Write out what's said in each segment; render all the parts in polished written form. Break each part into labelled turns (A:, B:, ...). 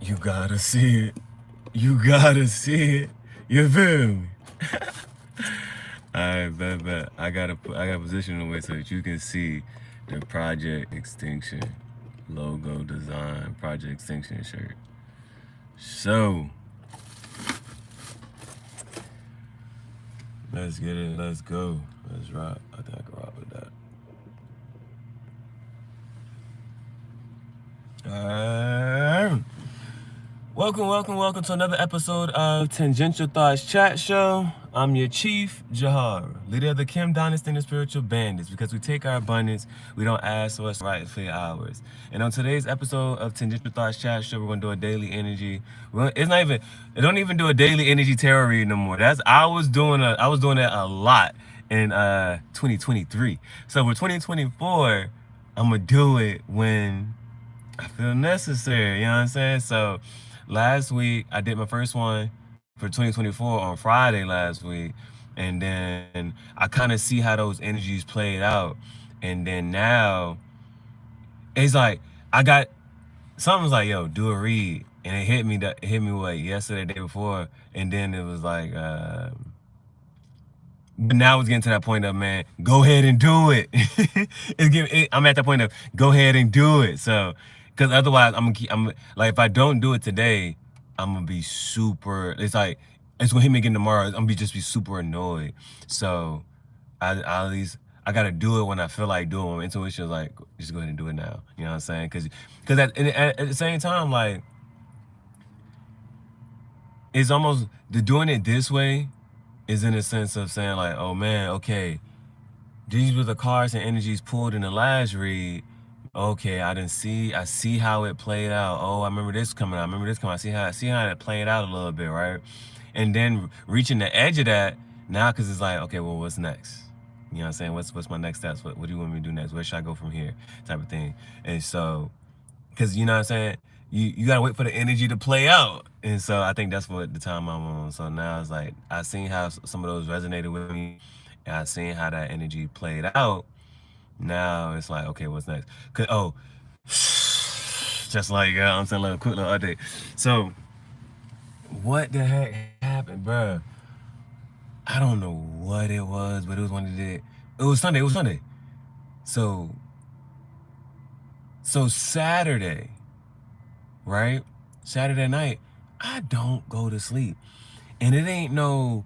A: You gotta see it. You gotta see it. You feel me? Alright, bet. I gotta position it away so that you can see the Project Extinction logo design, Project Extinction shirt. So let's get it. Let's go. Let's rock. I think I can rock with that. Welcome to another episode of Tangential Thoughts Chat Show. I'm your Chief Gihareh, leader of the Kim Dynasty and the Spiritual Bandits. Because we take our abundance, we don't ask for what's rightfully ours. And on today's episode of Tangential Thoughts Chat Show, we're gonna do a daily energy. Well, it don't even do a daily energy tarot read no more. I was doing that a lot in 2023. So for 2024, I'm gonna do it when I feel necessary. You know what I'm saying? So last week I did my first one for 2024 on Friday last week, and then I kind of see how those energies played out, and then now it's like I got something's like, yo, do a read, and it hit me what, yesterday, the day before, and then it was like but now it's getting to that point of, man, go ahead and do it. I'm at that point of go ahead and do it. So because otherwise I'm like, if I don't do it today, I'm gonna be super, it's gonna hit me again tomorrow. I'm gonna be super annoyed. So I at least I gotta do it when I feel like doing it. My intuition is like, just go ahead and do it now. You know what I'm saying? Because at the same time, like, it's almost doing it this way is in a sense of saying like, oh man, okay, these were the cards and energies pulled in the last read. Okay, I see how it played out. Oh, I remember this coming out. I see how it played out a little bit, right? And then reaching the edge of that now, because it's like, okay, well, what's next? You know what I'm saying? What's my next steps? What do you want me to do next? Where should I go from here? Type of thing. And so, because you know what I'm saying, you gotta wait for the energy to play out. And so I think that's what the time I'm on. So now it's like I seen how some of those resonated with me, and I seen how that energy played out. Now it's like, okay, what's next? Just like I'm saying, like a quick little update. So what the heck happened, bruh? I don't know what it was, but it was one of the. It was Sunday. So Saturday, right? Saturday night, I don't go to sleep, and it ain't no.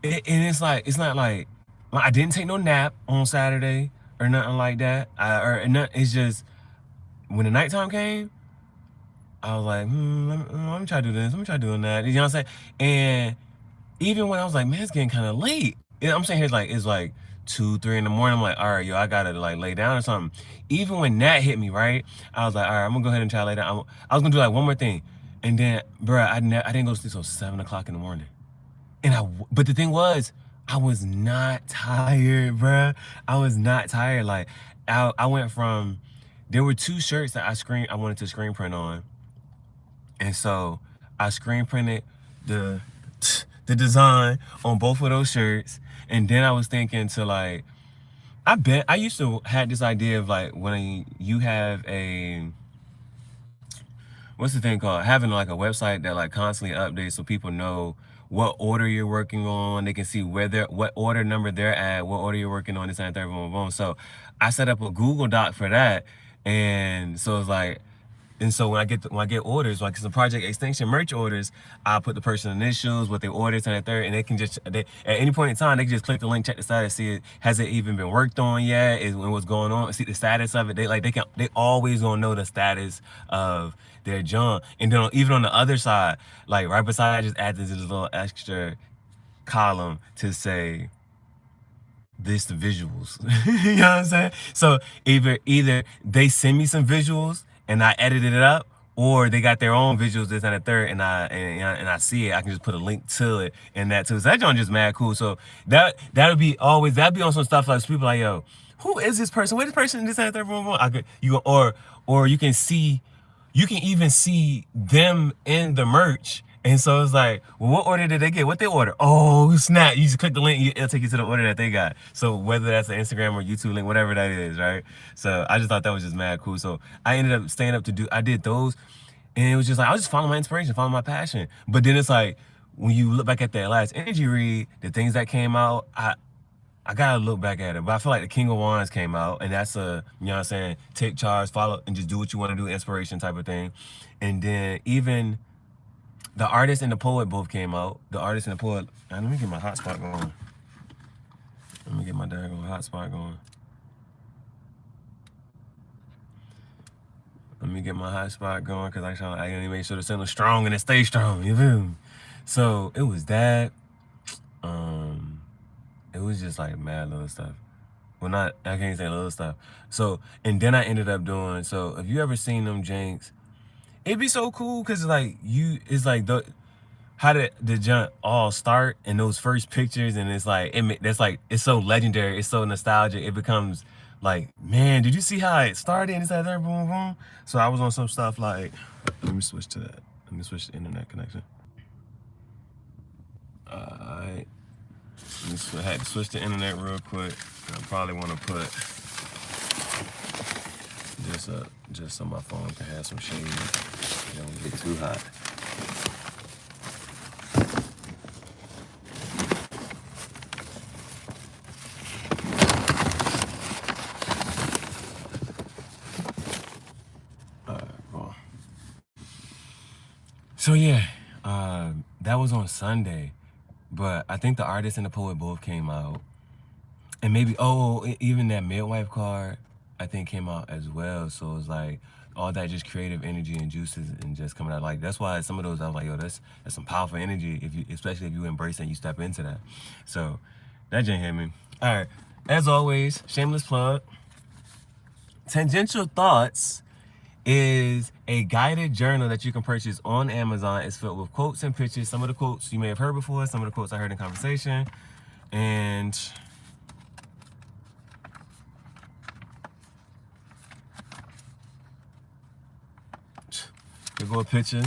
A: And it's not like I didn't take no nap on Saturday or nothing like that. It's just when the nighttime came, I was like, let me try to do this. Let me try doing that. You know what I'm saying? And even when I was like, man, it's getting kind of late. I'm saying it's like 2, 3 in the morning. I'm like, all right, yo, I gotta like lay down or something. Even when that hit me, right? I was like, all right, I'm gonna go ahead and try to lay down. I was gonna do like one more thing, and then, bro, I didn't go to sleep till 7 o'clock in the morning. But the thing was, I was not tired, bruh. I was not tired. Like, I went from, there were 2 shirts that I wanted to screen print on. And so I screen printed the design on both of those shirts. And then I was thinking to like, I used to have this idea of like, when you have what's the thing called? Having like a website that like constantly updates so people know what order you're working on. They can see what order number they're at, what order you're working on, this and that, boom, boom. So I set up a Google Doc for that. And so it's like, and so when I get orders, like some Project Extinction merch orders, I put the person's initials, what they ordered, and third, and they can just at any point in time they can just click the link, check the status, see it has it even been worked on yet, is what's going on, see the status of it. They always gonna know the status of their junk. And then even on the other side, like right beside, I just add this little extra column to say this the visuals. You know what I'm saying? So either they send me some visuals and I edited it up, or they got their own visuals, this and the third, and I see it. I can just put a link to it and that too. So that joint just mad cool. So that'd be on some stuff like people like, yo, who is this person? Where this person? This and the third. Or you can even see them in the merch, And so it's like, well, what order did they get? What they order? Oh, snap. You just click the link, it'll take you to the order that they got. So whether that's an Instagram or YouTube link, whatever that is, right? So I just thought that was just mad cool. So I ended up staying up to do, I did those. And it was just like, I was just following my inspiration, following my passion. But then it's like, when you look back at that last energy read, the things that came out, I gotta look back at it, but I feel like the King of Wands came out, and that's a, you know what I'm saying, take charge, follow, and just do what you want to do, inspiration type of thing. And then even the artist and the poet both came out. The artist and the poet, let me get my hotspot going. Let me get my daggone hotspot going. Let me get my hotspot going, because I gotta make sure the signal's strong and it stays strong, you feel me? So it was that. It was just like mad little stuff. Well, not, I can't say little stuff. So, and then I ended up doing, so if you ever seen them janks, it'd be so cool, because like it's like how did the junk all start in those first pictures, and it's like, that's like, it's so legendary, it's so nostalgic, it becomes like, man, did you see how it started, and it's like there, boom, boom. So I was on some stuff like, let me switch to that. Let me switch the internet connection. Alright. I had to switch the internet real quick. I probably want to put this up just so my phone can have some shade. It don't get too hot. Cool. So yeah, that was on Sunday. But I think the artist and the poet both came out. And maybe, even that midwife card, I think came out as well. So it's like all that just creative energy and juices and just coming out. Like, that's why some of those, I was like, yo, that's some powerful energy, especially if you embrace it and you step into that. So that just hit me. All right. As always, shameless plug. Tangential Thoughts is a guided journal that you can purchase on Amazon. It's filled with quotes and pictures. Some of the quotes you may have heard before, some of the quotes I heard in conversation. And here go a picture.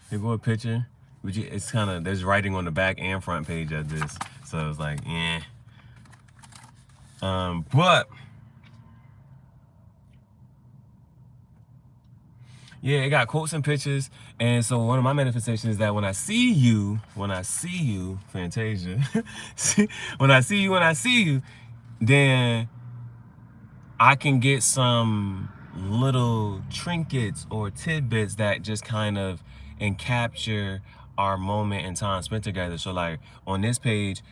A: Here go a picture. It's kind of, there's writing on the back and front page of this. So it's like, yeah. But yeah, it got quotes and pictures. And so one of my manifestations is that when I see you, Fantasia, when I see you, then I can get some little trinkets or tidbits that just kind of capture our moment in time spent together. So like on this page,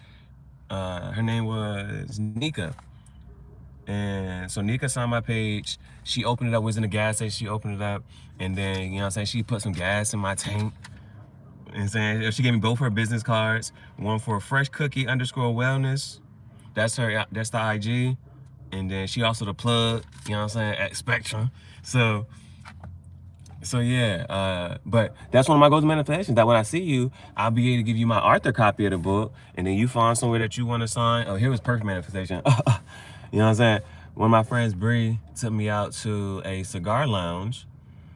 A: her name was Nika. And so Nika signed my page. She opened it up, was in the gas station, she opened it up, and then, you know what I'm saying, she put some gas in my tank. And saying, she gave me both her business cards, one for fresh cookie _wellness. That's her, that's the IG. And then she also the plug, you know what I'm saying, at Spectrum. So yeah, but that's one of my goals and manifestations, that when I see you, I'll be able to give you my author copy of the book, and then you find somewhere that you want to sign. Oh, here was perfect manifestation. You know what I'm saying? One of my friends, Bree, took me out to a cigar lounge,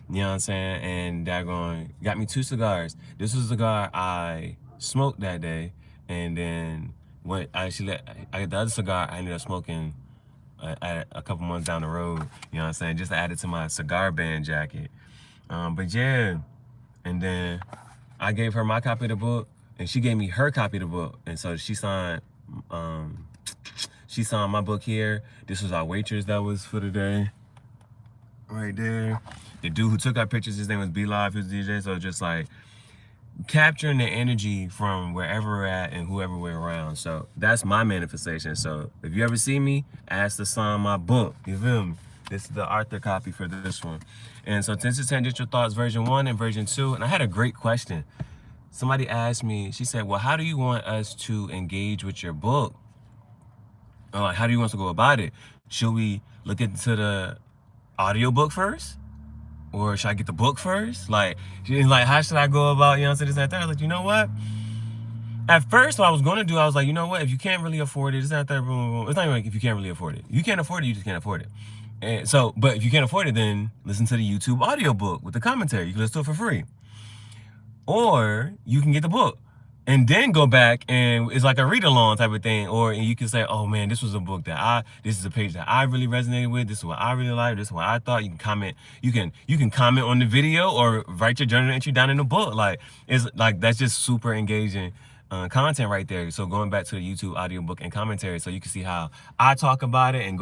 A: you know what I'm saying, and daggone got me 2 cigars. This was a cigar I smoked that day, and then when I got the other cigar, I ended up smoking a couple months down the road, you know what I'm saying, just to add it to my cigar band jacket. But yeah, and then I gave her my copy of the book, and she gave me her copy of the book, and so she signed my book here. This was our waitress that was for the day, right there. The dude who took our pictures, his name was B-Live, he was DJ. So just like capturing the energy from wherever we're at and whoever we're around. So that's my manifestation. So if you ever see me, ask to sign my book, you feel me? This is the author copy for this one. And so this is Tangential Thoughts version 1 and version 2. And I had a great question. Somebody asked me, she said, well, how do you want us to engage with your book? Or like, how do you want us to go about it? Should we look into the audiobook first? Or should I get the book first? Like, she's like, how should I go about, you know, this, that, that? I was like, you know what? At first, what I was going to do, I was like, you know what? If you can't really afford it, it's not that, boom, boom. It's not even like if you can't really afford it. You can't afford it, you just can't afford it. And so, but if you can't afford it, then listen to the YouTube audiobook with the commentary. You can listen to it for free. or you can get the book and then go back and it's like a read along type of thing. Or you can say, oh man, this was a book that this is a page that I really resonated with. This is what I really liked. This is what I thought. You can comment. You can comment on the video or write your journal entry down in the book. Like, it's like, that's just super engaging content right there. So going back to the YouTube audiobook and commentary, so you can see how I talk about it and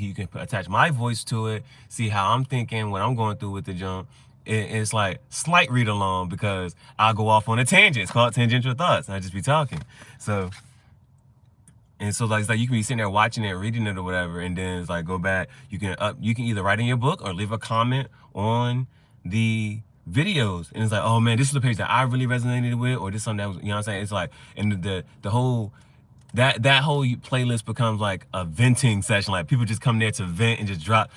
A: you can attach my voice to it, see how I'm thinking, what I'm going through with the jump. It's like slight read along because I'll go off on a tangent. It's called Tangential Thoughts. I just be talking. So it's like you can be sitting there watching it, reading it or whatever, and then it's like go back. You can either write in your book or leave a comment on the videos, and it's like, oh man, this is the page that I really resonated with, or this something that was, you know what I'm saying? It's like, and the whole that whole playlist becomes like a venting session. Like people just come there to vent and just drop,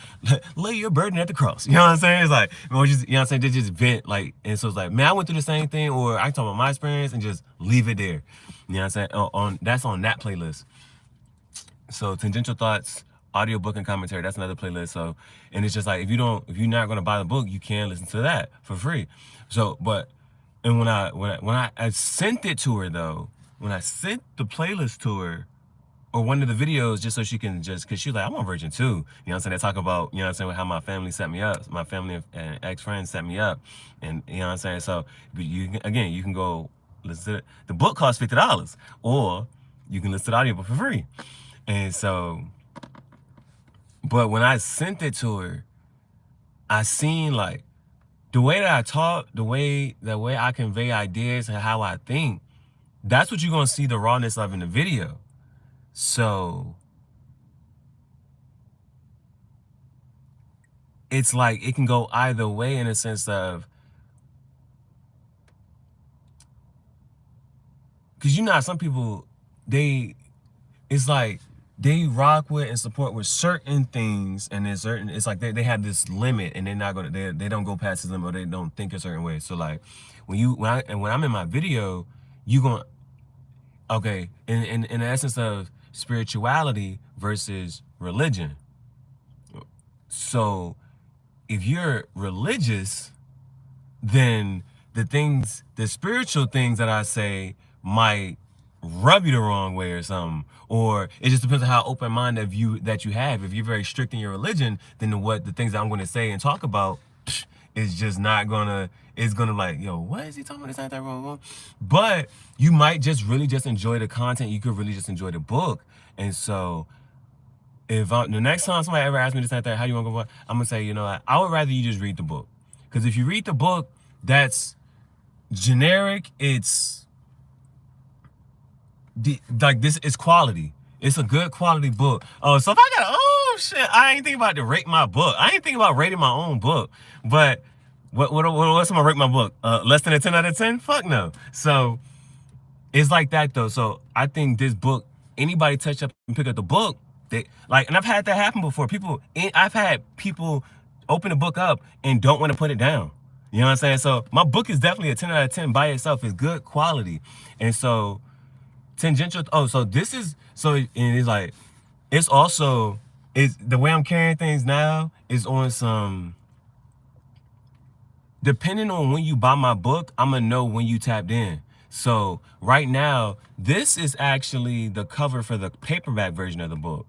A: lay your burden at the cross. You know what I'm saying? It's like, or just, you know what I'm saying? They just vent, like, and so it's like, man, I went through the same thing, or I talk about my experience and just leave it there. You know what I'm saying? That's on that playlist. So Tangential Thoughts, audiobook and commentary, that's another playlist. So, and it's just like, if you're not gonna buy the book, you can listen to that for free. So, and when I sent it to her though, when I sent the playlist to her, or one of the videos, just so she can cause she's like, I'm on version 2. You know what I'm saying? They talk about, you know what I'm saying, how my family set me up, my family and ex-friends set me up. And you know what I'm saying? So you can go listen to it. The book costs $50, or you can listen to the audiobook for free. And so, but when I sent it to her, I seen like the way that I talk, the way I convey ideas and how I think, that's what you're gonna see the rawness of in the video. So it's like it can go either way in a sense of, because you know how some people, it's like they rock with and support with certain things, and then it's like they have this limit, and they're not gonna, they don't go past this limit, or they don't think a certain way. So like when I'm in my video, you gonna, okay, in the essence of spirituality versus religion. So if you're religious, then the spiritual things that I say might rub you the wrong way or something. Or it just depends on how open-minded that you have. If you're very strict in your religion, then the things that I'm going to say and talk about is just not gonna, it's gonna like, yo, what is he talking about? This ain't that wrong. But you might just really just enjoy the content. You could really just enjoy the book. And so if the next time somebody ever asks me this, that, how you want to go, I'm gonna say, you know, I would rather you just read the book. Because if you read the book, that's generic. It's like, this is quality. It's a good quality book. Oh, so if I got, oh shit, I ain't thinking about to rate my book. I ain't thinking about rating my own book. But what's gonna rate my book? Less than a 10 out of 10? Fuck no. So it's like that though. So I think this book, anybody touch up and pick up the book, they like, and I've had that happen before. I've had people open the book up and don't want to put it down. You know what I'm saying? So my book is definitely a 10 out of 10 by itself. It's good quality. And so tangential, so this is, so, and it's like, it's also, it's the way I'm carrying things now is on some, depending on when you buy my book, I'm gonna know when you tapped in. So right now, this is actually the cover for the paperback version of the book.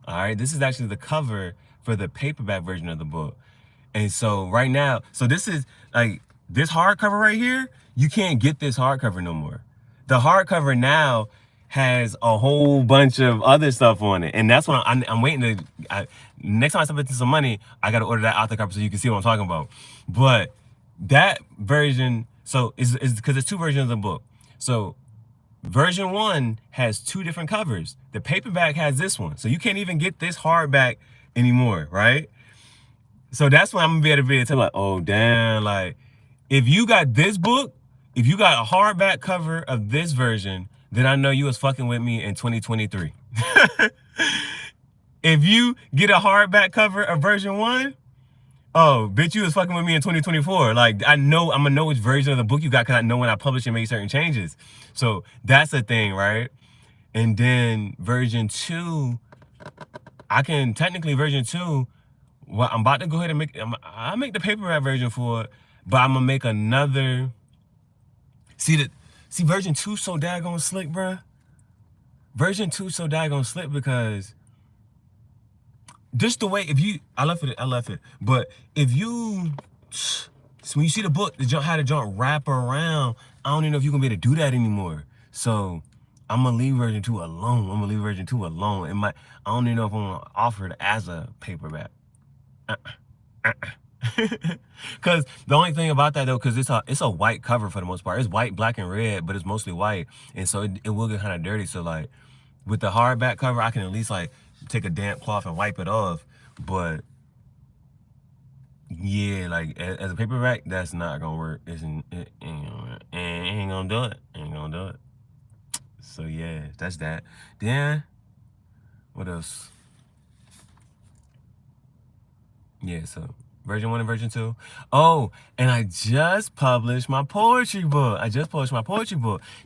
A: All right, this is actually the cover for the paperback version of the book. And so right now, so this is like, this hardcover right here, you can't get this hardcover no more. The hardcover now has a whole bunch of other stuff on it. And that's what I'm waiting to, next time I submit some money, I got to order that author copy so you can see what I'm talking about. But that version, so is because there's 2 versions of the book. So version 1 has 2 different covers. The paperback has this one. So you can't even get this hardback anymore, right? So that's when I'm gonna be able to tell, like, oh damn, like, if you got this book, if you got a hardback cover of this version, then I know you was fucking with me in 2023. If you get a hardback cover of version 1, oh, bitch, you was fucking with me in 2024. Like, I'm gonna know which version of the book you got, because I know when I publish and make certain changes. So that's the thing, right? And then version 2, version 2, well, I'm about to go ahead and I'll make the paperback version for it, but I'm gonna make another See version 2 so daggone slick, bruh. Version 2 so daggone slick because just the way, I left it. But if you, so when you see the book, how the jump wrap around, I don't even know if you're gonna be able to do that anymore. So I'm gonna leave version 2 alone. It might, I don't even know if I'm gonna offer it as a paperback. Cause the only thing about that though, cause it's a white cover for the most part. It's white, black, and red, but it's mostly white, and so it will get kind of dirty. So like with the hardback cover, I can at least like take a damp cloth and wipe it off. But yeah, like as a paperback, that's not gonna work. It ain't gonna do it. So yeah, that's that. Then what else? Yeah, so version 1 and version 2. Oh, and I just published my poetry book.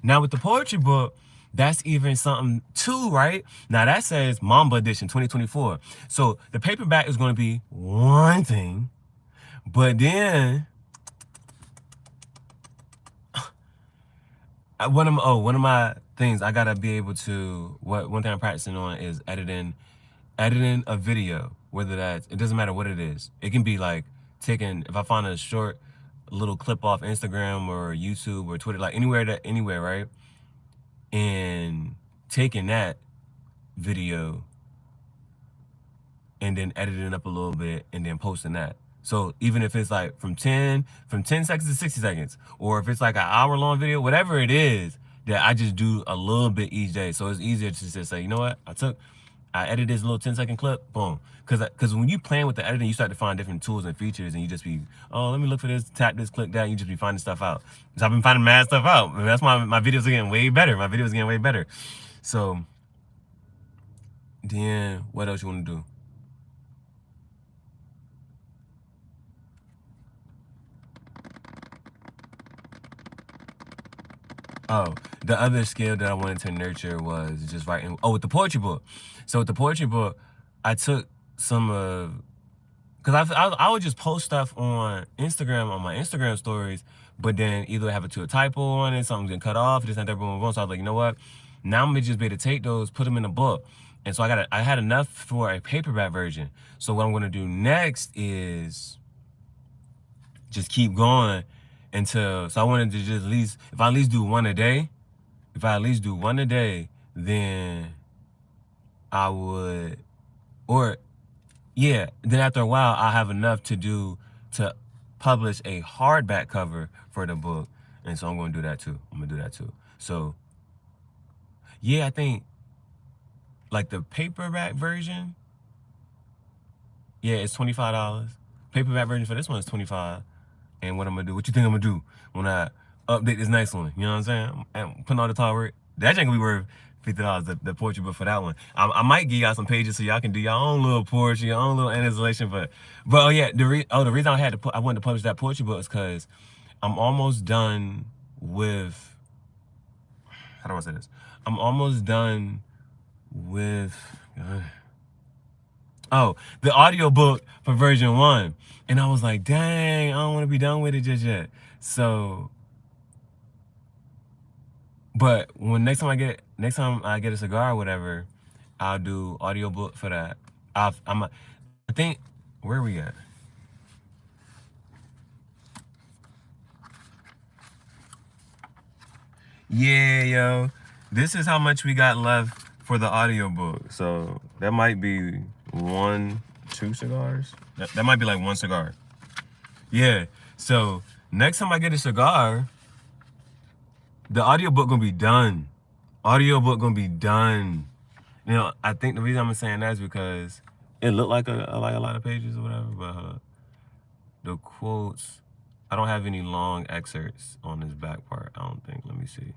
A: Now with the poetry book, that's even something too, right? Now that says Mamba Edition 2024. So the paperback is going to be one thing, but then one of my things I gotta be able to, one thing I'm practicing on is editing a video, whether that's, it doesn't matter what it is. It can be like if I find a short little clip off Instagram or YouTube or Twitter, like anywhere, right? And taking that video and then editing up a little bit and then posting that. So even if it's like from 10 seconds to 60 seconds, or if it's like an hour-long video, whatever it is, that I just do a little bit each day. So it's easier to just say, you know what, I edited this little 10-second clip, boom. Because when you playing with the editing, you start to find different tools and features, and you just be, oh, let me look for this, tap this, click that, and you just be finding stuff out. So I've been finding mad stuff out. And that's why my videos are getting way better. So then what else you want to do? Oh, the other skill that I wanted to nurture was just writing. Oh, with the poetry book. So with the poetry book, I took some of, because I would just post stuff on Instagram, on my Instagram stories, but then either have a typo on it, something's getting cut off, this and that, boom, boom. So I was like, you know what? Now I'm gonna just be able to take those, put them in a book. And so I had enough for a paperback version. So what I'm gonna do next is just keep going until, so I wanted to just if I at least do one a day, then I would, then after a while, I'll have enough to publish a hardback cover for the book. And so I'm going to do that too. So yeah, I think like the paperback version, yeah, it's $25. Paperback version for this one is $25. And what I'm gonna do, what you think I'm gonna do when I update this next one? You know what I'm saying? I'm putting all the time work. That ain't gonna be worth $50, the poetry book for that one. I might give y'all some pages so y'all can do your own little poetry, your own little installation. But oh yeah, the reason I wanted to publish that poetry book is because I'm almost done with, how do I say this? I'm almost done with, the audiobook for version 1. And I was like, dang, I don't want to be done with it just yet. So, but next time I get a cigar or whatever, I'll do audiobook for that. I think, where are we at? Yeah, yo. This is how much we got left for the audiobook. So that might be 2 cigars. That might be like 1 cigar. Yeah. So next time I get a cigar, the audiobook gonna be done. You know, I think the reason I'm saying that is because it looked like a lot of pages or whatever, but the quotes, I don't have any long excerpts on this back part, I don't think. Let me see.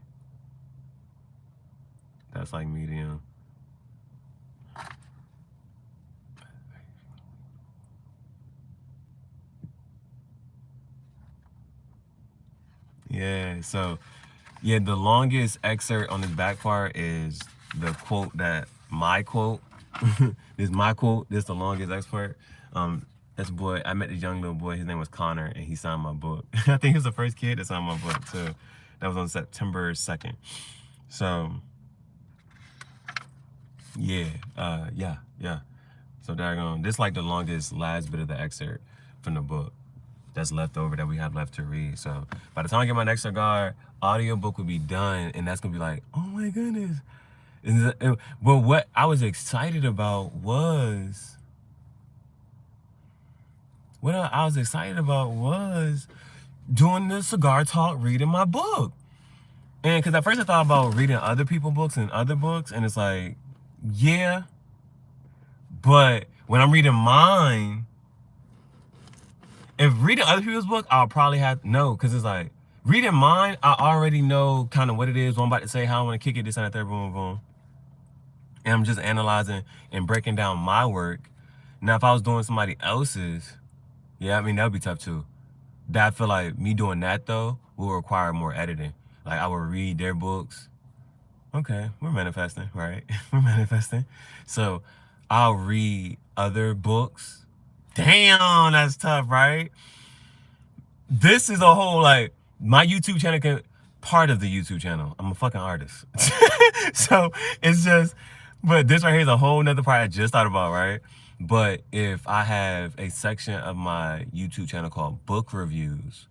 A: That's like medium. Yeah, so yeah, the longest excerpt on this back part is the quote my quote. This is my quote. This is the longest excerpt. This boy, I met this young little boy, his name was Connor, and he signed my book. I think he was the first kid that signed my book too. That was on September 2nd. So yeah, yeah. So this is like the last bit of the excerpt from the book that's left over that we have left to read. So by the time I get my next cigar, audiobook will be done, and that's gonna be like, oh my goodness. But what I was excited about was doing the cigar talk, reading my book. And because at first I thought about reading other people's books and other books, and it's like, yeah, but when I'm reading mine, if reading other people's book, I'll probably have no, because it's like, reading mine, I already know kind of what it is, what I'm about to say, how I want to kick it, this and that, third, boom, boom. And I'm just analyzing and breaking down my work. Now, if I was doing somebody else's, yeah, I mean, that would be tough too. I feel like me doing that, though, will require more editing. Like, I would read their books. Okay, we're manifesting, right? We're manifesting. So, I'll read other books. Damn, that's tough, right? This is a whole, like, my YouTube channel part of the YouTube channel. I'm a fucking artist. So, it's just, but this right here is a whole nother part I just thought about, right? But if I have a section of my YouTube channel called book reviews,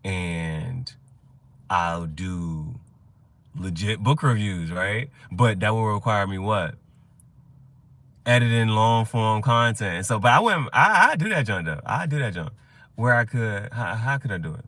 A: and I'll do legit book reviews, right? But that will require me what? Editing long form content. And so, but I do that junk though. I do that junk. Where I could, how could I do it?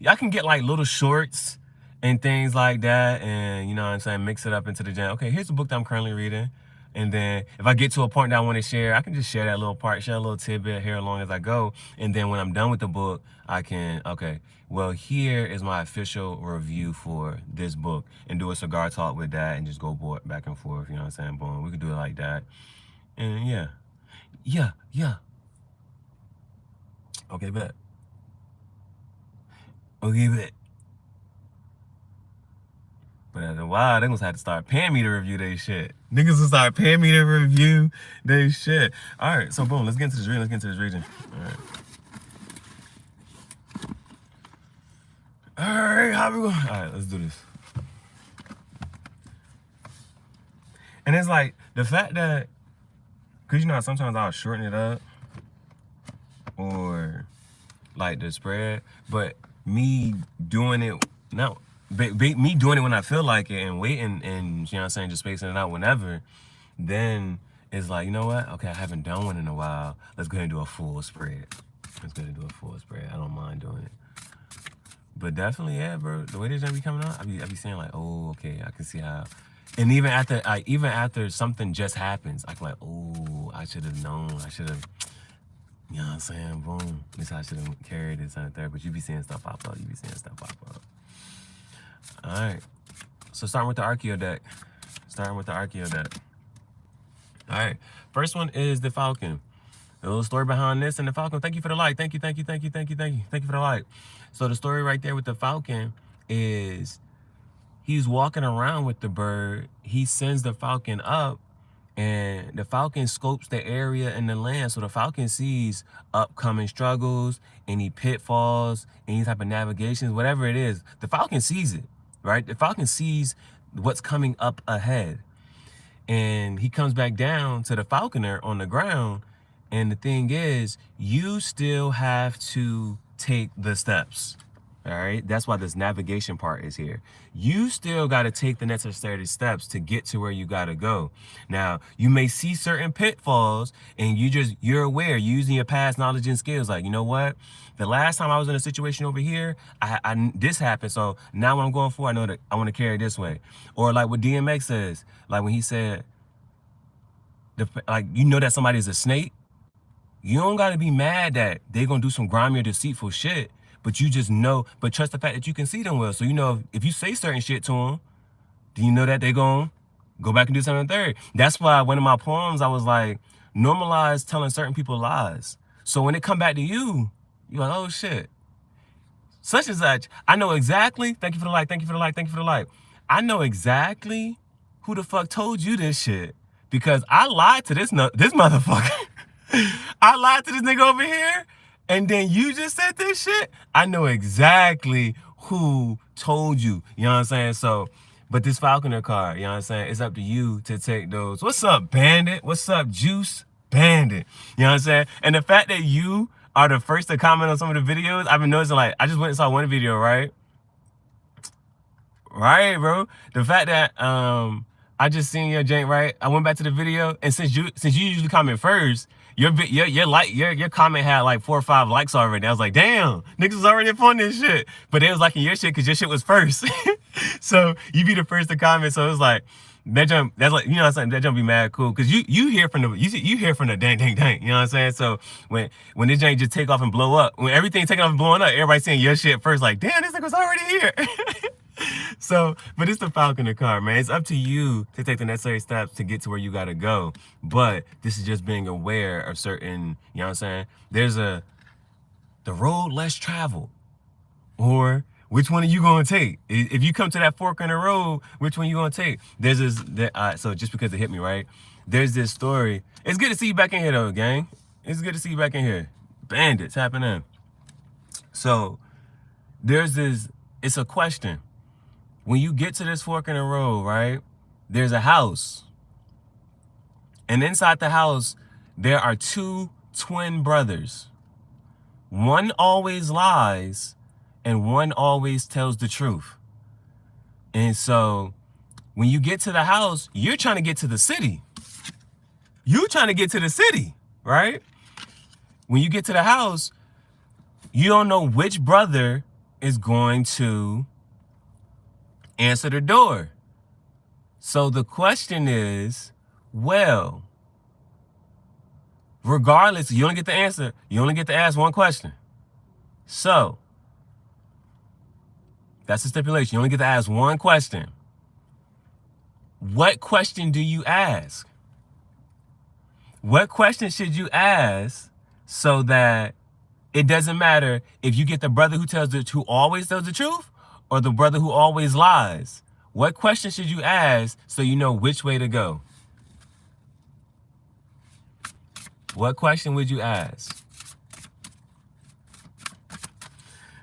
A: I can get like little shorts and things like that, and you know what I'm saying, mix it up into the jam. Okay, here's the book that I'm currently reading. And then if I get to a point that I want to share, I can just share that little part, share a little tidbit here along as I go. And then when I'm done with the book, I can, okay, well, here is my official review for this book, and do a cigar talk with that and just go back and forth, you know what I'm saying? Boom, we could do it like that. And yeah. Okay, bet. Okay, bet. But after a while, they gonna have to start paying me to review their shit. Niggas will start paying me to review their shit. All right, so boom, let's get into this region. All right, how we going? All right, let's do this. And it's like, the fact that, because you know how sometimes I'll shorten it up, or like the spread, but me doing it, no. Me doing it when I feel like it and waiting and, you know what I'm saying, just spacing it out whenever, then it's like, you know what? Okay, I haven't done one in a while. Let's go ahead and do a full spread. I don't mind doing it. But definitely, yeah, bro, the way this jam be coming out, I be saying like, oh, okay, I can see how. And even after something just happens, I can like, oh, I should have known. I should have, you know what I'm saying? Boom. This how I should have carried this on there. But you be seeing stuff pop up. All right, so starting with the Archeo deck. All right, first one is the Falcon. A little story behind this and the Falcon. Thank you for the like. Thank you for the like. So the story right there with the Falcon is he's walking around with the bird. He sends the Falcon up, and the Falcon scopes the area and the land. So the Falcon sees upcoming struggles, any pitfalls, any type of navigations, whatever it is. The Falcon sees it. Right? The Falcon sees what's coming up ahead. And he comes back down to the falconer on the ground. And the thing is, you still have to take the steps. All right? That's why this navigation part is here. You still got to take the necessary steps to get to where you got to go. Now, you may see certain pitfalls, and you're aware, using your past knowledge and skills. Like, you know what? The last time I was in a situation over here, this happened. So now what I'm going for, I know that I want to carry it this way. Or like what DMX says, like when he said, you know that somebody's a snake. You don't got to be mad that they're going to do some grimy or deceitful shit, but you just know, but trust the fact that you can see them well. So, you know, if you say certain shit to them, do you know that they're going to go back and do something third? That's why one of my poems, I was like, normalize telling certain people lies. So when it come back to you, you're like, oh shit. Such and such. I know exactly, thank you for the like. I know exactly who the fuck told you this shit. Because I lied to this motherfucker. I lied to this nigga over here, and then you just said this shit, I know exactly who told you. You know what I'm saying? So, but this Falconer card, you know what I'm saying? It's up to you to take those. What's up, Bandit? What's up, Juice? Bandit. You know what I'm saying? And the fact that you are the first to comment on some of the videos, I've been noticing, like, I just went and saw one video, right? Right, bro. The fact that I just seen your jank, right? I went back to the video, and since you usually comment first, your comment had like 4 or 5 likes already. I was like, damn, niggas was already up on this shit. But they was liking your shit because your shit was first. So you be the first to comment. So it was like that jump. That's like, you know what I'm saying? That jump be mad cool because you hear from the dang. You know what I'm saying? So when this jank just take off and blow up, when everything taking off and blowing up, everybody seeing your shit first. Like, damn, this nigga was already here. So, but it's the Falconer card, man. It's up to you to take the necessary steps to get to where you gotta go. But this is just being aware of certain, you know what I'm saying? There's the road less traveled, or which one are you gonna take? If you come to that fork in the road, which one you gonna take? There's this, so just because it hit me, right? There's this story. It's good to see you back in here though, gang. It's good to see you back in here. Bandits happening. So there's this, it's a question. When you get to this fork in the road, right, there's a house. And inside the house, there are 2 twin brothers. One always lies, and one always tells the truth. And so when you get to the house, you're trying to get to the city. You're trying to get to the city, right? When you get to the house, you don't know which brother is going to answer the door. So the question is, well, regardless, you only get the answer. You only get to ask one question. So that's the stipulation. You only get to ask one question. What question do you ask? What question should you ask so that it doesn't matter if you get the brother who always tells the truth, or the brother who always lies? What question should you ask so you know which way to go? What question would you ask?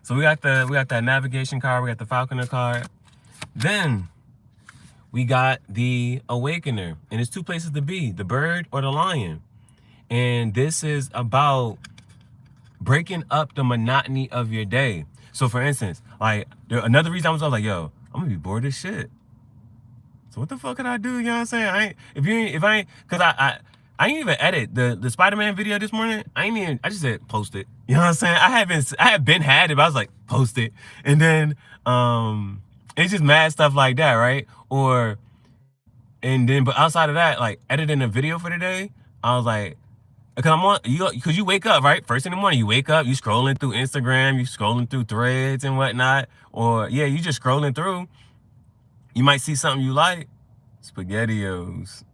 A: So we got that navigation card, we got the Falconer card. Then we got the Awakener, and it's 2 places to be, the bird or the lion. And this is about breaking up the monotony of your day. So for instance, like, another reason I was like, yo, I'm gonna be bored as shit. So what the fuck can I do? You know what I'm saying? Cause I didn't even edit the Spider-Man video this morning. I just said post it. You know what I'm saying? I had it, but I was like, post it. And then it's just mad stuff like that, right? But outside of that, like editing a video for the day, I was like, because you wake up, right? First in the morning, you wake up, you scrolling through Instagram, you scrolling through threads and whatnot. Or yeah, you just scrolling through. You might see something you like. SpaghettiOs.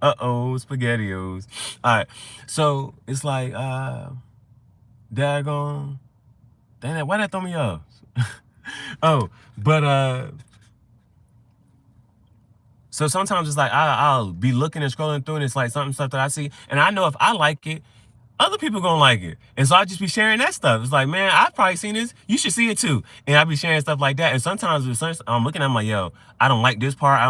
A: Uh-oh, SpaghettiOs. All right. So it's like, daggone. Dang, why that throw me off? Oh, but so sometimes it's like I'll be looking and scrolling through, and it's like stuff that I see, and I know if I like it, other people gonna like it, and so I just be sharing that stuff. It's like, man, I've probably seen this, you should see it too, and I be sharing stuff like that. And sometimes I'm looking at them like, yo, I don't like this part,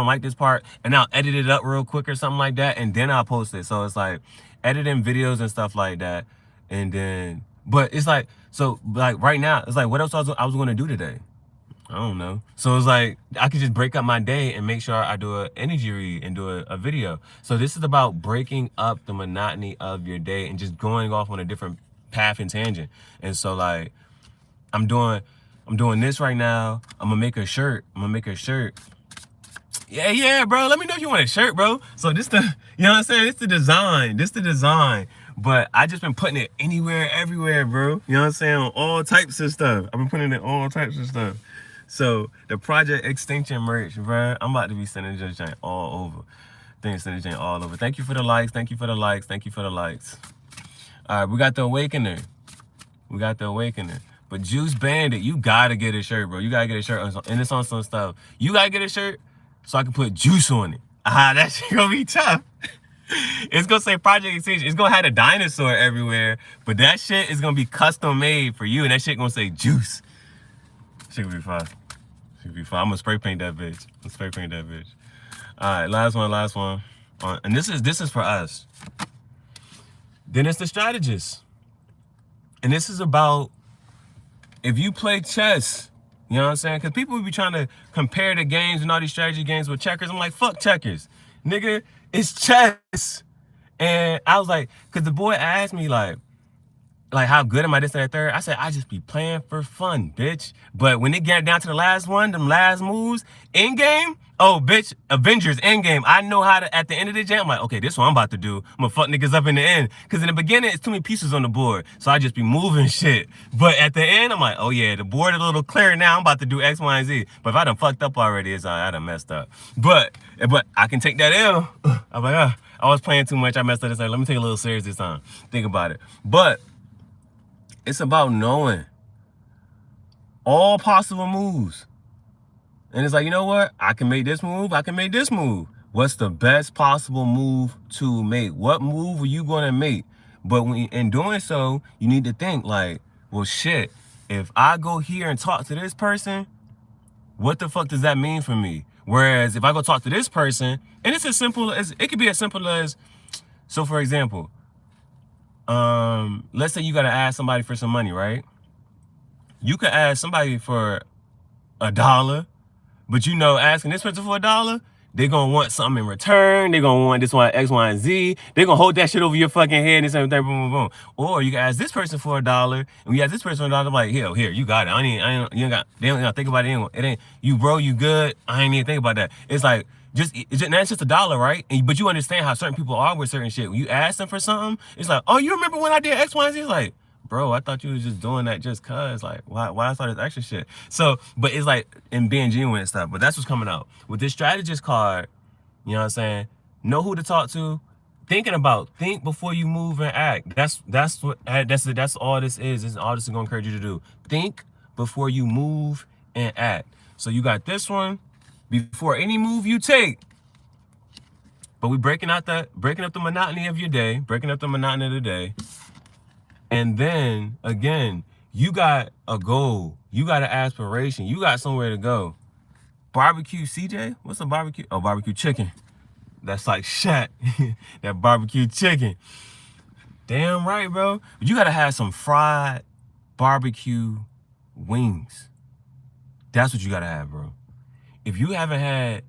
A: and I'll edit it up real quick or something like that, and then I'll post it. So it's like editing videos and stuff like that, and then, but it's like, so like right now, it's like, what else I was gonna do today? I don't know. So it's like, I could just break up my day and make sure I do an energy read and do a video. So this is about breaking up the monotony of your day and just going off on a different path and tangent. And so like, I'm doing this right now. I'm gonna make a shirt. Yeah, bro. Let me know if you want a shirt, bro. So this you know what I'm saying? This the design. But I just been putting it anywhere, everywhere, bro. You know what I'm saying? On all types of stuff. I've been putting it all types of stuff. So the Project Extinction merch, bro, I'm about to be sending this thing all over. Thank you for the likes. All right, we got the Awakener. But Juice Bandit, you gotta get a shirt, bro. You gotta get a shirt, and it's on some stuff. You gotta get a shirt so I can put juice on it. That shit gonna be tough. It's gonna say Project Extinction. It's gonna have a dinosaur everywhere, but that shit is gonna be custom made for you, and that shit gonna say juice. Shit gonna be fine. Shit be fine. I'm gonna spray paint that bitch. All right, last one. And this is for us. Then it's the strategist, and this is about if you play chess. You know what I'm saying? Because people will be trying to compare the games and all these strategy games with checkers. I'm like, fuck checkers, nigga. It's chess. And I was like, because the boy asked me like how good am I this and that third? I said, I just be playing for fun, bitch. But when it get down to the last one, them last moves, in game, oh, bitch, Avengers end game. I know how to, at the end of the game, I'm like, okay, this is what I'm about to do. I'm gonna fuck niggas up in the end. Because in the beginning, it's too many pieces on the board. So I just be moving shit. But at the end, I'm like, oh yeah, the board is a little clearer now. I'm about to do X, Y, and Z. But if I done fucked up already, it's all right, I done messed up. But I can take that L. I'm like, I was playing too much. I messed up this time. Let me take it a little serious this time. Think about it. But it's about knowing all possible moves. And it's like, you know what? I can make this move. I can make this move. What's the best possible move to make? What move are you going to make? But in doing so, you need to think like, well, shit, if I go here and talk to this person, what the fuck does that mean for me? Whereas if I go talk to this person, and it's as simple as, it could be as simple as, so for example, let's say you got to ask somebody for some money, right? You could ask somebody for $1, but you know, asking this person for $1, they're going to want something in return. They're going to want this one, X, Y, and Z. They're going to hold that shit over your fucking head and this and everything, boom, boom, boom. Or you can ask this person for $1, and we ask this person for $1, I'm like, here, you got it. You ain't got, they don't think about it. It ain't, you bro, you good. I ain't even think about that. It's like, that's just $1, right? But you understand how certain people are with certain shit. When you ask them for something, it's like, oh, you remember when I did X, Y, and Z? It's like, bro, I thought you was just doing that just cause. Like, why I thought this extra shit? So, but it's like, in being genuine and stuff. But that's what's coming out. With this strategist card, you know what I'm saying? Know who to talk to. Think before you move and act. That's all this is. All this is gonna encourage you to do. Think before you move and act. So you got this one. Before any move you take, but we breaking up the monotony of your day, breaking up the monotony of the day. And then again, you got a goal, you got an aspiration, you got somewhere to go. Barbecue CJ? What's a barbecue? Oh, barbecue chicken. That's like shit. That barbecue chicken. Damn right, bro. But you gotta have some fried barbecue wings. That's what you gotta have, bro. If you haven't had,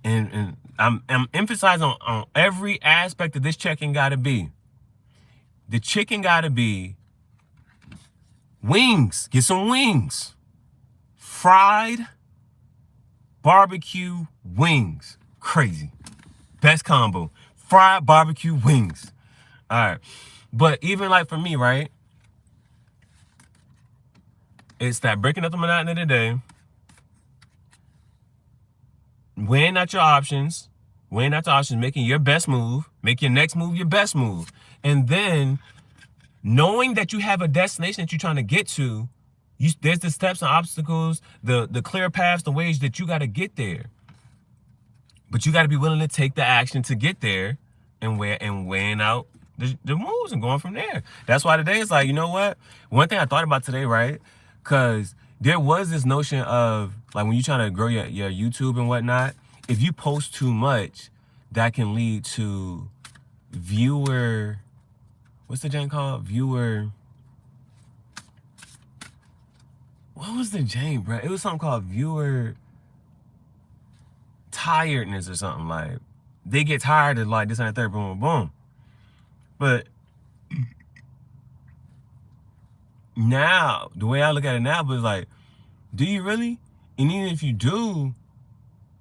A: and I'm emphasizing on every aspect of this chicken gotta be. The chicken gotta be wings. Get some wings. Fried barbecue wings. Crazy. Best combo. Fried barbecue wings. All right. But even like for me, right? It's that breaking up the monotony of the day. Weighing out your options, making your best move, make your next move your best move. And then knowing that you have a destination that you're trying to get to, there's the steps and obstacles, the clear paths, the ways that you got to get there. But you got to be willing to take the action to get there and weighing out the moves and going from there. That's why today it's like, you know what? One thing I thought about today, right? Because there was this notion of, like, when you're trying to grow your YouTube and whatnot, if you post too much, that can lead to viewer, what's the jank called? What was the jank, bro? It was something called viewer tiredness or something. Like, they get tired of like this and that third, boom, boom, boom. But now, the way I look at it now, but it's like, do you really? And even if you do,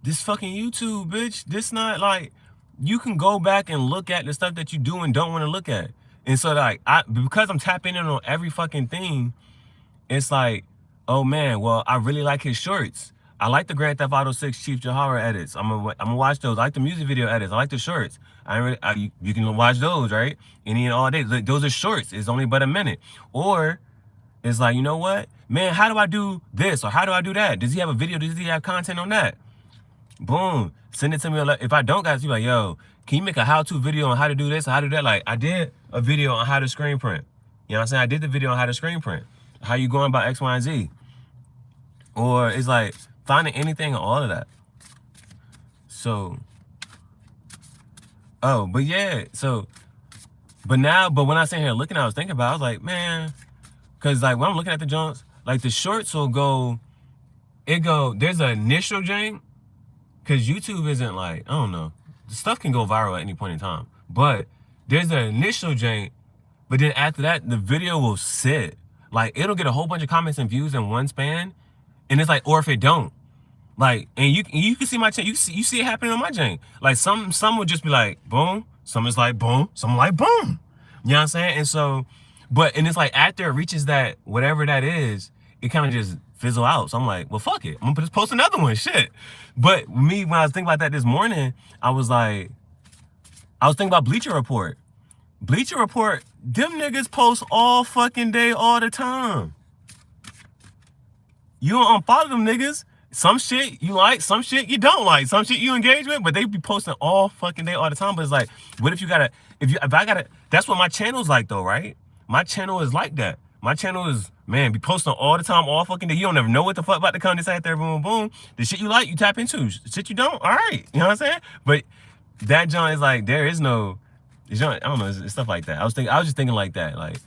A: this fucking YouTube, bitch, this not like, you can go back and look at the stuff that you do and don't want to look at. And so like, because I'm tapping in on every fucking thing, it's like, oh man, well, I really like his shorts. I like the Grand Theft Auto 6 Chief Gihareh edits. I'm gonna watch those. I like the music video edits. I like the shorts. You can watch those, right? Any and all day. Those are shorts. It's only but a minute. Or it's like, you know what? Man, how do I do this? Or how do I do that? Does he have a video? Does he have content on that? Boom. Send it to me. If I don't, guys, be like, yo, can you make a how-to video on how to do this or how to do that? Like, I did a video on how to screen print. You know what I'm saying? I did the video on how to screen print. How you going about X, Y, and Z. Or it's like finding anything and all of that. So, oh, but yeah, so, but when I sit here looking, I was thinking about it, I was like, man, because like when I'm looking at the joints, like the shorts will go, there's an initial jank, because YouTube isn't like, I don't know, the stuff can go viral at any point in time, but there's an initial jank, but then after that, the video will sit. Like, it'll get a whole bunch of comments and views in one span, and it's like, or if it don't, like, and you can see my chain, you see it happening on my chain. Like, some would just be like, boom, some is like, boom, some like, boom. You know what I'm saying? And so, and it's like, after it reaches that, whatever that is, it kind of just fizzle out. So I'm like, well, fuck it. I'm gonna just post another one, shit. But me, when I was thinking about that this morning, I was thinking about Bleacher Report. Bleacher Report, them niggas post all fucking day, all the time. You don't unfollow them niggas. Some shit you like, some shit you don't like, some shit you engage with, but they be posting all fucking day, all the time. But it's like, what if I gotta, that's what my channel's like though, right? My channel is like that. My channel is, man, be posting all the time, all fucking day. You don't ever know what the fuck about to come this out there, boom, boom. The shit you like, you tap into. Shit you don't, all right. You know what I'm saying? But that joint is like, there is no, I don't know, it's stuff like that. I was just thinking like that. Like,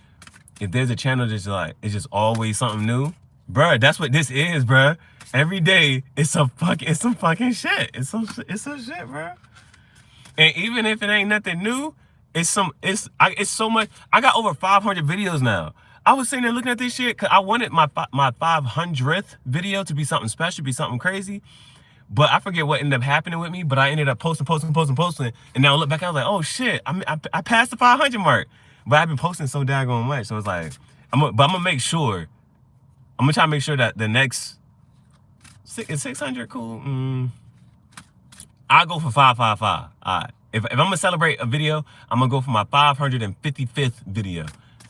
A: if there's a channel that's like, it's just always something new, bruh, that's what this is, bruh. Every day, it's some fucking shit. It's some shit, bruh. And even if it ain't nothing new, it's so much. I got over 500 videos now. I was sitting there looking at this shit because I wanted my 500th video to be something special, be something crazy. But I forget what ended up happening with me. But I ended up posting. And now I look back, I was like, oh shit, I passed the 500 mark. But I've been posting so daggone much. So it's like, I'm gonna make sure. I'm gonna try to make sure that the next, is 600 cool? I'll go for 555. All right. If I'm gonna celebrate a video, I'm gonna go for my 555th video.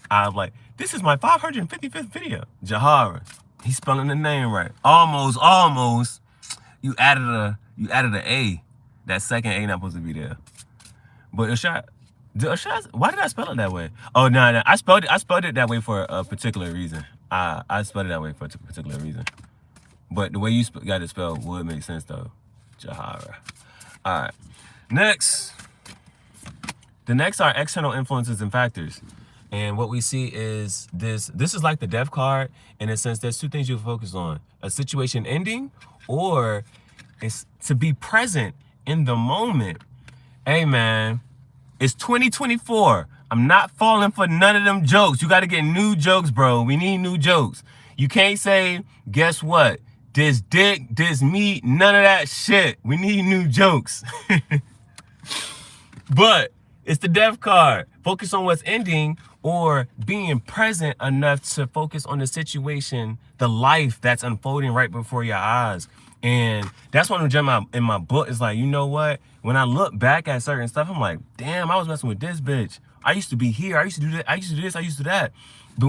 A: I'm like, this is my 555th video. Gihareh. He's spelling the name right. Almost. You added a A. That second A not supposed to be there. But why did I spell it that way? Oh no, I spelled it that way for a particular reason. I spelled it that way for a particular reason. But the way you got it spelled would make sense though. Gihareh. All right. Next. The next are external influences and factors. And what we see is this is like the death card. In a sense, there's two things you focus on. A situation ending, or it's to be present in the moment. Hey man, it's 2024. I'm not falling for none of them jokes. You got to get new jokes, bro. We need new jokes. You can't say, guess what? This dick, this meat, none of that shit. We need new jokes. But it's the death card. Focus on what's ending, or being present enough to focus on the situation, the life that's unfolding right before your eyes. And that's what I'm doing in my book. Is like, you know what? When I look back at certain stuff, I'm like, damn, I was messing with this bitch. I used to be here. I used to do that. I used to do this. I used to do that.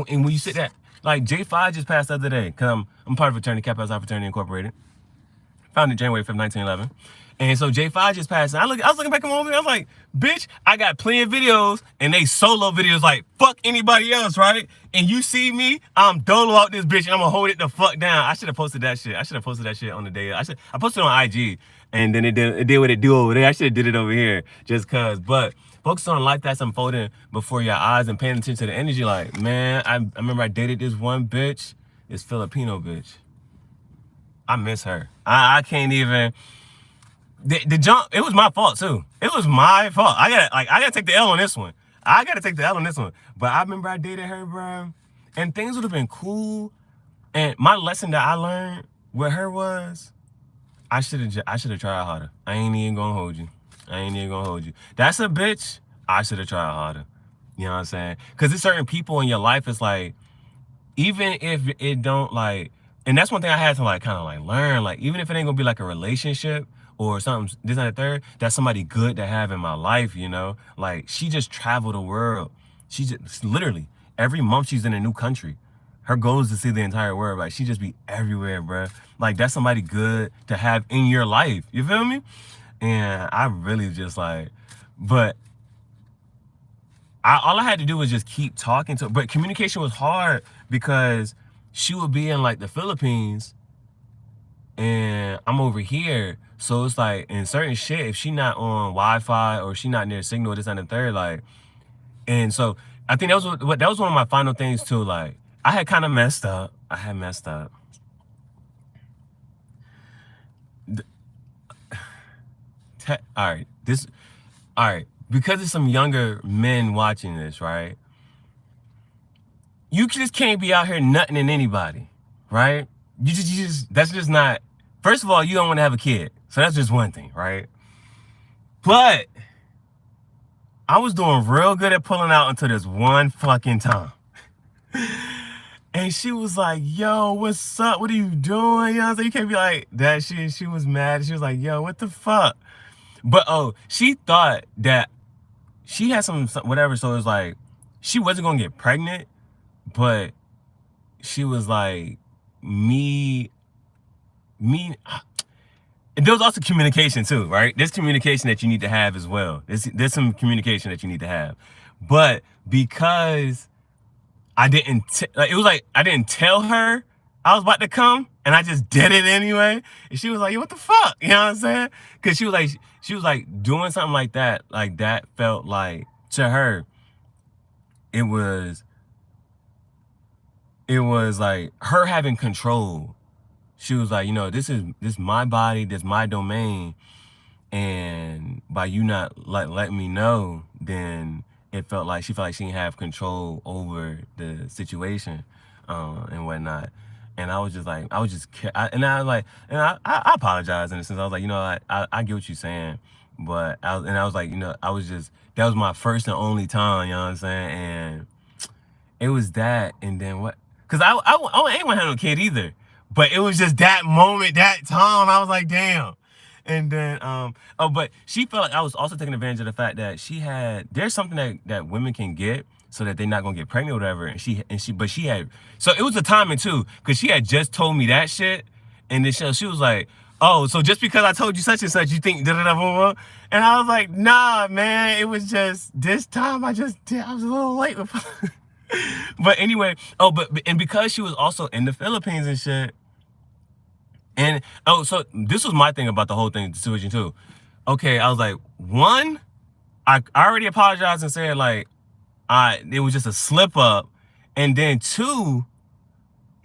A: And when you sit there, like J5 just passed the other day, because I'm part of fraternity, Kappa Alpha Fraternity Incorporated. Founded January 5th, 1911. And so J5 just passed. And I was looking back at my movie. I was like, bitch, I got plenty of videos, and they solo videos like fuck anybody else, right? And you see me, I'm dolo out this bitch, and I'm gonna hold it the fuck down. I should have posted that shit. I should have posted that shit on the day. I posted it on IG, and then it did what it do over there. I should have did it over here just cause. But focus on life that's unfolding before your eyes and paying attention to the energy. Like, man, I remember I dated this one bitch, this Filipino bitch. I miss her. I can't even. The jump, it was my fault too. It was my fault. I gotta take the L on this one. But I remember I dated her, bro, and things would have been cool. And my lesson that I learned with her was, I should have tried harder. I ain't even gonna hold you. That's a bitch. I should have tried harder. You know what I'm saying? Because there's certain people in your life, it's like, even if it don't like, and that's one thing I had to like kind of like learn, like, even if it ain't gonna be like a relationship or something, this and the third, that's somebody good to have in my life, you know? Like, she just traveled the world. She just, literally, every month she's in a new country. Her goal is to see the entire world. Like, she just be everywhere, bruh. Like, that's somebody good to have in your life. You feel me? And I really just like, but all I had to do was just keep talking to her. But communication was hard because she would be in like the Philippines and I'm over here. So it's like in certain shit, if she not on Wi-Fi or she not near signal, this and the third, like, and so I think that was one of my final things too. Like I had kind of messed up. I had messed up. All right, because there's some younger men watching this, right? You just can't be out here nutting in anybody, right? That's just not. First of all, you don't want to have a kid, so that's just one thing, right? But I was doing real good at pulling out until this one fucking time. And she was like, yo, what's up? What are you doing? You know what I'm saying? You can't be like that. She was mad. She was like, yo, what the fuck? But she thought that she had some whatever. So it was like, she wasn't going to get pregnant, but she was like, me. And there was also communication too, right? There's communication that you need to have as well. There's some communication that you need to have. But because I didn't, it was like, I didn't tell her I was about to come and I just did it anyway. And she was like, what the fuck? You know what I'm saying? Cause she was like doing something like that felt like, to her, it was like her having control. She was like, you know, this is my body, this is my domain. And by you not letting me know, then she felt like she didn't have control over the situation and whatnot. And I was just like, I apologized in a sense. I was like, you know, I get what you're saying, but I was like, you know, that was my first and only time, you know what I'm saying? And it was that, and then what? Because I ain't want to have no kid either, but it was just that moment, that time. I was like, damn. And then, but she felt like I was also taking advantage of the fact that there's something that women can get so that they're not gonna get pregnant or whatever. But she had, so it was the timing too, because she had just told me that shit, and then she was like, oh, so just because I told you such and such, you think da da da blah blah? And I was like, nah, man, it was just this time I was a little late. But anyway, and because she was also in the Philippines and shit. And so this was my thing about the whole thing, the situation too. Okay, I was like, one, I already apologized and said like, it was just a slip up, and then two,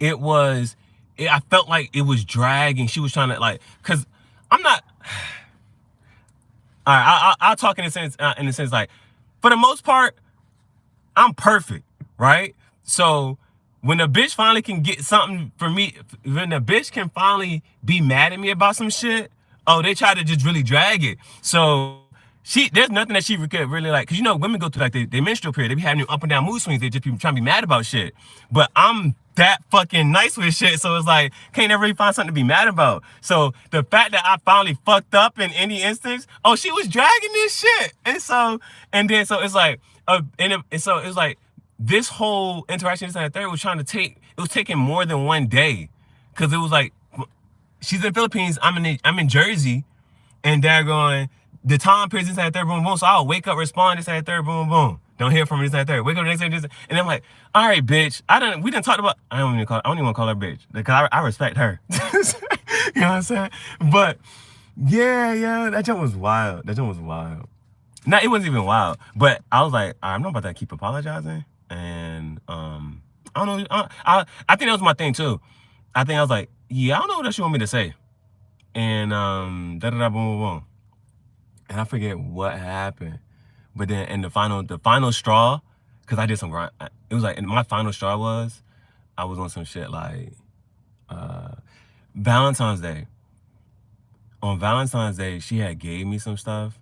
A: I felt like it was dragging. She was trying to like, cause I'm not. All right, I'll talk in a sense like, for the most part, I'm perfect, right? So when a bitch finally can get something for me, when a bitch can finally be mad at me about some shit, they try to just really drag it. So there's nothing that she could really like, cause you know, women go through like their menstrual period. They be having up and down mood swings. They just be trying to be mad about shit. But I'm that fucking nice with shit. So it's like, can't ever really find something to be mad about. So the fact that I finally fucked up in any instance, she was dragging this shit. So it's like, so it was like, this whole interaction this and that third was taking more than one day, because it was like, she's in the Philippines, I'm in Jersey, and they're going, the time period this and that third, boom boom. So I'll wake up, respond this and that third, boom boom. Don't hear from me this and that third. Wake up the next day, and I'm like, all right, bitch. We didn't talk about. I don't even want to call her bitch, because I respect her. You know what I'm saying? But yeah, that jump was wild. Nah, it wasn't even wild, but I was like, I'm not about to keep apologizing. And I don't know. I think that was my thing too. I think I was like, yeah, I don't know what else you want me to say. And da da da boom boom boom. And I forget what happened. But then in the final straw, because I did some grind. It was like, and my final straw was, I was on some shit like Valentine's Day. On Valentine's Day, she had gave me some stuff,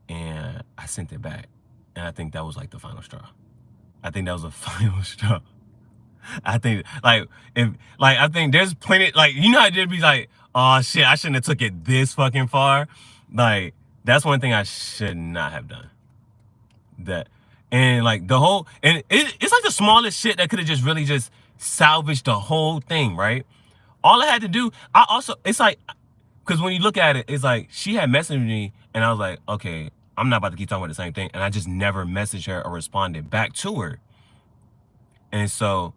A: and I sent it back. And I think that was like the final straw. I think that was a final straw. I think I think there's plenty, like, you know how there'd be like, oh shit, I shouldn't have took it this fucking far. Like, that's one thing I should not have done. That, and like the whole, and it's like the smallest shit that could have just really just salvaged the whole thing, right? All I had to do, it's like, because when you look at it, it's like she had messaged me, and I was like, okay, I'm not about to keep talking about the same thing, and I just never messaged her or responded back to her. And so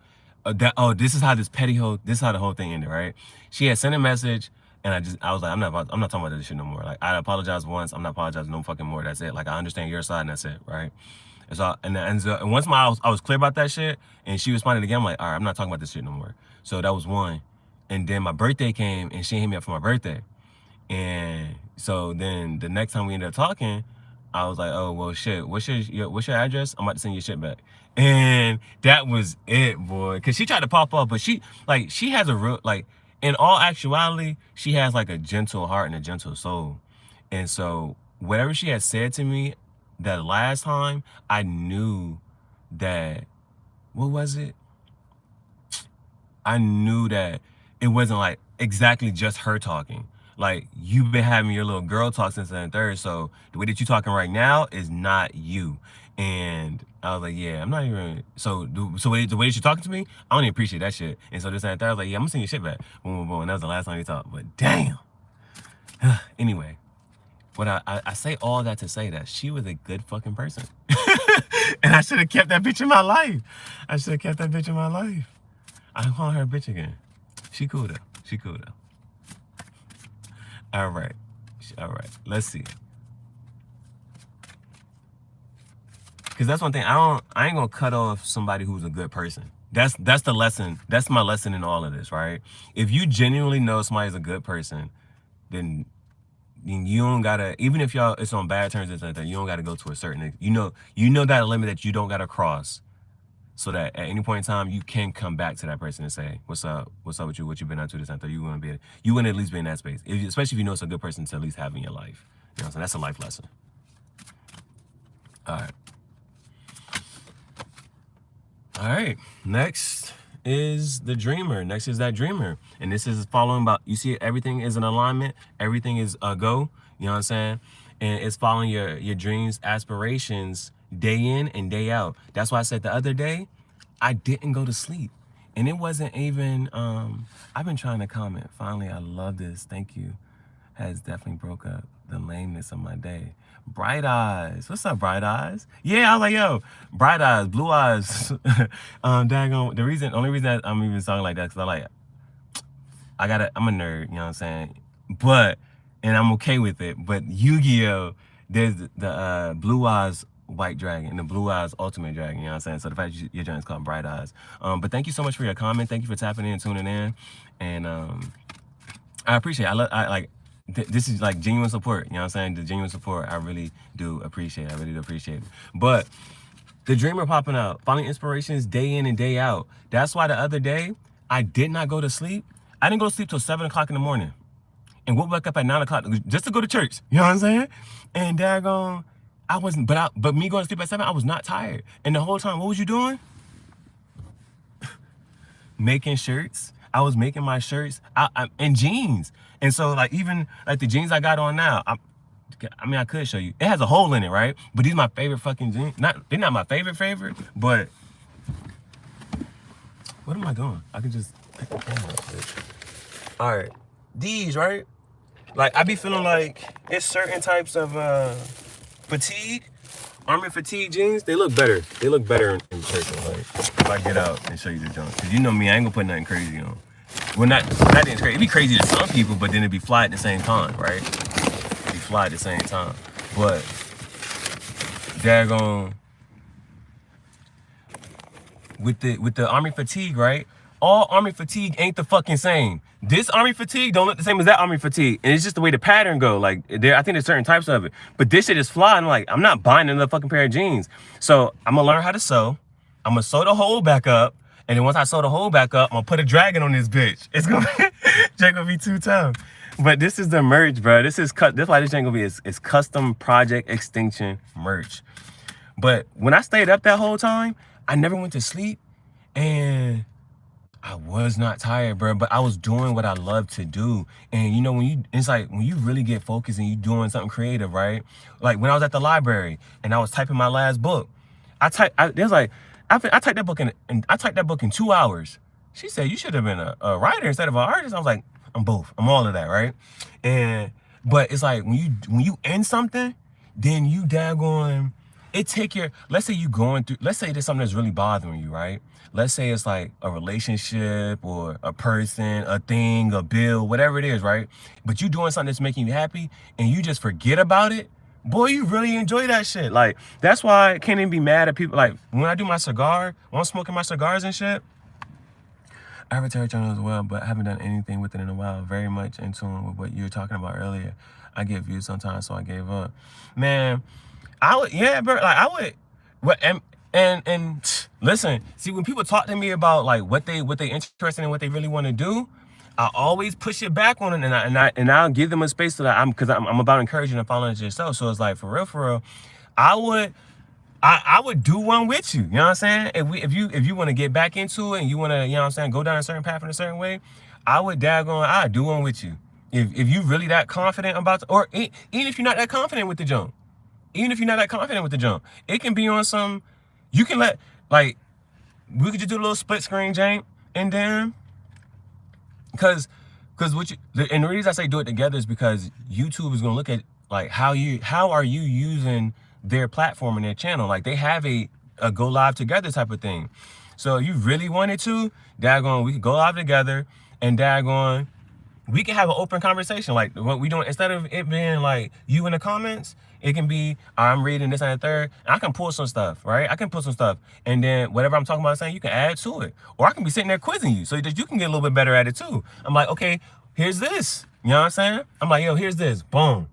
A: this is how this is how the whole thing ended, right? She had sent a message, and I was like, I'm not talking about this shit no more. Like, I apologized once, I'm not apologizing no fucking more. That's it. Like, I understand your side, and that's it, right? And so and once I was clear about that shit, and she responded again, I'm like, all right, I'm not talking about this shit no more. So that was one. And then my birthday came, and she hit me up for my birthday. And so then the next time we ended up talking, I was like, oh, well, shit, what's your address? I'm about to send your shit back. And that was it, boy. Because she tried to pop up, but she has a real, like, in all actuality, she has, like, a gentle heart and a gentle soul. And so whatever she had said to me that last time, I knew that, what was it? I knew that it wasn't, like, exactly just her talking. Like, you've been having your little girl talk since the third, so the way that you're talking right now is not you. And I was like, yeah, I'm not even, so the way that you're talking to me, I don't even appreciate that shit. And so this and third, I was like, yeah, I'm gonna send your shit back. Boom, boom, boom. And that was the last time we talked, but damn. Anyway, what I say all that to say that she was a good fucking person. And I should have kept that bitch in my life. I should have kept that bitch in my life. I call her a bitch again. She cool though. She cool though. All right. Let's see. Because that's one thing. I ain't gonna cut off somebody who's a good person. That's the lesson. That's my lesson in all of this, right? If you genuinely know somebody's a good person, then you don't gotta, even if y'all it's on bad terms and something, you don't gotta go to a certain, you know that limit that you don't gotta cross, so that at any point in time you can come back to that person and say, what's up with you, what you been up to, this and that. You wouldn't at least be in that space, especially if you know it's a good person to at least have in your life. You know what I'm saying? That's a life lesson. All right. Next is the dreamer. Next is that dreamer. And this is following about, you see, everything is an alignment. Everything is a go. You know what I'm saying? And it's following your dreams, aspirations, day in and day out. That's why I said the other day, I didn't go to sleep. And it wasn't even, I've been trying to comment. Finally, I love this. Thank you. Has definitely broke up the lameness of my day. Bright eyes. What's up, bright eyes? Yeah, I was like, yo, bright eyes, blue eyes. Daggone. The only reason I'm even talking like that, because I'm a nerd, you know what I'm saying? And I'm okay with it. But Yu-Gi-Oh, there's the blue eyes white dragon and the blue eyes ultimate dragon, you know what I'm saying? So the fact your giant is called bright eyes. But thank you so much for your comment. Thank you for tapping in and tuning in. And I appreciate it. This is like genuine support, you know what I'm saying? The genuine support, I really do appreciate it. I really do appreciate it. But the dreamer popping out, finding inspirations day in and day out. That's why the other day, I did not go to sleep. I didn't go to sleep till 7 o'clock in the morning. And woke back up at 9 o'clock just to go to church. You know what I'm saying? And daggone, I wasn't, but me going to sleep at 7, I was not tired. And the whole time, what was you doing? Making shirts. I was making my shirts and jeans. And so, like, even like the jeans I got on now, I mean, I could show you. It has a hole in it, right? But these are my favorite fucking jeans. They're not my favorite, but what am I doing? I can just pick the camera. All right, these, right? Like, I be feeling like it's certain types of fatigue, army fatigue jeans. They look better. They look better in person. Like, if I get out and show you the junk, cause you know me, I ain't gonna put nothing crazy on. Well, not crazy. It'd be crazy to some people, but then it'd be fly at the same time, right? It'd be fly at the same time. But daggone, with the army fatigue, right? All army fatigue ain't the fucking same. This army fatigue don't look the same as that army fatigue, and it's just the way the pattern go. Like, I think there's certain types of it, but this shit is fly. And like, I'm not buying another fucking pair of jeans, so I'm gonna learn how to sew. I'm gonna sew the hole back up. And then once I sew the hole back up, I'm gonna put a dragon on this bitch. It's gonna be too tough. But this is the merch, bro. This is cut. That's why this ain't gonna be it's custom Project Extinction merch. But when I stayed up that whole time, I never went to sleep, and I was not tired, bro. But I was doing what I love to do. And you know, it's like when you really get focused and you doing something creative, right? Like when I was at the library and I was typing my last book, I typed that book in 2 hours. She said, you should have been a writer instead of an artist. I was like, I'm both. I'm all of that, right? But it's like when you end something, then you daggone it take your, let's say you going through, let's say there's something that's really bothering you, right? Let's say it's like a relationship or a person, a thing, a bill, whatever it is, right? But you doing something that's making you happy and you just forget about it. Boy, you really enjoy that shit. Like, that's why I can't even be mad at people. Like, when I do my cigar, when I'm smoking my cigars and shit, I have a Terry channel as well, but I haven't done anything with it in a while. Very much in tune with what you were talking about earlier. I get views sometimes, so I gave up. Man, I would, yeah, bro. Like, I would, what, and listen. See, when people talk to me about like what they interested in, what they really want to do, I always push it back on it, and I'll give them a space so that because I'm about encouraging and following it yourself. So it's like for real, I would do one with you. You know what I'm saying? If you want to get back into it and you want to, you know what I'm saying, go down a certain path in a certain way, I'd do one with you. If you really that confident about, or even if you're not that confident with the jump, it can be on some, you can let, like, we could just do a little split screen jank, and then, because what you, and the reason I say do it together is because YouTube is gonna look at like how are you using their platform and their channel. Like, they have a go live together type of thing. So if you really wanted to, daggone, we could go live together, and daggone, we can have an open conversation. Like what we doing, instead of it being like you in the comments, it can be I'm reading this and the third, and I can pull some stuff, right? I can pull some stuff, and then whatever I'm talking about saying, you can add to it. Or I can be sitting there quizzing you so that you can get a little bit better at it too. I'm like, okay, here's this. You know what I'm saying? I'm like, yo, here's this. Boom.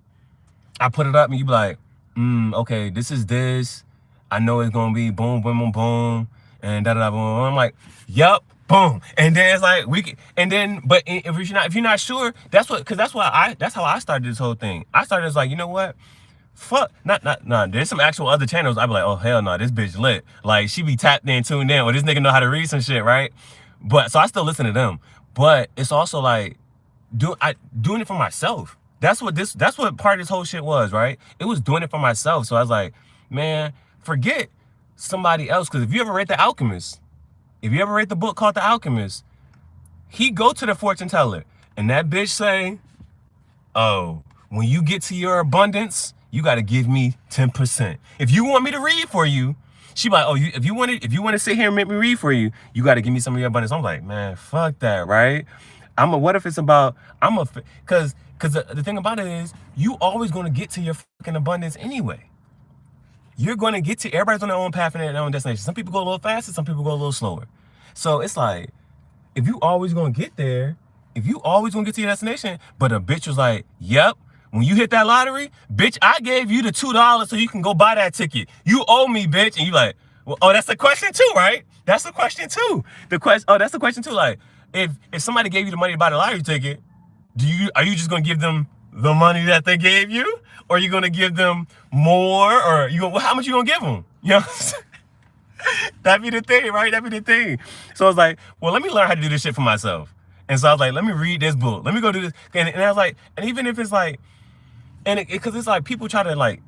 A: I put it up, and you be like, okay, this is this. I know it's gonna be boom, boom, boom, boom, and da da da boom. I'm like, yup. Boom, and then it's like we can, and then, but if you're not sure, that's how I started this whole thing. I started as like, you know what, fuck, not. There's some actual other channels. I'd be like, oh hell no, this bitch lit. Like, she be tapped in, tuned in, or this nigga know how to read some shit, right? But so I still listen to them. But it's also like doing it for myself. That's what part of this whole shit was, right? It was doing it for myself. So I was like, man, forget somebody else, because if you ever read The Alchemist. If you ever read the book called The Alchemist, he go to the fortune teller, and that bitch say, oh, when you get to your abundance, you got to give me 10%. If you want me to read for you, she like, oh, if you want to sit here and make me read for you, you got to give me some of your abundance. I'm like, man, fuck that, right? What if it's about, because the thing about it is, you always going to get to your fucking abundance anyway. You're going to get to, everybody's on their own path and their own destination. Some people go a little faster, some people go a little slower. So it's like, if you always going to get there, if you always going to get to your destination, but a bitch was like, yep, when you hit that lottery, bitch, I gave you the $2 so you can go buy that ticket. You owe me, bitch. And you like, well, oh, that's the question too, right? That's the question too. That's the question too. Like, if somebody gave you the money to buy the lottery ticket, are you just going to give them the money that they gave you? Or are you going to give them more? Or how much you going to give them? You know what I'm saying? That'd be the thing, right? That'd be the thing. So I was like, well, let me learn how to do this shit for myself. And so I was like, let me read this book. Let me go do this. And I was like, and even if it's like, because it's like people try to like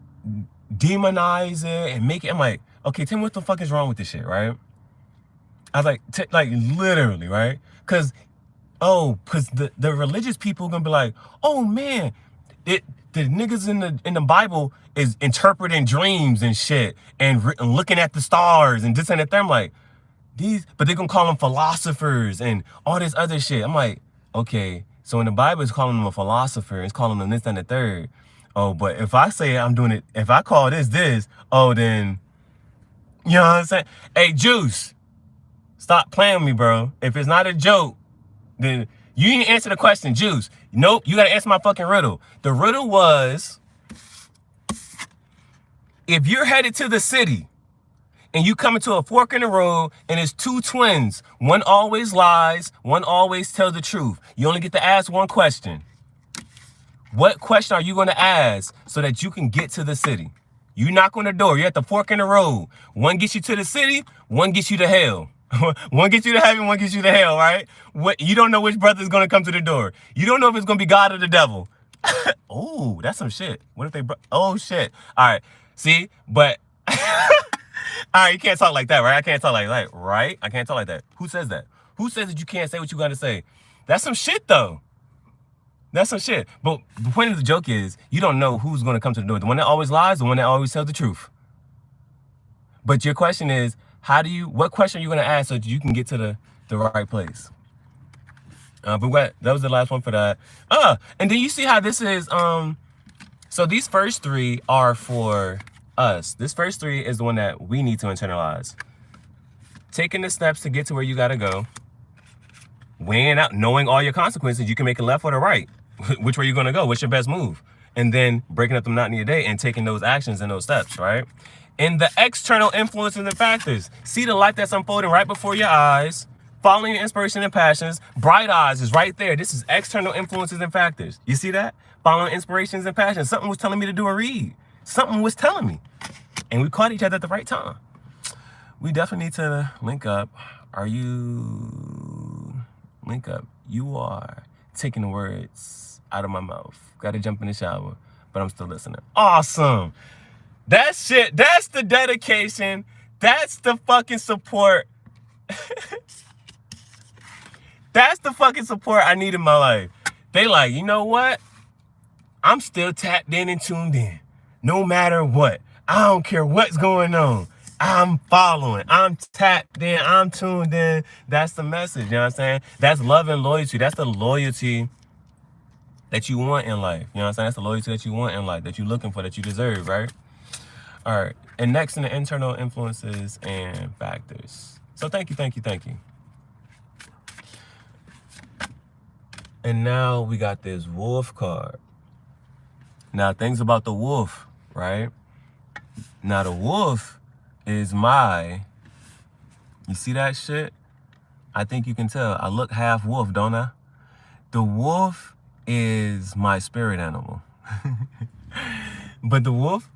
A: demonize it and make it, I'm like, okay, tell me what the fuck is wrong with this shit, right? I was like, literally, right? Because the religious people are going to be like, oh man, the niggas in the Bible is interpreting dreams and shit and looking at the stars and this and that. I'm like, but they're gonna call them philosophers and all this other shit. I'm like, okay, so in the Bible it's calling them a philosopher, it's calling them this and the third. Oh, but if I say I'm doing it, if I call this, oh, then, you know what I'm saying? Hey, Juice, stop playing with me, bro. If it's not a joke, then you didn't answer the question, Juice. Nope, you gotta answer my fucking riddle. The riddle was, if you're headed to the city and you come into a fork in the road and it's two twins, one always lies, one always tells the truth. You only get to ask one question. What question are you gonna ask so that you can get to the city? You knock on the door, you're at the fork in the road. One gets you to the city, one gets you to hell. One gets you to heaven, one gets you to hell, right? You don't know which brother is going to come to the door. You don't know if it's going to be God or the devil. Oh, that's some shit. What if oh, shit. All right. See? But, all right, you can't talk like that, right? I can't talk like that, right? I can't talk like that. Who says that? Who says that you can't say what you got to say? That's some shit, though. That's some shit. But the point of the joke is you don't know who's going to come to the door. The one that always lies, the one that always tells the truth. But your question is, what question are you going to ask so that you can get to the right place? But that was the last one for that. And then you see how this is, so these first three are for us. This first three is the one that we need to internalize. Taking the steps to get to where you got to go. Weighing out, knowing all your consequences, you can make a left or the right. Which way you're going to go? What's your best move? And then breaking up the monotony of your day and taking those actions and those steps, right? And the external influences and factors. See the light that's unfolding right before your eyes. Following your inspiration and passions. Bright eyes is right there. This is external influences and factors. You see that? Following inspirations and passions. Something was telling me to do a read. Something was telling me. And we caught each other at the right time. We definitely need to link up. Link up. You are taking the words out of my mouth. Got to jump in the shower, but I'm still listening. Awesome. That shit, that's the dedication. That's the fucking support. That's the fucking support I need in my life. They like, you know what? I'm still tapped in and tuned in. No matter what. I don't care what's going on. I'm following. I'm tapped in. I'm tuned in. That's the message. You know what I'm saying? That's love and loyalty. That's the loyalty that you want in life. You know what I'm saying? That's the loyalty that you want in life, that you're looking for, that you deserve, right? All right. And next in the internal influences and factors. So thank you. And now we got this wolf card. Now things about the wolf, right? Now the wolf is you see that shit? I think you can tell. I look half wolf, don't I? The wolf is my spirit animal. But the wolf,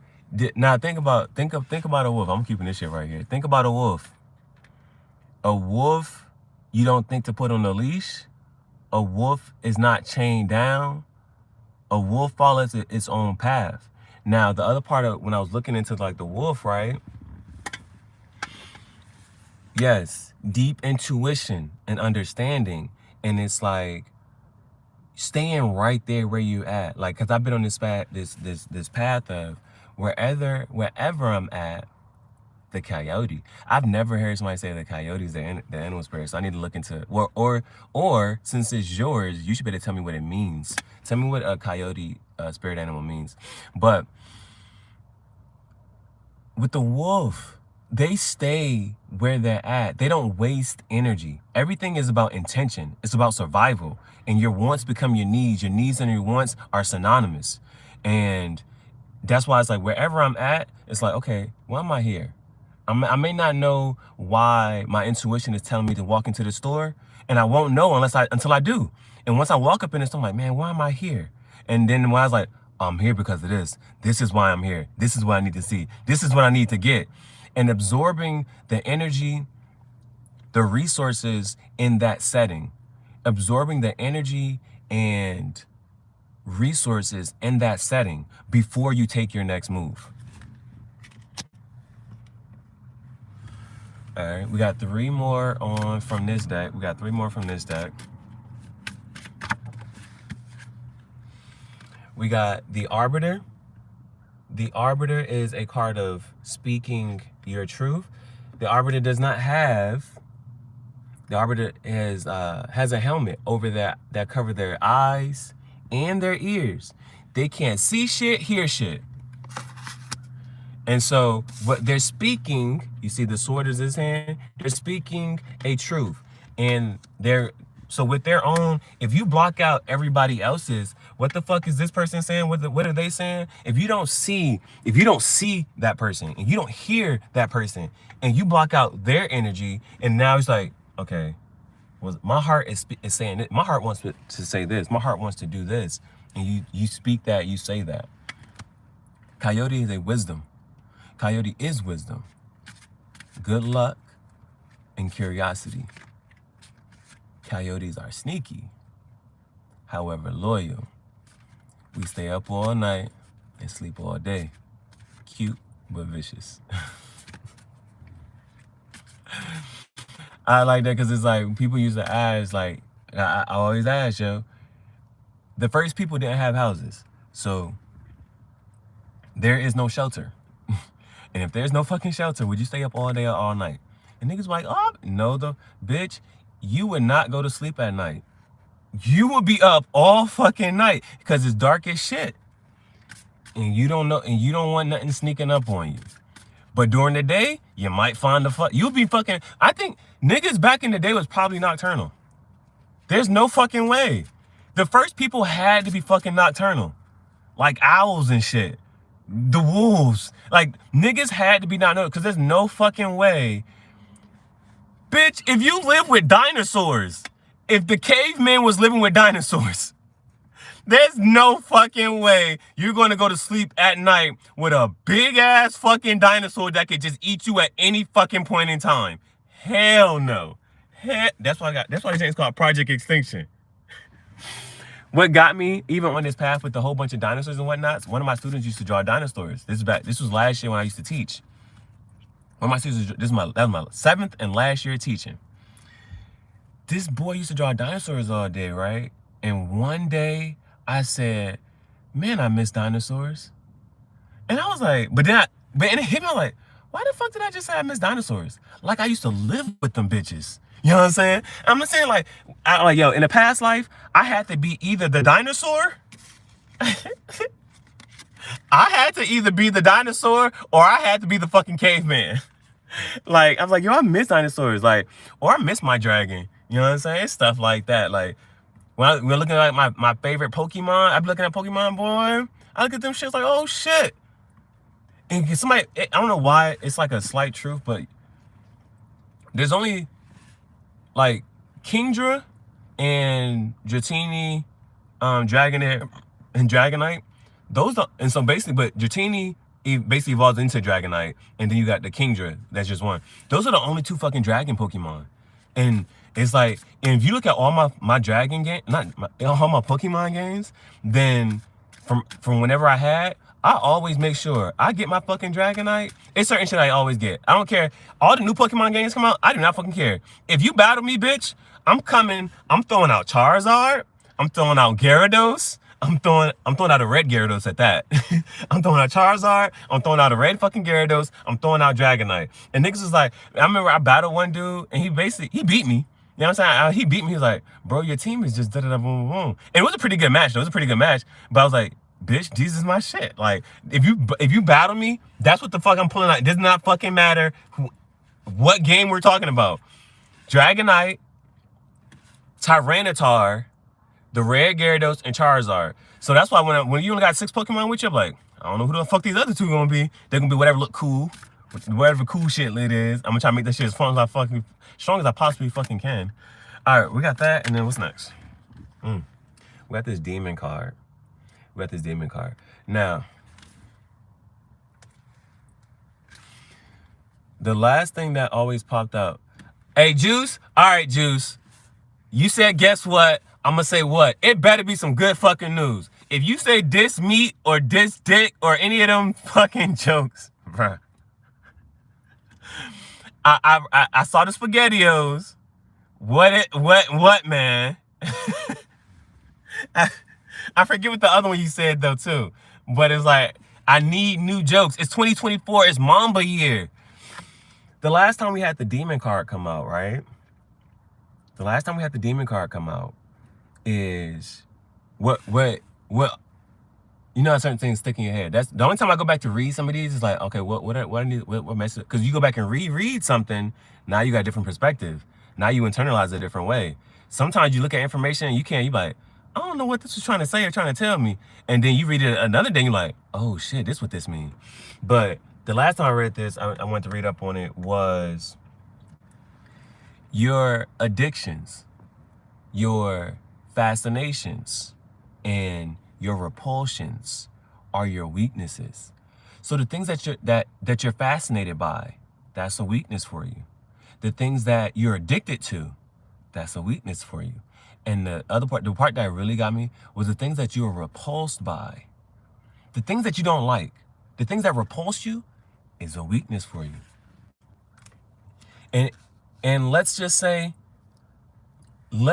A: now think about a wolf. I'm keeping this shit right here. Think about a wolf. A wolf, you don't think to put on a leash. A wolf is not chained down. A wolf follows its own path. Now, the other part of when I was looking into like the wolf, right? Yes, deep intuition and understanding. And it's like staying right there where you at. Like, cause I've been on this path, this path of wherever I'm at, the coyote. I've never heard somebody say the coyote is the animal spirit. So I need to look into or since it's yours, you should be able to tell me what it means. Tell me what a coyote spirit animal means. But with the wolf, they stay where they're at. They don't waste energy. Everything is about intention. It's about survival. And your wants become your needs. Your needs and your wants are synonymous. And that's why it's like wherever I'm at, it's like, okay, why am I here? I may not know why my intuition is telling me to walk into the store, and I won't know until I do. And once I walk up in the store, I'm like, man, why am I here? And then when I was like, I'm here because of this. This is why I'm here. This is what I need to see. This is what I need to get. And absorbing the energy, the resources in that setting, absorbing the energy and resources in that setting before you take your next move. All right, we got three more from this deck. We got the Arbiter. The Arbiter is a card of speaking your truth. The Arbiter has a helmet over that cover their eyes and their ears. They can't see shit, hear shit. And so what they're speaking, you see the sword is his hand, they're speaking a truth. And so with their own, if you block out everybody else's, what the fuck is this person saying? What are they saying? If you don't see that person and you don't hear that person and you block out their energy, and now it's like, okay, well, my heart is saying it. My heart wants to say this. My heart wants to do this. And you speak that, you say that. Coyote is a wisdom. Coyote is wisdom, good luck, and curiosity. Coyotes are sneaky, however loyal. We stay up all night and sleep all day. Cute, but vicious. I like that because it's like people use the ads like, I always ask, yo, the first people didn't have houses. So there is no shelter. And if there's no fucking shelter, would you stay up all day or all night? And niggas like, oh, no, the bitch, you would not go to sleep at night. You would be up all fucking night because it's dark as shit. And you don't know, and you don't want nothing sneaking up on you. But during the day, you might find you'll be fucking, I think niggas back in the day was probably nocturnal. There's no fucking way. The first people had to be fucking nocturnal. Like owls and shit. The wolves. Like, niggas had to be nocturnal because there's no fucking way. Bitch, if you live with dinosaurs, if the caveman was living with dinosaurs, there's no fucking way you're going to go to sleep at night with a big ass fucking dinosaur that could just eat you at any fucking point in time. Hell no. That's why this thing's called Project Extinction. What got me even on this path with the whole bunch of dinosaurs and whatnot, one of my students used to draw dinosaurs. This was last year when I used to teach. One of my students, that was my 7th and last year teaching. This boy used to draw dinosaurs all day, right? And one day I said, man, I miss dinosaurs. And I was like, but it hit me, I was like, why the fuck did I just say I miss dinosaurs? Like I used to live with them bitches. You know what I'm saying? I'm just saying, like, yo, in a past life, I had to be either the dinosaur. I had to either be the dinosaur or I had to be the fucking caveman. Like, I was like, yo, I miss dinosaurs. Like, or I miss my dragon. You know what I'm saying? Stuff like that. Like, when we're looking at my favorite Pokemon, I be looking at Pokemon, boy. I look at them shits like, oh, shit. And somebody, I don't know why, it's like a slight truth, but there's only, like, Kingdra and Dratini, Dragonair, and Dragonite. And so basically, but Dratini basically evolves into Dragonite, and then you got the Kingdra, that's just one. Those are the only 2 fucking dragon Pokemon. And it's like, and if you look at all my dragon game, all my Pokemon games, then from whenever I always make sure I get my fucking Dragonite. It's certain shit I always get. I don't care. All the new Pokemon games come out, I do not fucking care. If you battle me, bitch, I'm throwing out Charizard, I'm throwing out Gyarados, I'm throwing out a red Gyarados at that. I'm throwing out Charizard, I'm throwing out a red fucking Gyarados, I'm throwing out Dragonite. And niggas was like, I remember I battled one dude, and he beat me. You know what I'm saying? He beat me. He was like, bro, your team is just da-da-da, boom, boom. And it was a pretty good match. It was a pretty good match. But I was like, bitch, Jesus is my shit. Like, if you battle me, that's what the fuck I'm pulling out. It does not fucking matter what game we're talking about. Dragonite, Tyranitar, the red Gyarados, and Charizard. So that's why when you only got 6 Pokemon with you, I'm like, I don't know who the fuck these other 2 gonna be. They're gonna be whatever look cool, whatever cool shit it is. I'm gonna try to make that shit as fun as I fucking, strong as I possibly fucking can. All right, we got that, and then what's next? We got this demon card. Now, the last thing that always popped up. Hey, Juice. All right, Juice. You said, guess what? I'm gonna say what? It better be some good fucking news. If you say this meat or this dick or any of them fucking jokes, bruh. I saw the SpaghettiOs. What, man? I forget what the other one you said, though, too. But it's like, I need new jokes. It's 2024. It's Mamba year. The last time we had the demon card come out, right? The last time we had the demon card come out is what you know, certain things stick in your head. That's the only time I go back to read some of these is like, okay, what message? Because you go back and reread something, now you got a different perspective. Now you internalize it a different way. Sometimes you look at information and you're like, I don't know what this was trying to say or trying to tell me. And then you read it another day, you're like, oh shit, this is what this means. But the last time I read this, I went to read up on it, was your addictions, your fascinations, and your repulsions are your weaknesses. So the things that you're fascinated by, that's a weakness for you. The things that you're addicted to, that's a weakness for you. And the part that really got me was the things that you are repulsed by. The things that you don't like, the things that repulse you is a weakness for you. And let's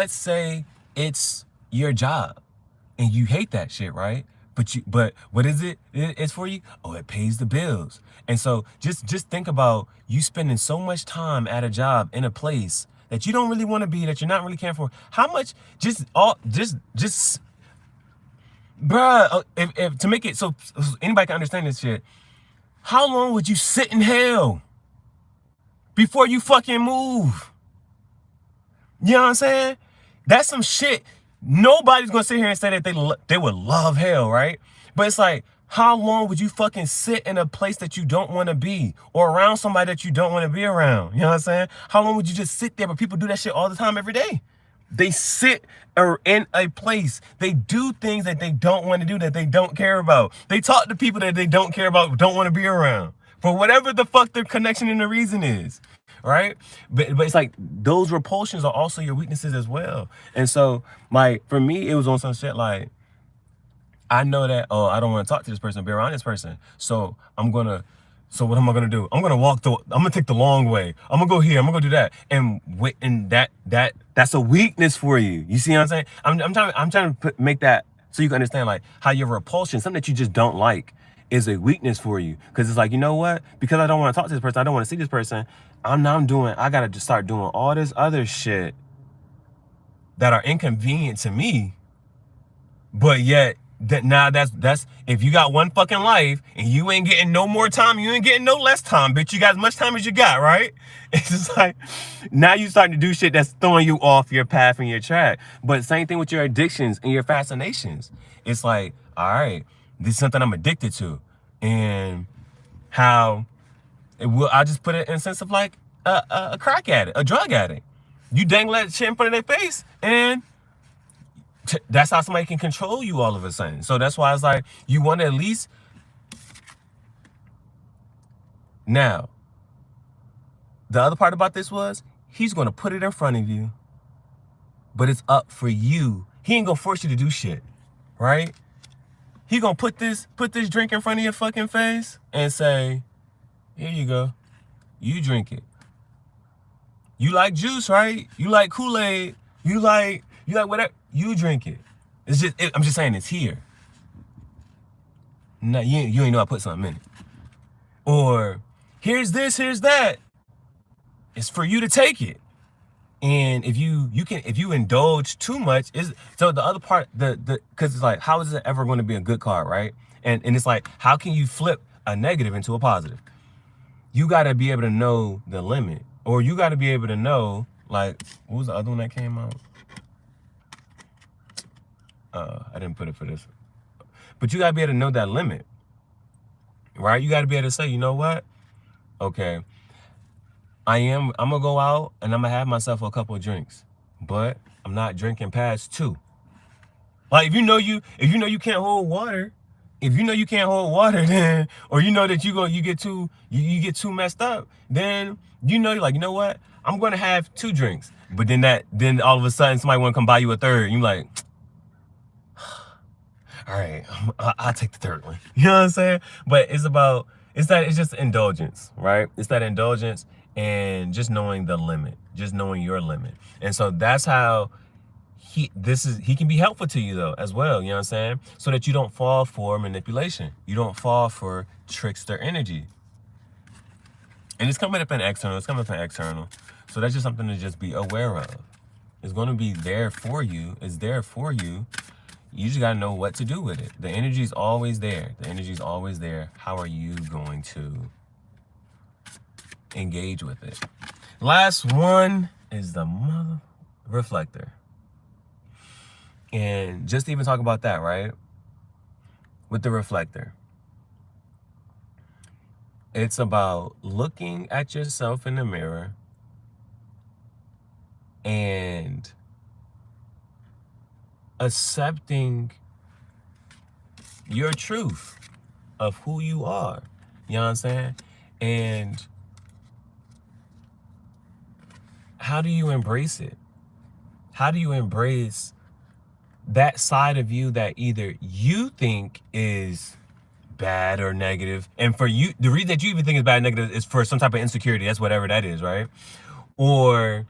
A: say it's your job. and you hate that shit, right? But what is it? It's for you. Oh, it pays the bills. And so just think about you spending so much time at a job in a place that you don't really want to be, that you're not really caring for. How much? Just bruh. If to make it so anybody can understand this shit, how long would you sit in hell before you fucking move? You know what I'm saying? That's some shit. Nobody's gonna sit here and say that they would love hell, right? But it's like, how long would you fucking sit in a place that you don't want to be, or around somebody that you don't want to be around? You know what I'm saying? How long would you just sit there? But people do that shit all the time, every day. They sit in a place. They do things that they don't want to do, that they don't care about. They talk to people that they don't care about, don't want to be around, for whatever the fuck their connection and the reason is. Right? But it's like those repulsions are also your weaknesses as well. And so, like, for me, it was on some shit like, I know that, oh, I don't want to talk to this person, be around this person. So what am I gonna do? I'm gonna take the long way. I'm gonna go here, I'm gonna go do that. And that's a weakness for you. You see what I'm saying? I'm trying to make that so you can understand, like, how your repulsion, something that you just don't like, is a weakness for you. Because it's like, you know what? Because I don't want to talk to this person, I don't want to see this person, I gotta just start doing all this other shit that are inconvenient to me. But yet, that's if you got one fucking life and you ain't getting no more time, you ain't getting no less time, bitch. You got as much time as you got, right? It's just like, now you starting to do shit that's throwing you off your path and your track. But same thing with your addictions and your fascinations. It's like, all right, this is something I'm addicted to. And how I just put it in a sense of like a crack addict, a drug addict. You dangle that shit in front of their face, and that's how somebody can control you all of a sudden. So that's why it's like, you want to at least. Now, the other part about this was, he's going to put it in front of you, but it's up for you. He ain't going to force you to do shit, right? He going to put this drink in front of your fucking face and say, here you go. You drink it. You like juice, right? You like Kool-Aid. You like whatever. You drink it. It's just, I'm just saying, it's here. No, you ain't know I put something in it. Or here's this, here's that. It's for you to take it. And if you indulge too much, so the other part, because it's like, how is it ever going to be a good card, right? And it's like, how can you flip a negative into a positive? You got to be able to know the limit, or you got to be able to know, like, what was the other one that came out? I didn't put it for this, but you got to be able to know that limit, right? You got to be able to say, you know what? Okay, I'm gonna go out and I'm gonna have myself a couple of drinks, but I'm not drinking past 2. Like, if you know you can't hold water, then, or you know that you get too messed up, then you're like, you know what? I'm gonna have 2 drinks. But then all of a sudden somebody wanna come buy you a third, and you're like, all right, I'll take the third one. You know what I'm saying? But it's just indulgence, right? It's that indulgence and just knowing the limit, just knowing your limit. And so that's how he can be helpful to you though as well, you know what I'm saying? So that you don't fall for manipulation. You don't fall for trickster energy. And it's coming up in external, So that's just something to just be aware of. It's going to be there for you. It's there for you. You just got to know what to do with it. The energy is always there. How are you going to engage with it? Last one is the reflector. And just to even talk about that, right? With the reflector, it's about looking at yourself in the mirror and accepting your truth of who you are. You know what I'm saying? And how do you embrace it? How do you embrace that side of you that either you think is bad or negative, and for you, the reason that you even think is bad or negative is for some type of insecurity, that's whatever that is, right? Or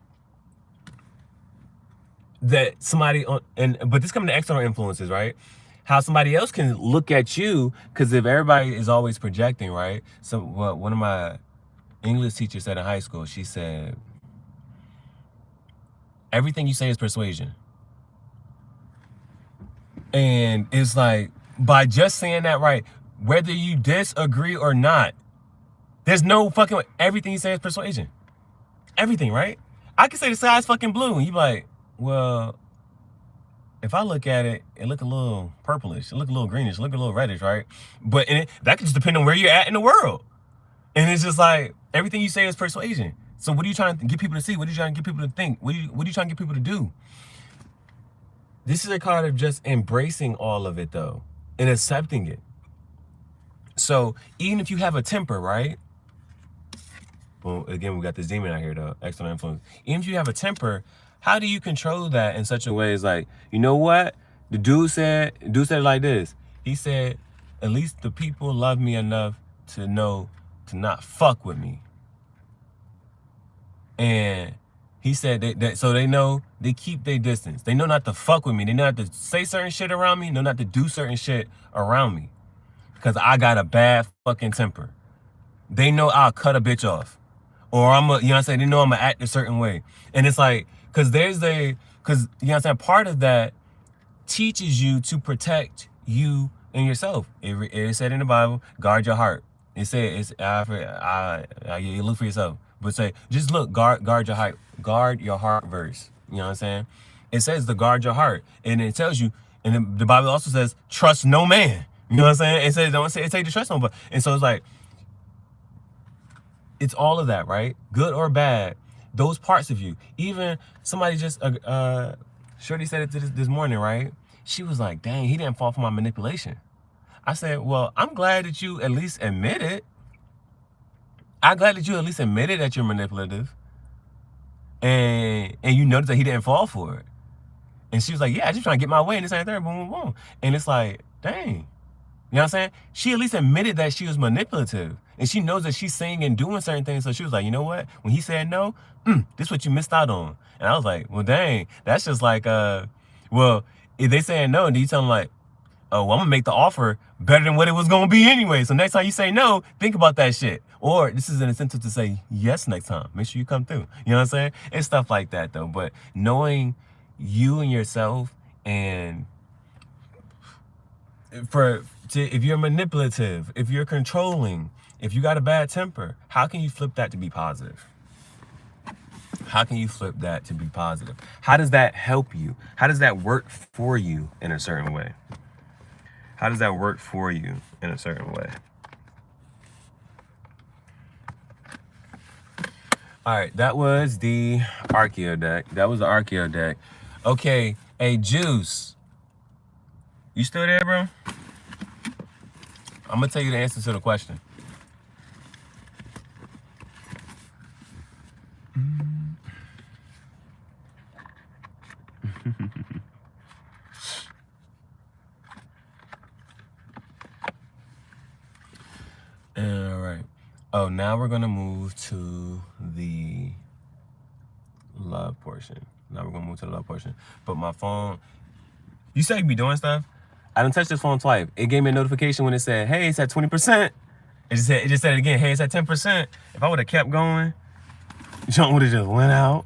A: that somebody on, but this coming to external influences, right? How somebody else can look at you, because if everybody is always projecting, right? So one of my English teachers said in high school, she said, everything you say is persuasion. And it's like, by just saying that, right, whether you disagree or not, there's no fucking, everything you say is persuasion. Everything, right? I can say the sky's fucking blue, and you be like, well, if I look at it, it look a little purplish, it look a little greenish, it look a little reddish, right? But that could just depend on where you're at in the world. And it's just like, everything you say is persuasion. So what are you trying to get people to see? What are you trying to get people to think? What are you trying to get people to do? This is a card of just embracing all of it, though, and accepting it. So even if you have a temper, right? Well, again, we got this demon out here, though, external influence. Even if you have a temper, how do you control that in such a way as like, you know what? The dude said it like this. He said, at least the people love me enough to know to not fuck with me. And he said that so they know, they keep their distance. They know not to fuck with me. They know not to say certain shit around me. Know not to do certain shit around me. Because I got a bad fucking temper. They know I'll cut a bitch off. Or you know what I'm saying? They know I'm going to act a certain way. And it's like, because you know what I'm saying? Part of that teaches you to protect you and yourself. It said in the Bible, guard your heart. It said, you look for yourself. But say, just look, guard your heart verse. You know what I'm saying? It says to guard your heart. And it tells you, and the Bible also says, trust no man. You know what I'm saying? It says, don't say to trust nobody. And so it's like, it's all of that, right? Good or bad, those parts of you. Even somebody just, Shorty said it this morning, right? She was like, dang, he didn't fall for my manipulation. I said, well, I'm glad that you at least admit it. I'm glad that you at least admitted that you're manipulative. And you noticed that he didn't fall for it. And she was like, yeah, I just trying to get my way in this and that, boom, boom, boom. And it's like, dang. You know what I'm saying? She at least admitted that she was manipulative. And she knows that she's saying and doing certain things. So she was like, you know what? When he said no, this is what you missed out on. And I was like, well, dang, that's just like, well, if they saying no, then you tell them like, oh, well, I'm gonna make the offer better than what it was gonna be anyway. So next time you say no, think about that shit. Or this is an incentive to say yes next time. Make sure you come through. You know what I'm saying? It's stuff like that though. But knowing you and yourself, and if you're manipulative, if you're controlling, if you got a bad temper, how can you flip that to be positive? How can you flip that to be positive? How does that help you? How does that work for you in a certain way? How does that work for you in a certain way? All right, that was the Archeo deck. That was the Archeo deck. Okay, hey, Juice. You still there, bro? I'm gonna tell you the answer to the question. All right. Oh, now we're gonna move to the love portion. But my phone, you said you be doing stuff. I done touched this phone twice. It gave me a notification when it said, hey, it's at 20%. It just said it again, hey, it's at 10%. If I would have kept going, John would have just went out.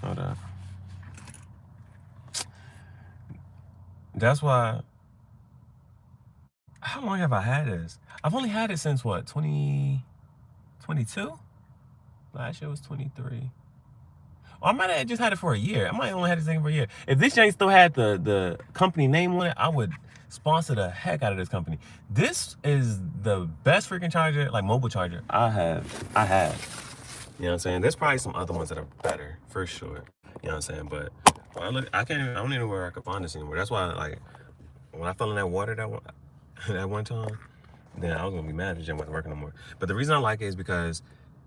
A: Hold up. That's why. How long have I had this? I've only had it since what, 2022? Last year was 23. I might have just had it for a year. I might have only had this thing for a year. If this thing still had the company name on it, I would sponsor the heck out of this company. This is the best freaking charger, like mobile charger I have. You know what I'm saying? There's probably some other ones that are better, for sure. You know what I'm saying? But I don't even know where I could find this anymore. That's why, like, when I fell in that water that one time, then I was gonna be mad if it wasn't working no more. But the reason I like it is because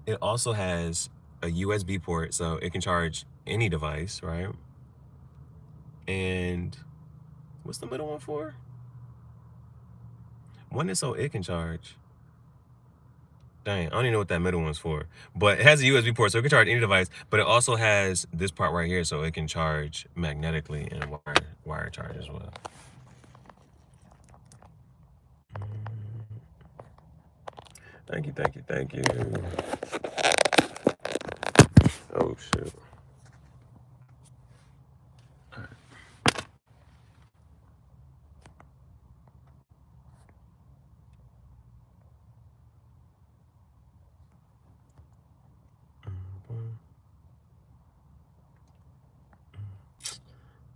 A: it also has a USB port, so it can charge any device, right? And what's the middle one for? One is so it can charge. Dang, I don't even know what that middle one's for. But it has a USB port, so it can charge any device. But it also has this part right here, so it can charge magnetically and wire charge as well. Thank you, thank you, thank you. Oh, shoot.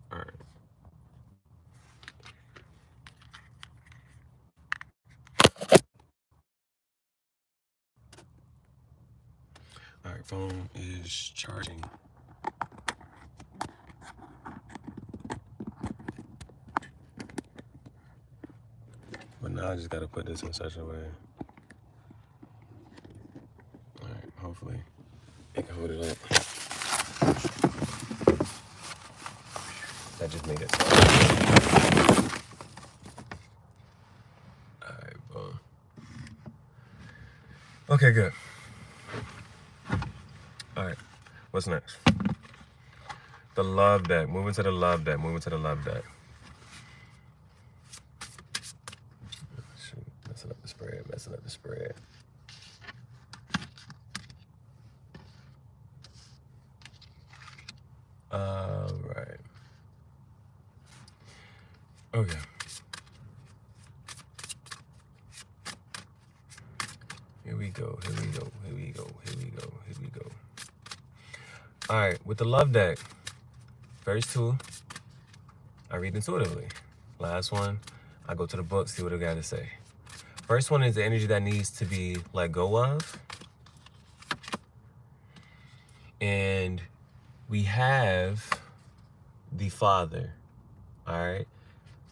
A: All right. All right, phone is charging. But now I just gotta put this in such a way. All right, hopefully it can hold it up. That just made it so. All right, boom. Okay, good. All right, what's next? The love deck. Moving to the love deck. Moving to the love deck. Shoot, messing up the spread. Messing up the spread. All right. Okay. Here we go. Here we go. Here we go. Here we go. Here we go. All right, with the love deck. First two, I read intuitively. Last one, I go to the book, see what it got to say. First one is the energy that needs to be let go of. And we have the Father, all right?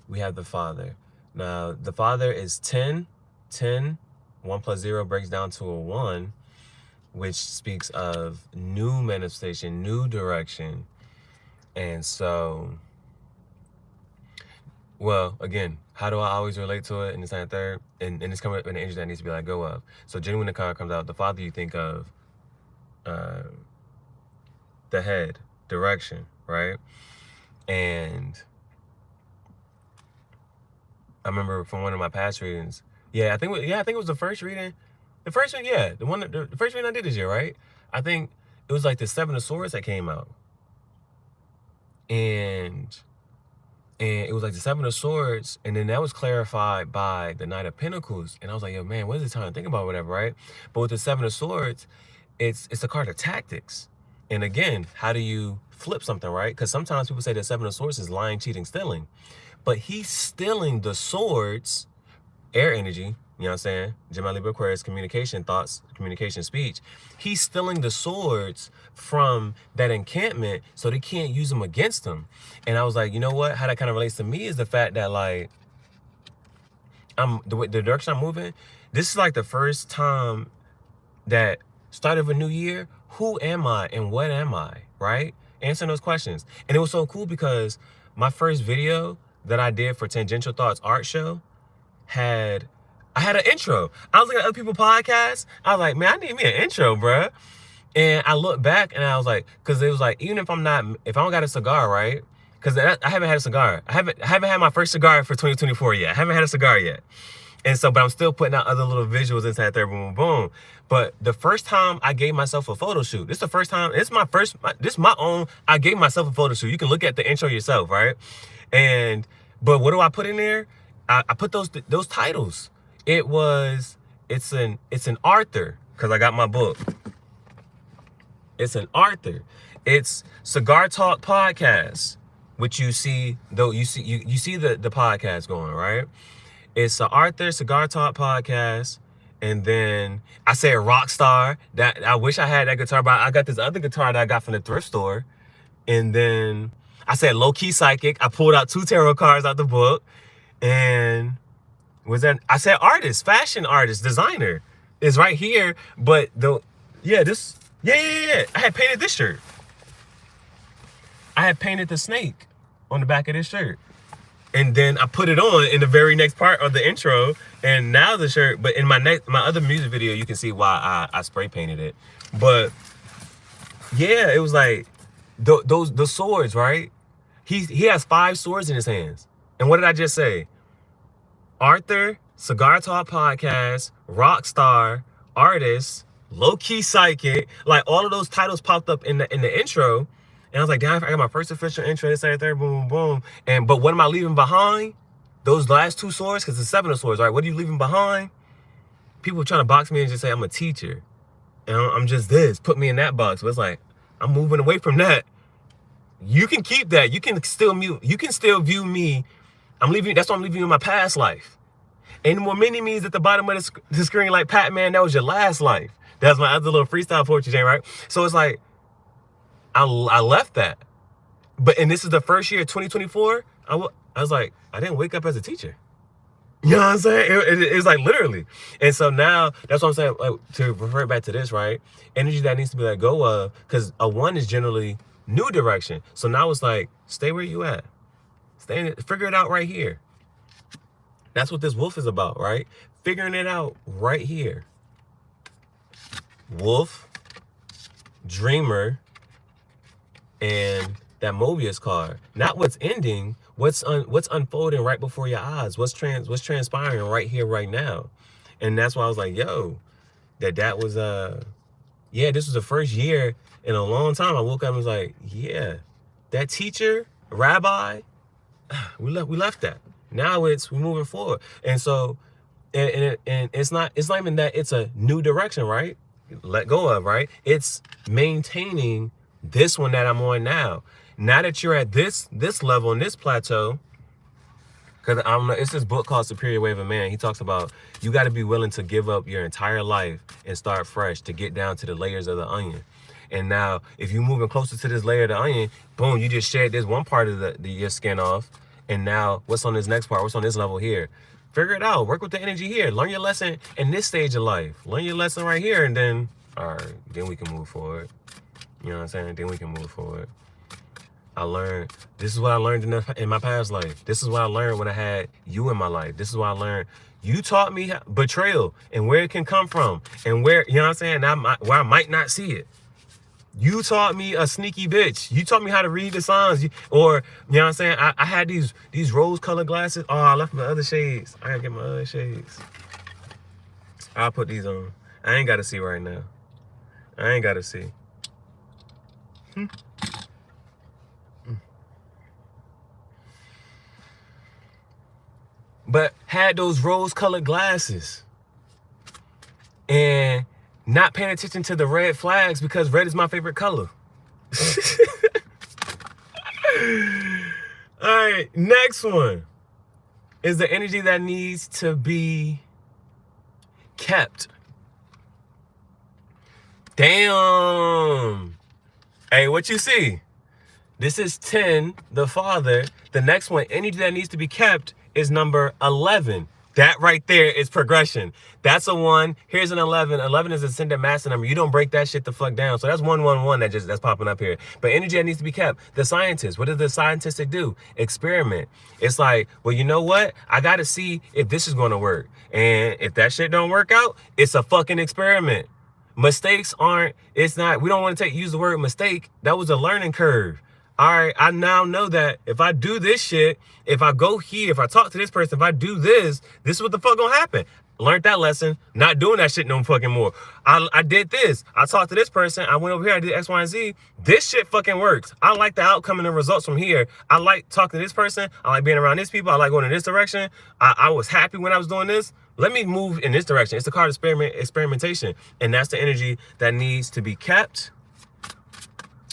A: We have the Father. Now, the Father is 10. 1 plus 0 breaks down to a 1, which speaks of new manifestation, new direction. And so, well, again, how do I always relate to it in the second, third? And it's coming up in the energy that needs to be let go of. So generally when the card comes out, the Father, you think of the head, direction, right? And I remember from one of my past readings, I think it was the first reading. The first one, the first reading I did this year, right? I think it was like the Seven of Swords that came out. And it was like the Seven of Swords, and then that was clarified by the Knight of Pentacles. And I was like, yo, man, what is it time to think about, whatever, right? But with the Seven of Swords, it's a card of tactics. And again, how do you flip something, right? Because sometimes people say the Seven of Swords is lying, cheating, stealing. But he's stealing the swords, air energy, you know what I'm saying? Gemini, Libra, Aquarius, communication, thoughts, communication, speech. He's stealing the swords from that encampment so they can't use them against him. And I was like, you know what? How that kind of relates to me is the fact that, like, the direction I'm moving, this is like the first time that start of a new year, who am I and what am I, right? Answering those questions. And it was so cool because my first video that I did for Tangential Thoughts Art Show I had an intro. I was looking at other people's podcasts. I was like, man, I need me an intro, bruh. And I looked back and I was like, because it was like, even if I don't got a cigar, right? Because I haven't had a cigar. I haven't had my first cigar for 2024 yet. I haven't had a cigar yet. And so, but I'm still putting out other little visuals inside there, boom, boom, boom. But the first time I gave myself a photo shoot, this is the first time, this is my own, I gave myself a photo shoot. You can look at the intro yourself, right? But what do I put in there? I put those titles. It's an author, because I got my book. It's an author. It's Cigar Talk Podcast, which you see the podcast going, right? It's an Arthur Cigar Talk Podcast. And then I said RockStar. That I wish I had that guitar, but I got this other guitar that I got from the thrift store. And then I said low key psychic. I pulled out 2 tarot cards out the book. And I said artist, fashion artist, designer is right here. But I had painted this shirt. I had painted the snake on the back of this shirt. And then I put it on in the very next part of the intro, and now the shirt. But in my other music video, you can see why I spray painted it. But yeah, it was like the swords, right? He has 5 swords in his hands. And what did I just say? Arthur, Cigar Talk Podcast, RockStar, Artist, Low Key Psychic, like all of those titles popped up in the intro. And I was like, damn, I got my first official intro, this, that, third, boom, boom, boom. But what am I leaving behind? Those last 2 swords, because it's 7 of swords, right? What are you leaving behind? People trying to box me and just say I'm a teacher. And I'm just this, put me in that box. But it's like, I'm moving away from that. You can keep that. You can still view me. That's why I'm leaving you in my past life. And more mini-me's at the bottom of the screen like Pac-Man, that was your last life. That's my other little freestyle poetry jam, right? So it's like, I left that. And this is the first year, 2024, I was like, I didn't wake up as a teacher. You know what I'm saying? It's like literally. And so now, that's what I'm saying, like, to refer back to this, right? Energy that needs to be let go of, because a 1 is generally new direction. So now it's like, stay where you at. Figure it out right here. That's what this wolf is about, right? Figuring it out right here. Wolf, dreamer, and that Mobius card. Not what's ending, what's unfolding right before your eyes, what's transpiring right here, right now. And that's why I was like, yo, that was yeah, this was the first year in a long time. I woke up and was like, yeah, that teacher, rabbi, we left that. Now we're moving forward. And so, and it's not even that it's a new direction, right? Let go of, right? It's maintaining this one that I'm on now. Now that you're at this level and this plateau, because it's this book called Superior Way of a Man. He talks about you got to be willing to give up your entire life and start fresh to get down to the layers of the onion. And now, if you're moving closer to this layer of the onion, boom, you just shed this one part of your skin off. And now, what's on this next part? What's on this level here? Figure it out. Work with the energy here. Learn your lesson in this stage of life. Learn your lesson right here, and then, all right, then we can move forward. You know what I'm saying? Then we can move forward. This is what I learned in my past life. This is what I learned when I had you in my life. This is what I learned. You taught me betrayal and where it can come from and where, you know what I'm saying, where I might not see it. You taught me a sneaky bitch. You taught me how to read the signs. Or, you know what I'm saying, I had these rose-colored glasses. Oh, I left my other shades. I gotta get my other shades. I'll put these on. I ain't gotta see right now. I ain't gotta see. But had those rose-colored glasses and not paying attention to the red flags because red is my favorite color. All right, next one is the energy that needs to be kept. Damn. Hey, what you see? This is 10, the father. The next one, energy that needs to be kept, is number 11. That right there is progression. That's a 1. Here's an 11. 11 is ascendant master number. You don't break that shit the fuck down. So that's 111 that's popping up here. But energy that needs to be kept. The scientist. What does the scientistic do? Experiment. It's like, well, you know what? I got to see if this is going to work. And if that shit don't work out, it's a fucking experiment. Mistakes we don't want to use the word mistake. That was a learning curve. All right, I now know that if I do this shit, if I go here, if I talk to this person, if I do this is what the fuck gonna happen. Learned that lesson, not doing that shit no fucking more. I did this. I talked to this person. I went over here, I did X, Y, and Z. This shit fucking works. I like the outcome and the results from here. I like talking to this person. I like being around these people. I like going in this direction. I was happy when I was doing this. Let me move in this direction. It's the card experimentation. And that's the energy that needs to be kept.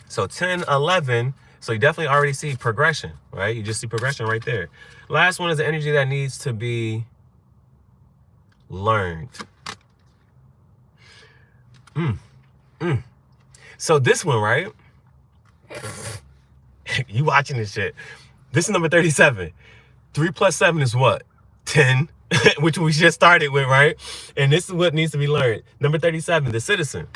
A: So 10, 11. So you definitely already see progression, right? You just see progression right there. Last one is the energy that needs to be learned. So this one, right? You watching this shit. This is number 37. 3 plus 7 is what? 10, which we just started with, right? And this is what needs to be learned. Number 37, the citizen.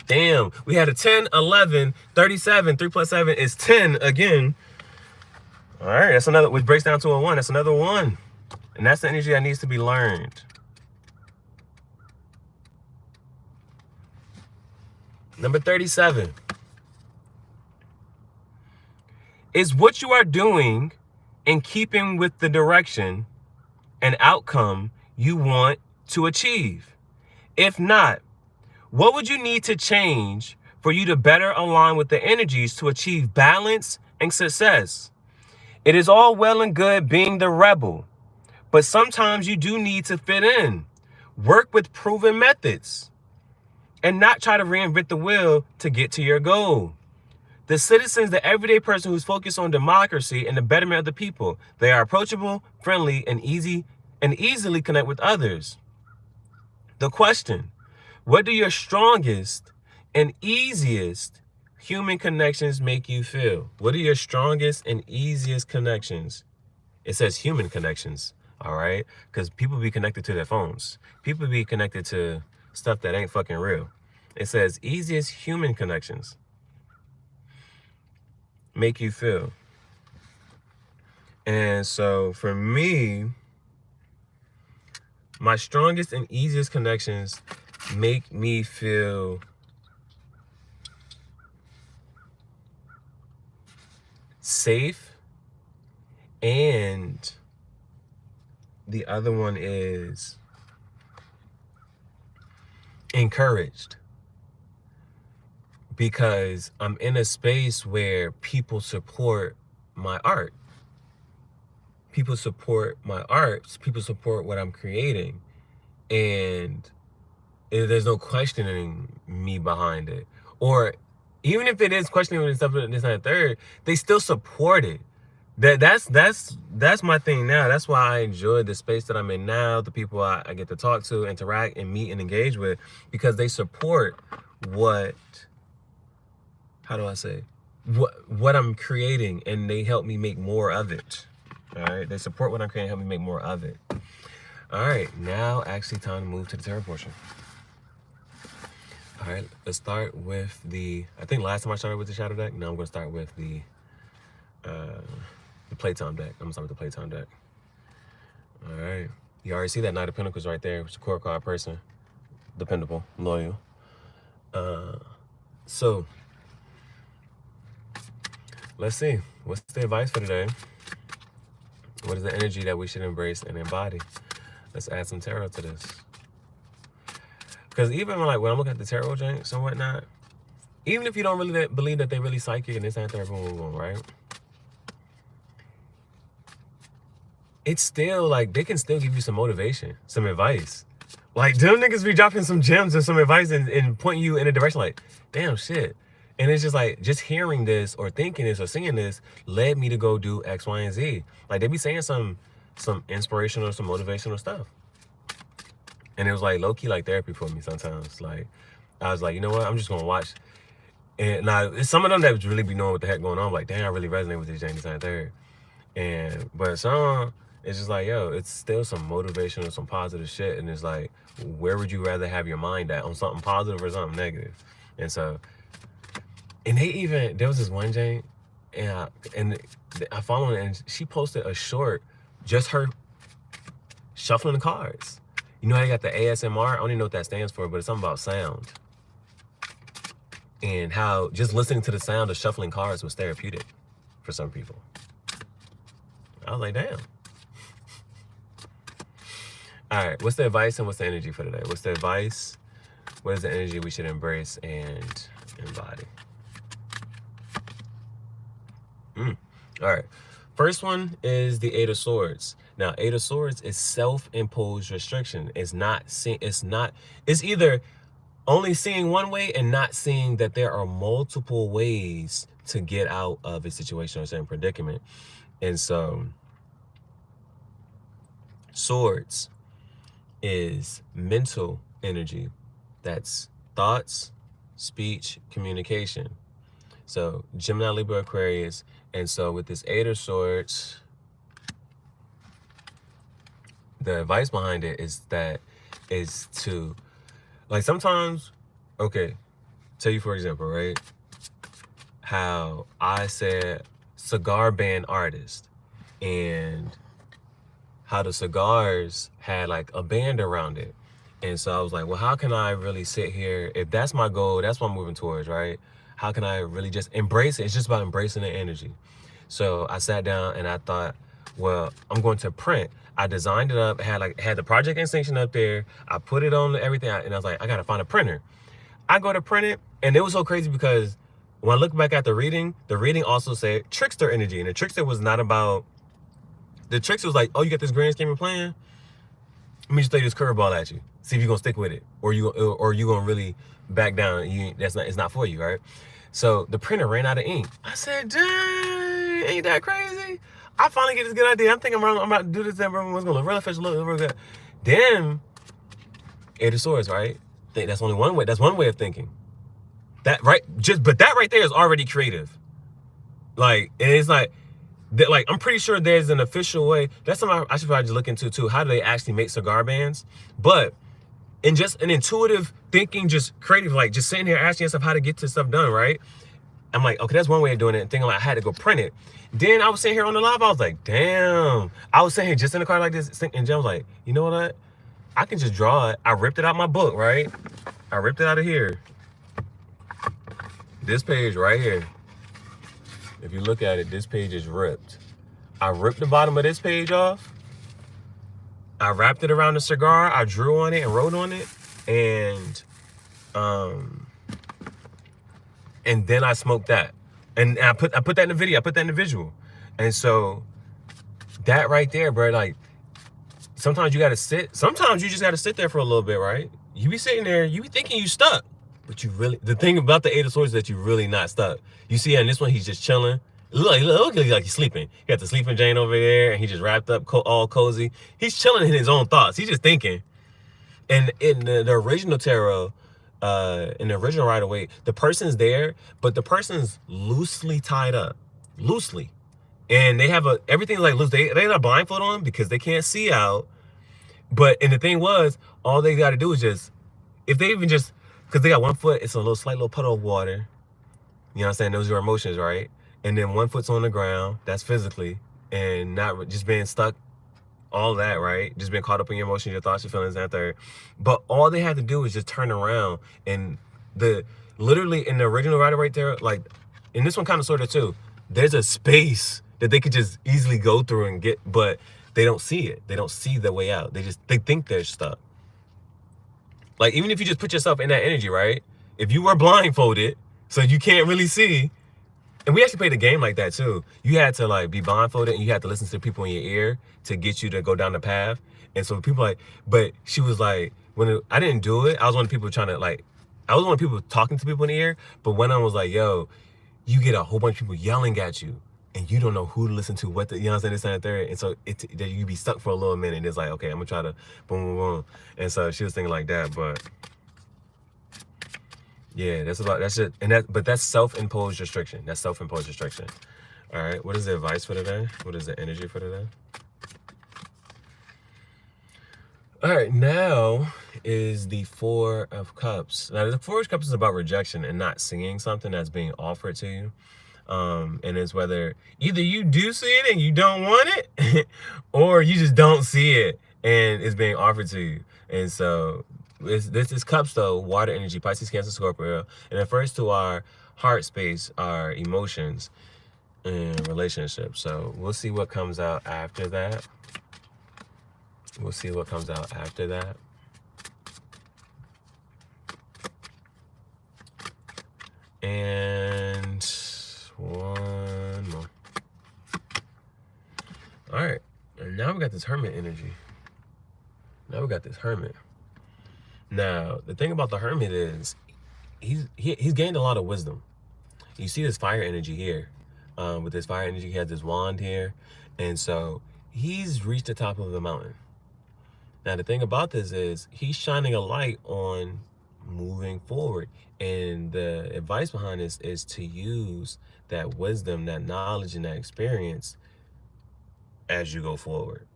A: Damn, we had a 10, 11, 37, 3 plus 7 is 10 again. All right, that's another, which breaks down to a 1. That's another 1. And that's the energy that needs to be learned. Number 37. Is what you are doing in keeping with the direction and outcome you want to achieve? If not, what would you need to change for you to better align with the energies to achieve balance and success? It is all well and good being the rebel, but sometimes you do need to fit in. Work with proven methods and not try to reinvent the wheel to get to your goal. The citizens, the everyday person who's focused on democracy and the betterment of the people. They are approachable, friendly, and easily connect with others. The question, what do your strongest and easiest human connections make you feel? What are your strongest and easiest connections? It says human connections, all right? Because people be connected to their phones. People be connected to stuff that ain't fucking real. It says easiest human connections make you feel. And so for me, my strongest and easiest connections make me feel safe, and the other one is encouraged, because I'm in a space where people support my art. People support my art. People support what I'm creating. And there's no questioning me behind it. Or even if it is questioning and stuff, this and third, they still support it. That's my thing now. That's why I enjoy the space that I'm in now, the people I get to talk to, interact, and meet and engage with, because they support what, how do I say, what I'm creating, and they help me make more of it. All right, they support what I'm creating, help me make more of it. All right, now actually time to move to the tarot portion. All right, let's start with I think last time I started with the shadow deck. Now I'm gonna start with the PlayTime deck. I'm gonna start with the PlayTime deck. All right, you already see that Knight of Pentacles right there. It's a core card person, dependable, loyal. So let's see, what's the advice for today? What is the energy that we should embrace and embody? Let's add some tarot to this. Because even like when I'm looking at the tarot janks and whatnot, even if you don't really believe that they're really psychic and this and that, right? It's still like, they can still give you some motivation, some advice. Like, them niggas be dropping some gems and some advice and pointing you in a direction like, damn shit. And it's just like, just hearing this or thinking this or seeing this led me to go do X, Y, and Z. Like, they be saying some inspirational, some motivational stuff. And it was like low-key like therapy for me sometimes. Like, I was like, you know what? I'm just gonna watch. And now, it's some of them that really be knowing what the heck going on. Like, damn, I really resonate with this James and third. But some, it's just like, yo, it's still some motivational, some positive shit. And it's like, where would you rather have your mind at? On something positive or something negative? And so, and there was this one Jane, and I followed her, and she posted a short, just her shuffling the cards. You know how you got the ASMR? I don't even know what that stands for, but it's something about sound. And how just listening to the sound of shuffling cards was therapeutic for some people. I was like, damn. All right, what's the advice and what's the energy for today? What's the advice? What is the energy we should embrace and embody? All right, first one is the Eight of Swords. Now, Eight of Swords is self-imposed restriction. It's either only seeing one way and not seeing that there are multiple ways to get out of a situation or a certain predicament. And so, Swords is mental energy. That's thoughts, speech, communication. So, Gemini, Libra, Aquarius. And so with this Eight of Swords, the advice behind it is to, like, sometimes, okay, tell you for example, right? How I said cigar band artist. and how the cigars had like a band around it. And so I was like, well, how can I really sit here? If that's my goal, that's what I'm moving towards, right? How can I really just embrace it? It's just about embracing the energy. So I sat down and I thought, well, I'm going to print. I designed it up, had the project extension up there. I put it on everything, and I was like, I gotta find a printer. I go to print it, and it was so crazy because when I look back at the reading also said trickster energy, and the trickster was not about. The trickster was like, oh, you got this grand scheme of plan? Let me just throw this curveball at you. See if you're gonna stick with it, or you gonna really back down. It's not for you, right? So the printer ran out of ink. I said, dang, ain't that crazy? I finally get this good idea. I'm thinking I'm about to do this, and everyone's gonna look really official, look really good. Then, Eight of Swords, right? That's only one way. That's one way of thinking. That right, but that right there is already creative. Like, and it's like I'm pretty sure there's an official way. That's something I should probably just look into too. How do they actually make cigar bands? But in just an intuitive thinking, just creative, like just sitting here asking yourself how to get this stuff done, right? I'm like, okay, that's one way of doing it. And thinking like I had to go print it. Then I was sitting here on the live. I was like, damn. I was sitting here just in the car like this, and Jen was like, you know what? I can just draw it. I ripped it out my book, right? I ripped it out of here. This page right here. If you look at it, this page is ripped. I ripped the bottom of this page off. I wrapped it around the cigar. I drew on it and wrote on it. And then I smoked that. And I put that in the video. I put that in the visual. And so that right there, bro, like sometimes you gotta sit. Sometimes you just gotta sit there for a little bit, right? You be sitting there, you be thinking you stuck. But you really, the thing about the Eight of Swords is that you're really not stuck. You see, on this one, he's just chilling. Look like he's sleeping. He got the sleeping Jane over there, and he just wrapped up all cozy. He's chilling in his own thoughts. He's just thinking. And in the original tarot, in the original Rider-Waite, the person's there, but the person's loosely tied up. Loosely. And they have everything's like loose. They have a blindfold on because they can't see out. And the thing was, all they got to do is just, if they even just, because they got one foot, it's a slight little puddle of water. You know what I'm saying? Those are your emotions, right? And then one foot's on the ground. That's physically. And not just being stuck, all that, right? Just being caught up in your emotions, your thoughts, your feelings, and third. But all they had to do is just turn around. And literally in the original Rider-Waite there, like, in this one kind of sort of too, there's a space that they could just easily go through and get, but they don't see it. They don't see the way out. They think they're stuck. Like, even if you just put yourself in that energy, right? If you were blindfolded, so you can't really see, and we actually played a game like that too. You had to like be blindfolded and you had to listen to people in your ear to get you to go down the path. And so people like, but she was like, I didn't do it, I was one of the people trying to like, I was one of the people talking to people in the ear, but one of them was like, yo, you get a whole bunch of people yelling at you and you don't know who to listen to, what the, you know what I'm saying, this and that third. And so you be stuck for a little minute and it's like, okay, I'm gonna try to boom, boom, boom. And so she was thinking like that, but yeah, that's it. And but that's self-imposed restriction. That's self-imposed restriction. All right, what is the advice for today? What is the energy for today? All right, now is the Four of Cups. Now, the Four of Cups is about rejection and not seeing something that's being offered to you. And it's whether either you do see it and you don't want it, or you just don't see it and it's being offered to you. And so this is cups though, water energy, Pisces, Cancer, Scorpio, and it refers to our heart space, our emotions, and relationships. So we'll see what comes out after that. We'll see what comes out after that. And one more. All right, and now we got this Hermit energy. Now we got this Hermit. Now, the thing about the Hermit is he's gained a lot of wisdom. You see this fire energy here. With this fire energy, he has this wand here. And so he's reached the top of the mountain. Now, the thing about this is he's shining a light on moving forward. And the advice behind this is to use that wisdom, that knowledge, and that experience as you go forward.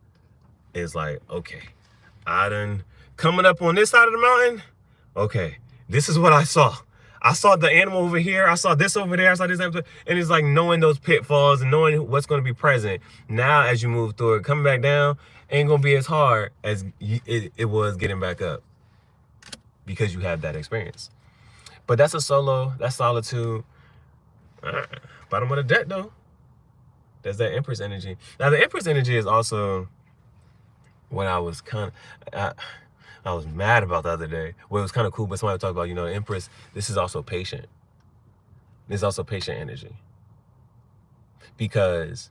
A: It's like, okay, I done coming up on this side of the mountain. Okay, this is what I saw. I saw the animal over here. I saw this over there. I saw this. And it's like knowing those pitfalls and knowing what's going to be present. Now, as you move through it, coming back down ain't going to be as hard as it was getting back up because you have that experience. But that's a solo. That's solitude. Bottom of the deck, though. There's that Empress energy. Now, the Empress energy is also what I was I was mad about the other day. Well, it was kind of cool, but somebody talked about, the Empress, this is also patient. This is also patient energy. Because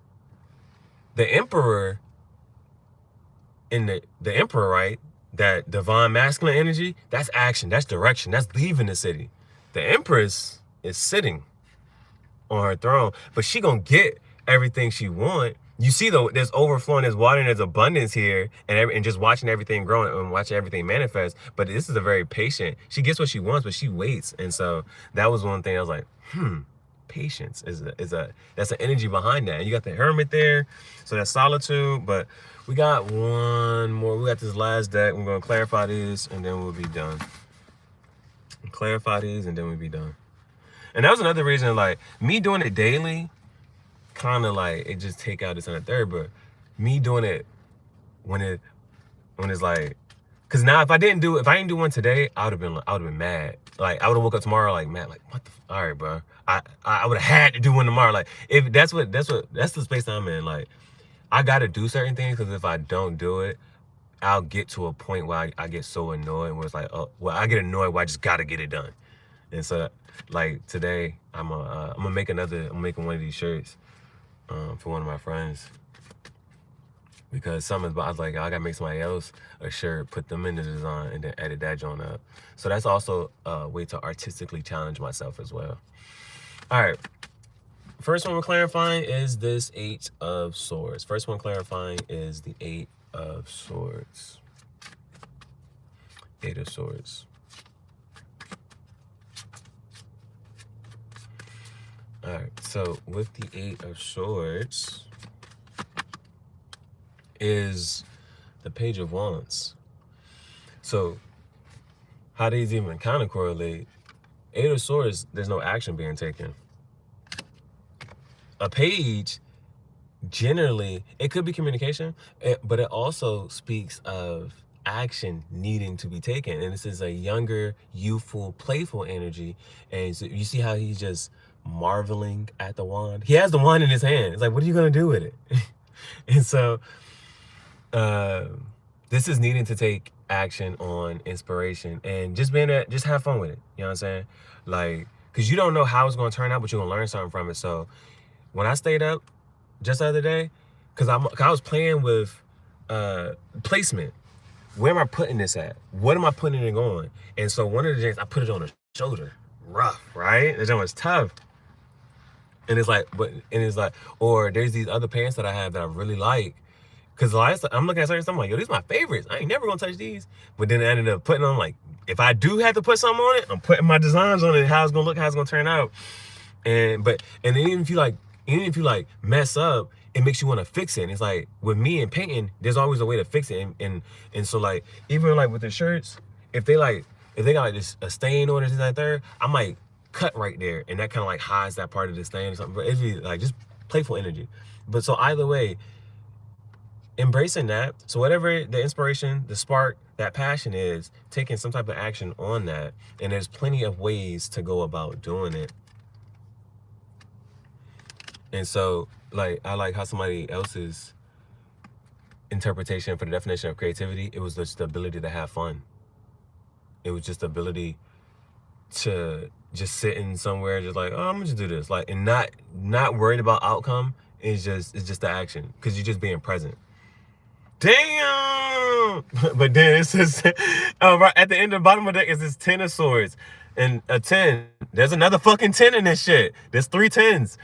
A: the Emperor, in the Emperor, right, that divine masculine energy, that's action, that's direction, that's leaving the city. The Empress is sitting on her throne, but she gonna get everything she want. You see, though, there's overflowing, there's water, and there's abundance here, and just watching everything grow and watching everything manifest. But this is a very patient. She gets what she wants, but she waits. And so that was one thing I was like, patience that's an energy behind that. And you got the Hermit there, so that's solitude. But we got one more. We got this last deck. We're gonna clarify these, and then we'll be done. Clarify these, and then we'll be done. And that was another reason, like, me doing it daily, kind of like it just take out this and a third, but me doing it when it's like, because now if I didn't do one today, I would have been mad. Like, I would have woke up tomorrow like, mad, like, what the all right, bro, I would have had to do one tomorrow. Like, if that's the space I'm in. Like, I gotta do certain things, because if I don't do it, I'll get to a point where I get so annoyed where it's like, oh, well, I get annoyed where I just gotta get it done. And so, like, today I'm making one of these shirts for one of my friends, because I was like, I gotta make somebody else a shirt, put them in the design, and then edit that joint up. So that's also a way to artistically challenge myself as well. All right, first one we're clarifying is this Eight of Swords. First one clarifying is the Eight of Swords. Eight of Swords. All right, so with the Eight of Swords is the Page of Wands. So how these even kind of correlate? Eight of Swords, there's no action being taken. A page, generally, it could be communication, but it also speaks of action needing to be taken. And this is a younger, youthful, playful energy. And so you see how he's just marveling at the wand. He has the wand in his hand. It's like, what are you gonna do with it? And so this is needing to take action on inspiration and just just have fun with it. You know what I'm saying? Like, because you don't know how it's gonna turn out, but you're gonna learn something from it. So when I stayed up just the other day, because I was playing with placement. Where am I putting this at? What am I putting it on? And so one of the days I put it on the shoulder. Rough, right? The joint was tough. And it's like, or there's these other pants that I have that I really like. Because I'm looking at certain stuff, I'm like, yo, these are my favorites. I ain't never gonna touch these. But then I ended up putting on, like, if I do have to put something on it, I'm putting my designs on it, how it's gonna look, how it's gonna turn out. And then even if you mess up, it makes you want to fix it. And it's like, with me and painting, there's always a way to fix it. And so, like, even like with the shirts, if they got like this a stain on it, this, that, third, I might cut right there, and that kind of like hides that part of the stain or something. But it'd be like just playful energy. But so either way, embracing that. So whatever the inspiration, the spark, that passion is, taking some type of action on that. And there's plenty of ways to go about doing it. And so, like, I like how somebody else's interpretation for the definition of creativity, it was just the ability to have fun. It was just the ability to just sit in somewhere, just like, oh, I'm gonna just do this, like, and not worried about outcome. It's just the action, because you're just being present. Damn. But then it says, right at the end of the bottom of the deck is this 10 of Swords, and a 10. There's another fucking 10 in this shit. There's 3 10s.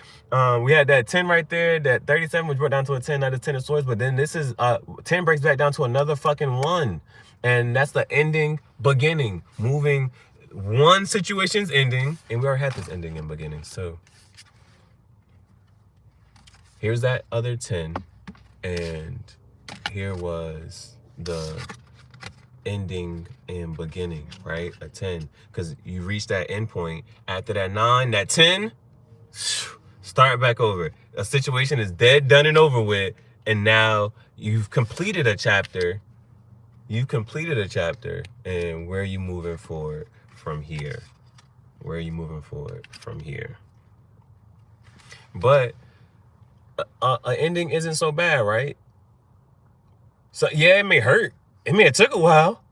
A: We had that 10 right there, that 37 was brought down to a 10, now the 10 of Swords. But then this is 10 breaks back down to another fucking 1, and that's the ending, beginning, moving. One situation's ending, and we already had this ending and beginning. So here's that other 10, and here was the ending and beginning, right? A 10, because you reach that end point. After that 9, that 10, start back over. A situation is dead, done, and over with, and now you've completed a chapter. You've completed a chapter, and where are you moving forward from here? Where are you moving forward from here? But an ending isn't so bad, right? So yeah, it may hurt. It took a while.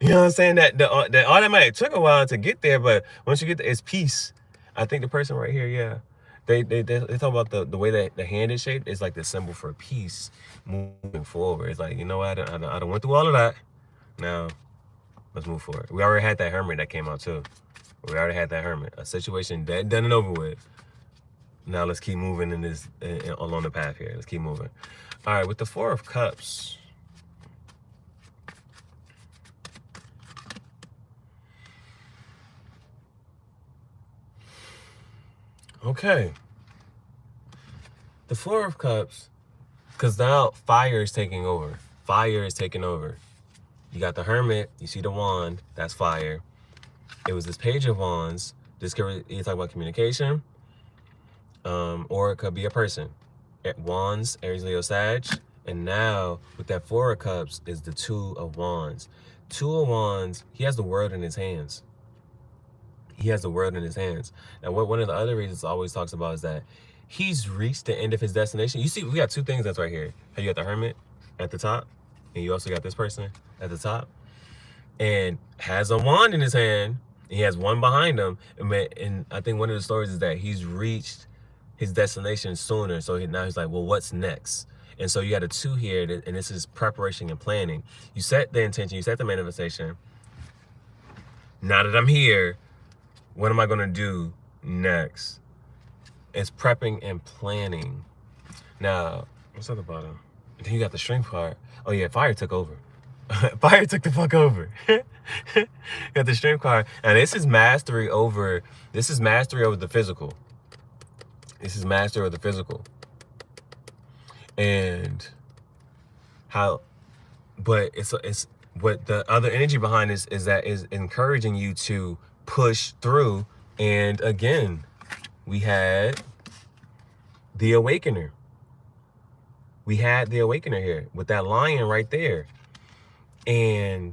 A: You know what I'm saying? That automatic took a while to get there, but once you get there, it's peace. I think the person right here, yeah, they talk about the way that the hand is shaped is like the symbol for peace moving forward. It's like, you know what, I done went through all of that. Now let's move forward. We already had that hermit that came out too. We already had that hermit, a situation that done and over with. Now let's keep moving in this along the path here. Let's keep moving. All right, with the 4 of Cups. Okay. The 4 of Cups, because now fire is taking over. Fire is taking over. You got the hermit, you see the wand, that's fire. It was this Page of Wands. This could either talk about communication, or it could be a person. Wands, Aries, Leo, Sag. And now with that 4 of Cups is the 2 of Wands. 2 of Wands, he has the world in his hands. He has the world in his hands. And what one of the other reasons always talks about is that he's reached the end of his destination. You see, we got 2 things that's right here. You got the hermit at the top, and you also got this person at the top, and has a wand in his hand. He has one behind him, and I think one of the stories is that he's reached his destination sooner. So now he's like, well, what's next? And so you got a 2 here, and this is preparation and planning. You set the intention, you set the manifestation. Now that I'm here, what am I gonna do next? It's prepping and planning. Now, what's at the bottom? Then you got the strength part. Oh yeah, fire took over. Fire took the fuck over. Got the strength card. And this is mastery over the physical. This is mastery of the physical. And how, but it's what the other energy behind this is that is encouraging you to push through. And again, we had the Awakener. We had the Awakener here with that lion right there. And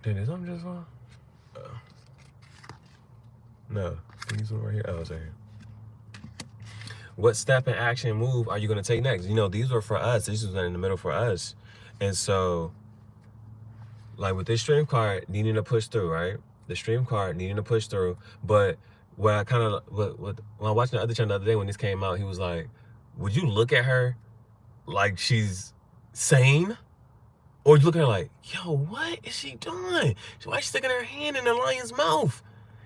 A: did something just fall? No, these one right here. Oh, it's right here. What step and action move are you going to take next? You know, these were for us. This was in the middle for us. And so, like with this stream card needing to push through, right? The stream card needing to push through. But what I kind of, when I watched the other channel the other day when this came out, he was like, would you look at her like she's sane? Or you look at her like, yo, what is she doing? Why is she sticking her hand in the lion's mouth?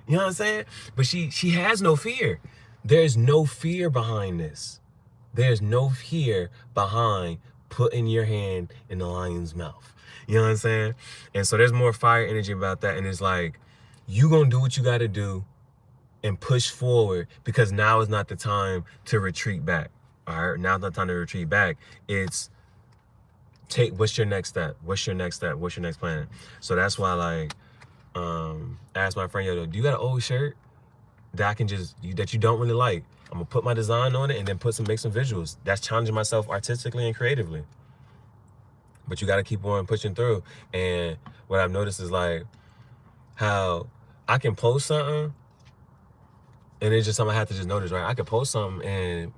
A: You know what I'm saying? But she has no fear. There's no fear behind this. There's no fear behind putting your hand in the lion's mouth. You know what I'm saying? And so there's more fire energy about that. And it's like, you gonna do what you gotta do and push forward, because now is not the time to retreat back. All right, now's not the time to retreat back. It's what's your next step? What's your next step? What's your next plan? So that's why, like, asked my friend, yo, do you got an old shirt that I can that you don't really like? I'm gonna put my design on it and then make some visuals. That's challenging myself artistically and creatively. But you gotta keep on pushing through. And what I've noticed is like how I can post something and it's just something I have to just notice, right? I could post something and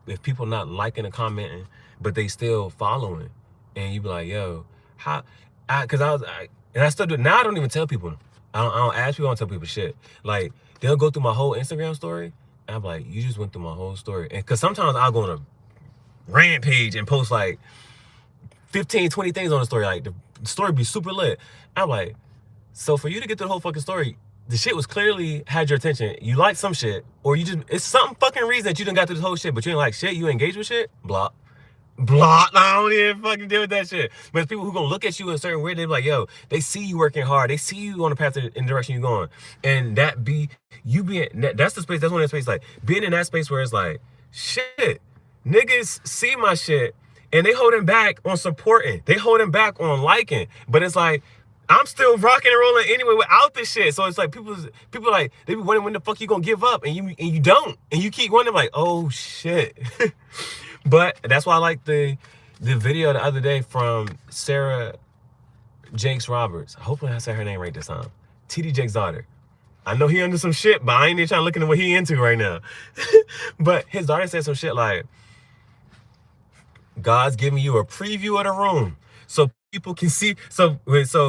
A: if people not liking and commenting, but they still following, and you be like, yo, how? And I still do. Now I don't even tell people. I don't ask people. I don't tell people shit. Like, they'll go through my whole Instagram story, and I'm like, you just went through my whole story. And because sometimes I'll go on a rampage and post like 15, 20 things on the story. Like, the story be super lit. I'm like, so for you to get through the whole fucking story, the shit was clearly had your attention. You like some shit, or it's some fucking reason that you done got through this whole shit, but you ain't like shit. You engage with shit. Block. I don't even fucking deal with that shit. But it's people who gonna look at you in a certain way. They be like, yo, they see you working hard. They see you on the path in the direction you're going. And that's the space. That's one of the space, like being in that space where it's like, shit, niggas see my shit And they holding back on supporting. They holding back on liking. But it's like, I'm still rocking and rolling anyway without this shit. So it's like people like, they be wondering when the fuck you gonna give up, and you don't. And you keep wondering like, oh shit. But that's why I like the video the other day from Sarah Jakes Roberts. Hopefully I said her name right this time. TD Jake's daughter. I know he into some shit, but I ain't even trying to look into what he into right now. But his daughter said some shit like, God's giving you a preview of the room so people can see, so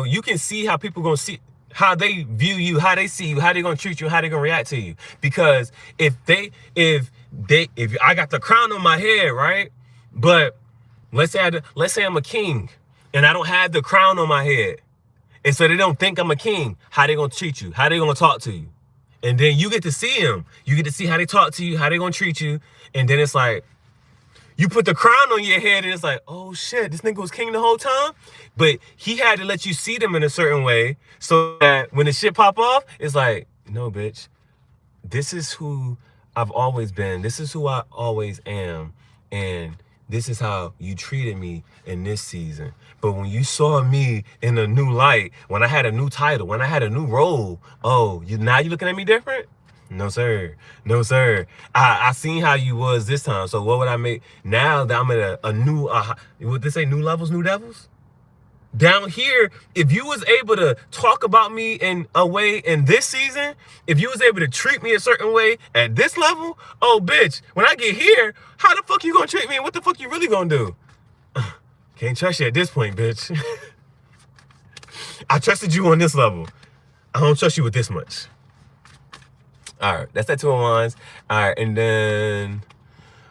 A: you can see how people gonna see, how they view you, how they see you, how they gonna treat you, how they gonna react to you. Because if I got the crown on my head, right? But let's say I'm a king and I don't have the crown on my head, and so they don't think I'm a king, how they gonna treat you, how they gonna talk to you. And then you get to see them, you get to see how they talk to you, how they gonna treat you. And then it's like, you put the crown on your head and it's like, oh shit, this nigga was king the whole time. But he had to let you see them in a certain way so that when the shit pop off, it's like, no, bitch, this is who I've always been. This is who I always am. And this is how you treated me in this season. But when you saw me in a new light, when I had a new title, when I had a new role, oh, now you looking at me different? No, sir. No, sir. I seen how you was this time. So what would I make now that I'm at a new, would they say new levels, new devils? Down here, if you was able to talk about me in a way in this season, if you was able to treat me a certain way at this level, oh, bitch, when I get here, how the fuck you gonna treat me and what the fuck you really gonna do? Can't trust you at this point, bitch. I trusted you on this level. I don't trust you with this much. All right, that's that 2 of Wands. All right, and then,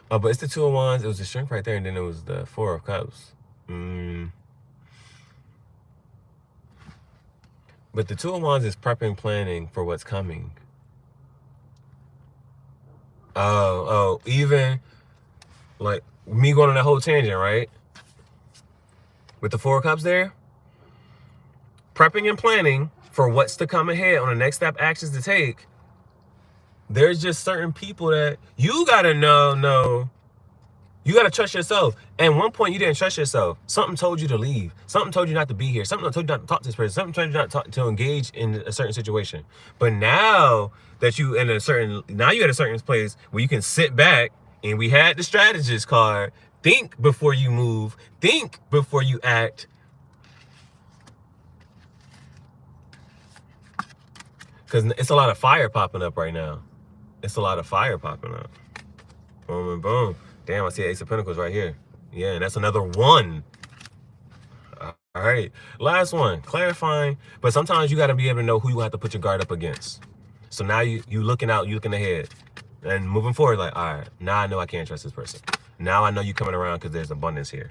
A: but it's the 2 of Wands. It was the Strength right there, and then it was the 4 of Cups. But the 2 of Wands is prepping, planning for what's coming. Oh, even like me going on that whole tangent, right? With the 4 of Cups there, prepping and planning for what's to come ahead on the next step actions to take. There's just certain people that you gotta know. You gotta trust yourself. And one point you didn't trust yourself. Something told you to leave. Something told you not to be here. Something told you not to talk to this person. Something told you not to engage in a certain situation. But now that you at a certain place where you can sit back, and we had the strategist card. Think before you move. Think before you act. Because it's a lot of fire popping up right now. It's a lot of fire popping up. Boom and boom. Damn, I see Ace of Pentacles right here. Yeah, and that's another 1. All right. Last one. Clarifying. But sometimes you got to be able to know who you have to put your guard up against. So now you looking out, you looking ahead. And moving forward, like, all right, now I know I can't trust this person. Now I know you coming around because there's abundance here.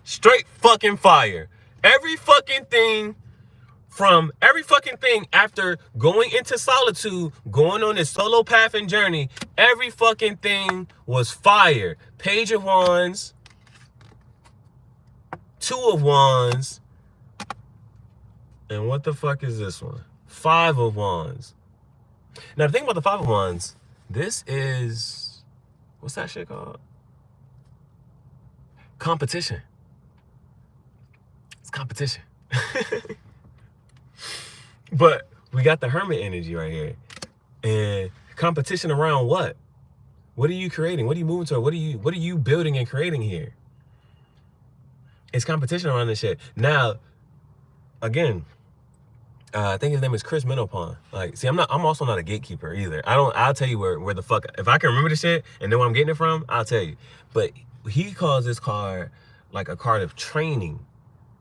A: Straight fucking fire. Every fucking thing after going into solitude, going on this solo path and journey, every fucking thing was fire. Page of Wands, 2 of Wands, and what the fuck is this one? 5 of Wands. Now the thing about the 5 of Wands, this is, what's that shit called? Competition. It's competition. But we got the Hermit energy right here. And competition around what? What are you creating? What are you moving toward? What are you building and creating here? It's competition around this shit. Now, again, I think his name is Chris Menopon. Like, see, I'm also not a gatekeeper either. I'll tell you where the fuck, if I can remember the shit and know where I'm getting it from, I'll tell you. But he calls this card like a card of training.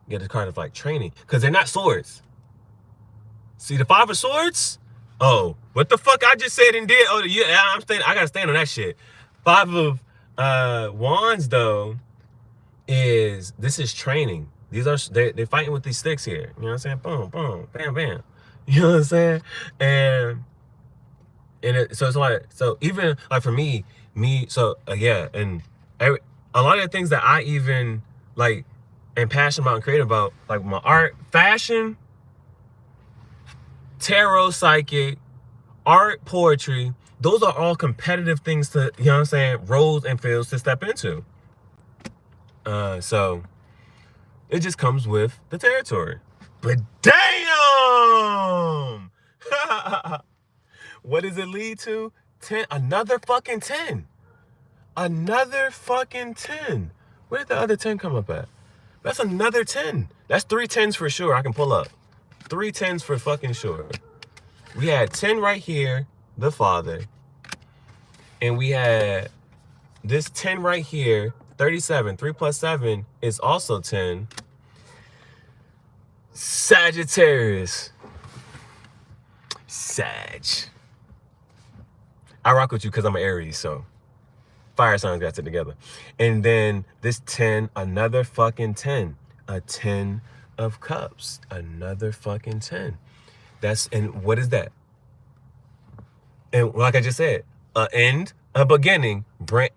A: Get a card of like training. Because they're not swords. See, the 5 of Swords? Oh, what the fuck I just said and did? Oh, yeah, I gotta stand on that shit. 5 of Wands, though, this is training. They're fighting with these sticks here. You know what I'm saying? Boom, boom, bam, bam. You know what I'm saying? So it's like, so even like for me, yeah, and a lot of the things that I even like am passionate about and creative about, like my art, fashion, tarot, psychic, art, poetry, those are all competitive things to, you know what I'm saying, roles and fields to step into. So it just comes with the territory. But damn! What does it lead to? 10, another fucking 10. Another fucking 10. Where did the other 10 come up at? That's another 10. That's 3 10s for sure. I can pull up. 3 10s for fucking sure. We had 10 right here, the father. And we had this 10 right here, 37. 3 plus 7 is also 10. Sagittarius. Sag. I rock with you because I'm an Aries, so fire signs got it together. And then this 10, another fucking 10. A 10 of cups. Another fucking 10. And what is that? And like I just said, an end, a beginning,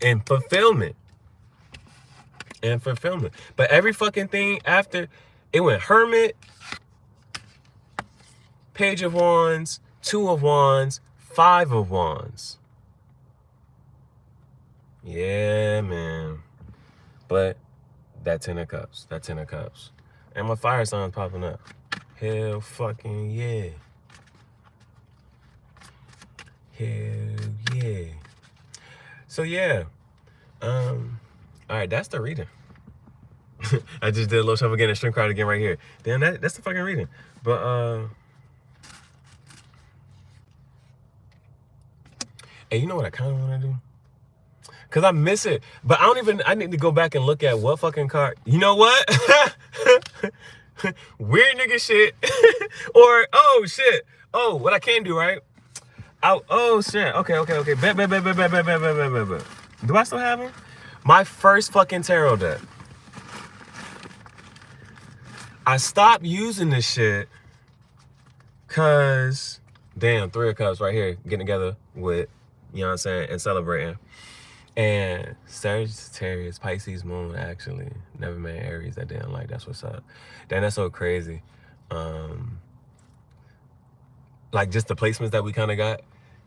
A: and fulfillment. And fulfillment. But every fucking thing after, it went Hermit, Page of Wands, 2 of Wands, 5 of Wands. Yeah, man. But that 10 of Cups. That 10 of Cups. And my fire sign's popping up. Hell fucking yeah. Hell yeah. So yeah. Alright, that's the reading. I just did a little shuffle again and string card again right here. Damn, that's the fucking reading. But and you know what I kind of want to do? Because I miss it. But I need to go back and look at what fucking card. You know what? Weird nigga shit. Or, oh, shit. Oh, what I can do, right? Oh, shit. Okay. Bet. Do I still have them? My first fucking tarot deck. I stopped using this shit because, damn, 3 of Cups right here. Getting together with, you know what I'm saying, and celebrating. And Sagittarius, Pisces moon, actually. Never met Aries, that damn like, that's what's up. Damn, that's so crazy. Like, just the placements that we kind of got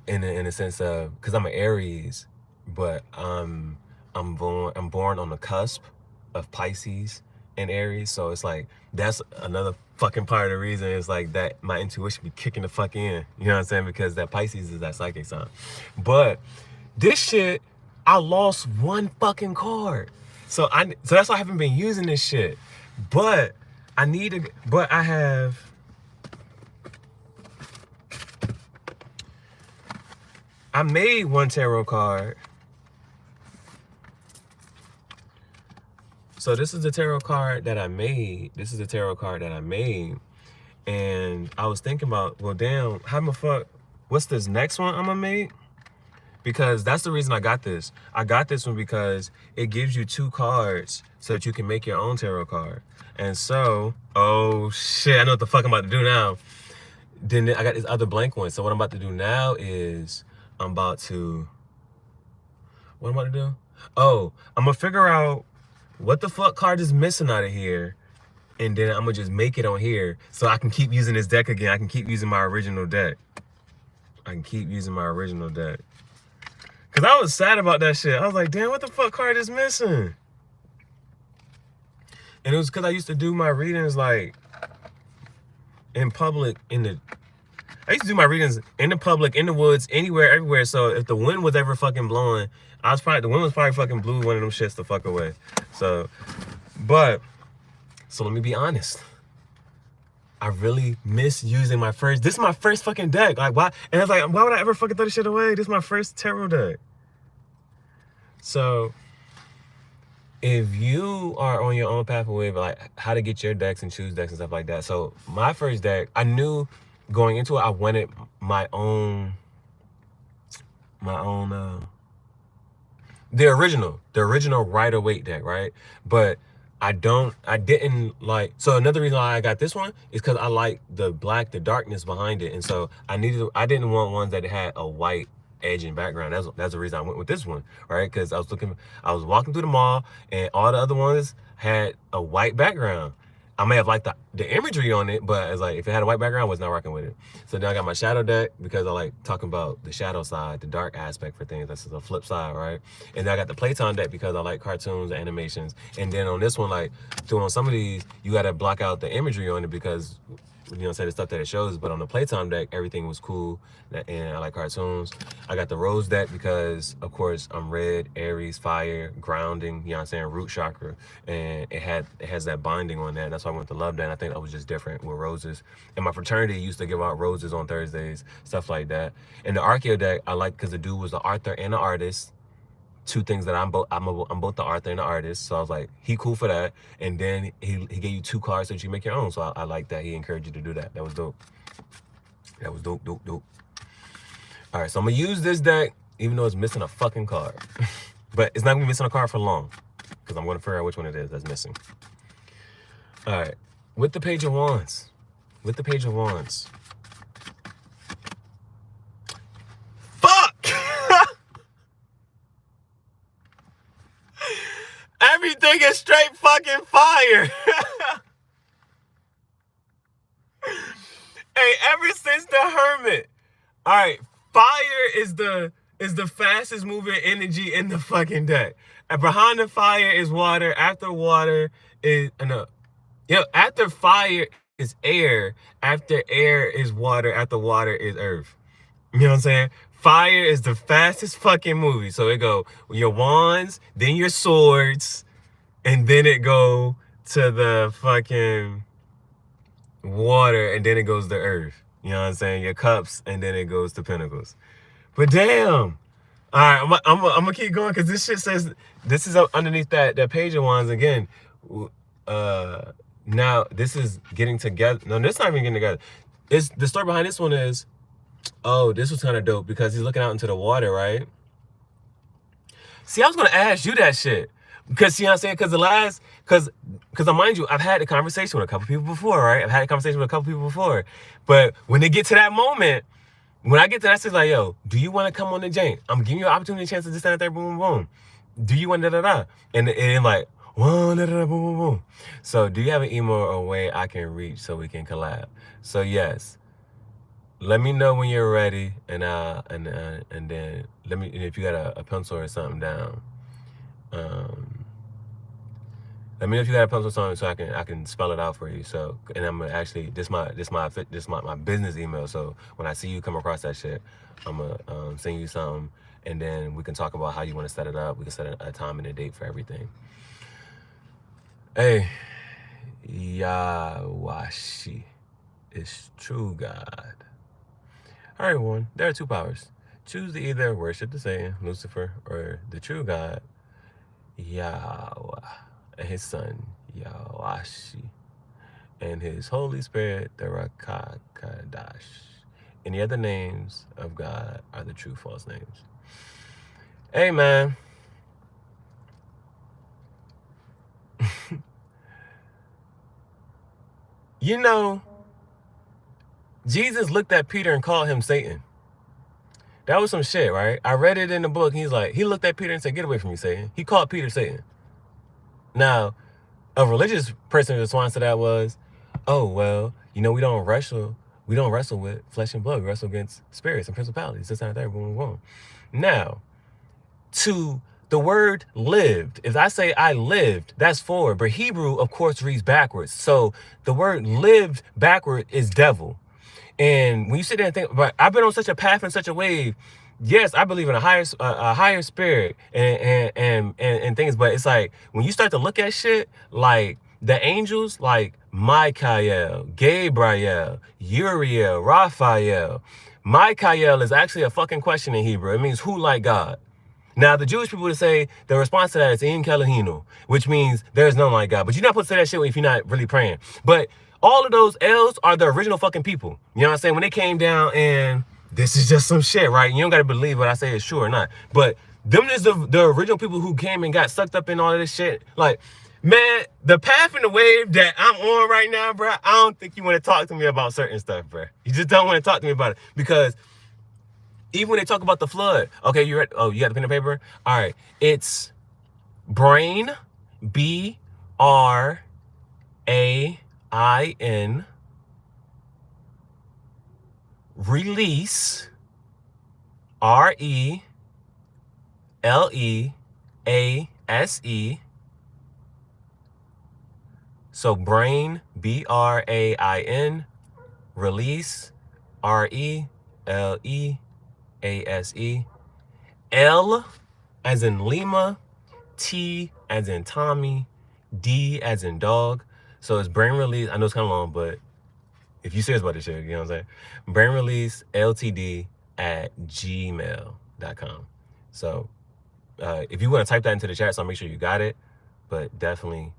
A: in a sense of, because I'm an Aries, but I'm born on the cusp of Pisces and Aries. So it's like, that's another fucking part of the reason is like that my intuition be kicking the fuck in. You know what I'm saying? Because that Pisces is that psychic sign. But this shit, I lost 1 fucking card. So that's why I haven't been using this shit. But I made 1 tarot card. So this is the tarot card that I made. And I was thinking about, well, damn, how the fuck, what's this next one I'm gonna make? Because that's the reason I got this. I got this one because it gives you 2 cards so that you can make your own tarot card. And so, oh shit, I know what the fuck I'm about to do now. Then I got this other blank one. So what I'm about to do now is what am I about to do? Oh, I'm gonna figure out what the fuck card is missing out of here. And then I'm gonna just make it on here so I can keep using this deck again. I can keep using my original deck. Cause I was sad about that shit. I was like, damn, what the fuck card is missing? And it was because I used to do my readings like in public, I used to do my readings in the public, in the woods, anywhere, everywhere. So if the wind was ever fucking blowing, the wind was probably fucking blew one of them shits the fuck away. So let me be honest. I really miss using this is my first fucking deck. Like, why? And I was like, why would I ever fucking throw this shit away? This is my first tarot deck. So, if you are on your own pathway, like how to get your decks and choose decks and stuff like that. So, my first deck, I knew going into it, I wanted my own, the original Rider-Waite deck, right? But I didn't like, so another reason why I got this one is because I like the darkness behind it. And so I didn't want ones that had a white edge and background. That's the reason I went with this one, right? Because I was walking through the mall and all the other ones had a white background. I may have liked the imagery on it, but it's like if it had a white background, I was not rocking with it. So then I got my shadow deck because I like talking about the shadow side, the dark aspect for things. That's the flip side, right? And then I got the PlayTime deck because I like cartoons, animations. And then on this one, like, on some of these, you got to block out the imagery on it because, you know, say the stuff that it shows. But on the PlayTime deck, everything was cool, and I like cartoons. I got the Rose deck because, of course, I'm red, Aries, fire, grounding. You know what I'm saying? Root chakra, and it has that binding on that. That's why I went to love that. And I think that was just different with roses. And my fraternity used to give out roses on Thursdays, stuff like that. And the Archeo deck I like because the dude was the author and the artist. Two things that I'm both the author and the artist, so I was like, he cool for that. And then he gave you 2 cards so that you make your own, so I like that. He encouraged you to do that. That was dope. That was dope. All right, so I'm gonna use this deck even though it's missing a fucking card. But it's not gonna be missing a card for long because I'm gonna figure out which one it is that's missing. All right, with the Page of Wands. Everything is straight fucking fire. Hey, ever since the Hermit. All right, fire is the fastest moving energy in the fucking deck. And behind the fire is water. After water is after fire is air. After air is water. After water is earth. You know what I'm saying? Fire is the fastest fucking movie. So it go your wands, then your swords, and then it go to the fucking water, and then it goes to earth. You know what I'm saying? Your cups, and then it goes to pentacles. But damn. All right, I'm gonna keep going because this shit says this is underneath that Page of Wands again. Now this is getting together. No, this not even getting together. It's the story behind this one is, oh, this was kind of dope because he's looking out into the water, right? See, I was gonna ask you that shit because, you know what I'm saying? Because mind you, I've had a conversation with a couple people before, right? But when they get to that moment, when I get to that, it's like, yo, do you want to come on the jank? I'm giving you an opportunity, chance to just stand there, boom, boom, boom. Do you want da-da-da? And like, whoa, da-da-da, boom, boom, boom. So do you have an email or a way I can reach so we can collab? So yes. Let me know when you're ready, and then let me, and if you got a pencil or something down, let me know if you got a pencil or something so I can spell it out for you. So, and I'm gonna actually this my business email. So when I see you come across that shit, I'm gonna send you something, and then we can talk about how you want to set it up. We can set a time and a date for everything. Hey, Yawashi is true God. All right, everyone, there are 2 powers. Choose to either worship the Satan, Lucifer, or the true God, Yahweh, and his son, Yawashi, and his Holy Spirit, the Rakakadash. Any other names of God are the true false names. Hey, man. You know, Jesus looked at Peter and called him Satan. That was some shit, right? I read it in the book. He's like, he looked at Peter and said, get away from me, Satan. He called Peter Satan. Now, a religious person's response to that was, oh, well, you know, we don't wrestle with flesh and blood. We wrestle against spirits and principalities. This, that, boom, boom, boom. Now, to the word lived, if I say I lived, that's forward. But Hebrew, of course, reads backwards. So the word lived backward is devil. And when you sit there and think, but I've been on such a path and such a wave. Yes, I believe in a higher spirit and things. But it's like when you start to look at shit like the angels, like Michael, Gabriel, Uriel, Raphael. Michael is actually a fucking question in Hebrew. It means who like God. Now, the Jewish people would say the response to that is in Kalahino, which means there's none like God. But you're not supposed to say that shit if you're not really praying. But all of those L's are the original fucking people. You know what I'm saying? When they came down, and this is just some shit, right? You don't got to believe what I say is true or not. But them is the original people who came and got sucked up in all of this shit. Like, man, the path and the wave that I'm on right now, bro, I don't think you want to talk to me about certain stuff, bro. You just don't want to talk to me about it. Because even when they talk about the flood, okay, you ready? Oh, you got the pen and paper? All right. It's brain, B-R-A release, RELEASE. So brain, BRAIN, release, RELEASE. L as in Lima, T as in Tommy, D as in dog. So it's brain release. I know it's kind of long, but if you serious about this shit, you know what I'm saying? Brain release LTD at gmail.com. So if you want to type that into the chat, so I'll make sure you got it, but definitely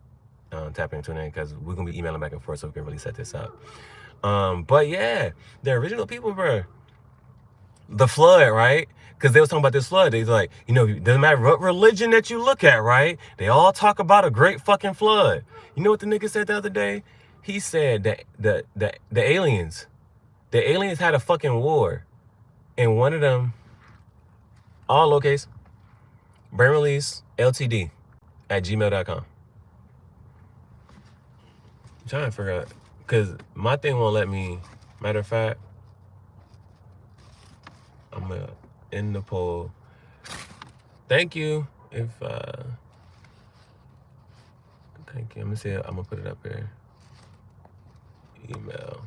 A: tap into it because we're going to be emailing back and forth so we can really set this up. But yeah, the original people, bro. The flood, right? Because they was talking about this flood. They was like, you know, it doesn't matter what religion that you look at, right? They all talk about a great fucking flood. You know what the nigga said the other day? He said that the aliens had a fucking war. And one of them, all lowercase, brain release, LTD at gmail.com. I'm trying to figure out, because my thing won't let me, matter of fact, I'm going to end the poll. Thank you. Thank you. Let me see. I'm going to put it up here. Email.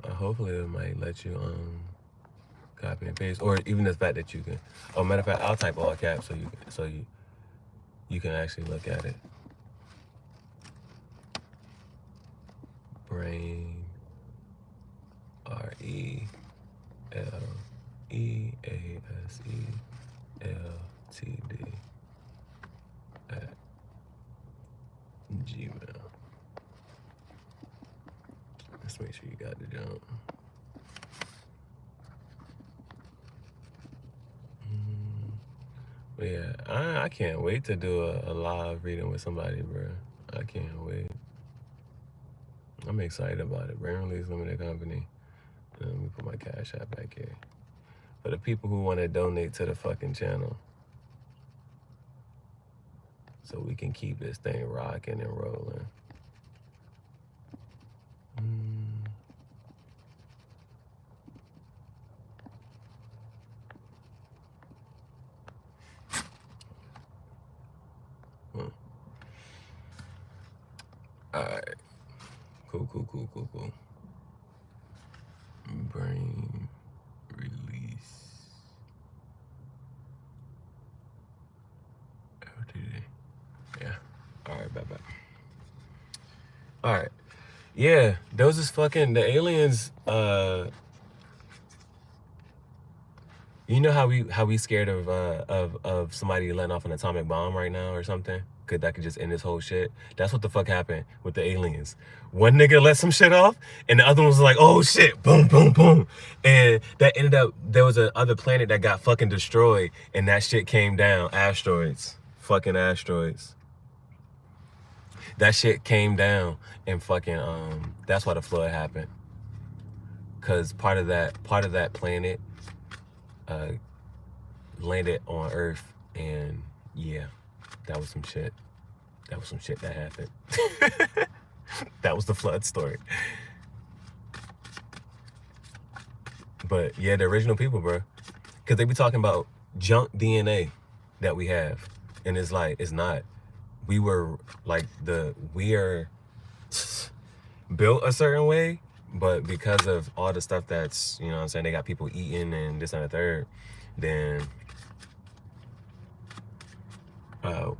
A: Hopefully it might let you copy and paste, or even the fact that you can. Oh, matter of fact, I'll type all caps so you can actually look at it. Brain, RELEASE LTD at Gmail. Let's make sure you got the jump. But yeah, I can't wait to do a live reading with somebody, bro. I can't wait. I'm excited about it. Brain Release Limited Company. Let me put my Cash App back here. For the people who want to donate to the fucking channel, so we can keep this thing rocking and rolling. Alright. Cool. Brain release. LTD. Yeah. Alright, bye. Alright. Yeah, those is fucking the aliens. You know how we scared of somebody letting off an atomic bomb right now or something? Cause that could just end this whole shit. That's what the fuck happened with the aliens. One nigga let some shit off, and the other one was like, "Oh shit, boom, boom, boom," and that ended up there was a other planet that got fucking destroyed, and that shit came down. Fucking asteroids. That shit came down, and fucking that's why the flood happened. Cause part of that planet landed on Earth, and yeah, that was some shit. That happened. That was the flood story. But yeah, the original people, bro, because they be talking about junk DNA that we have, and it's like, it's not. We were like we are built a certain way, but because of all the stuff that's, you know what I'm saying, they got people eating and this and the third, then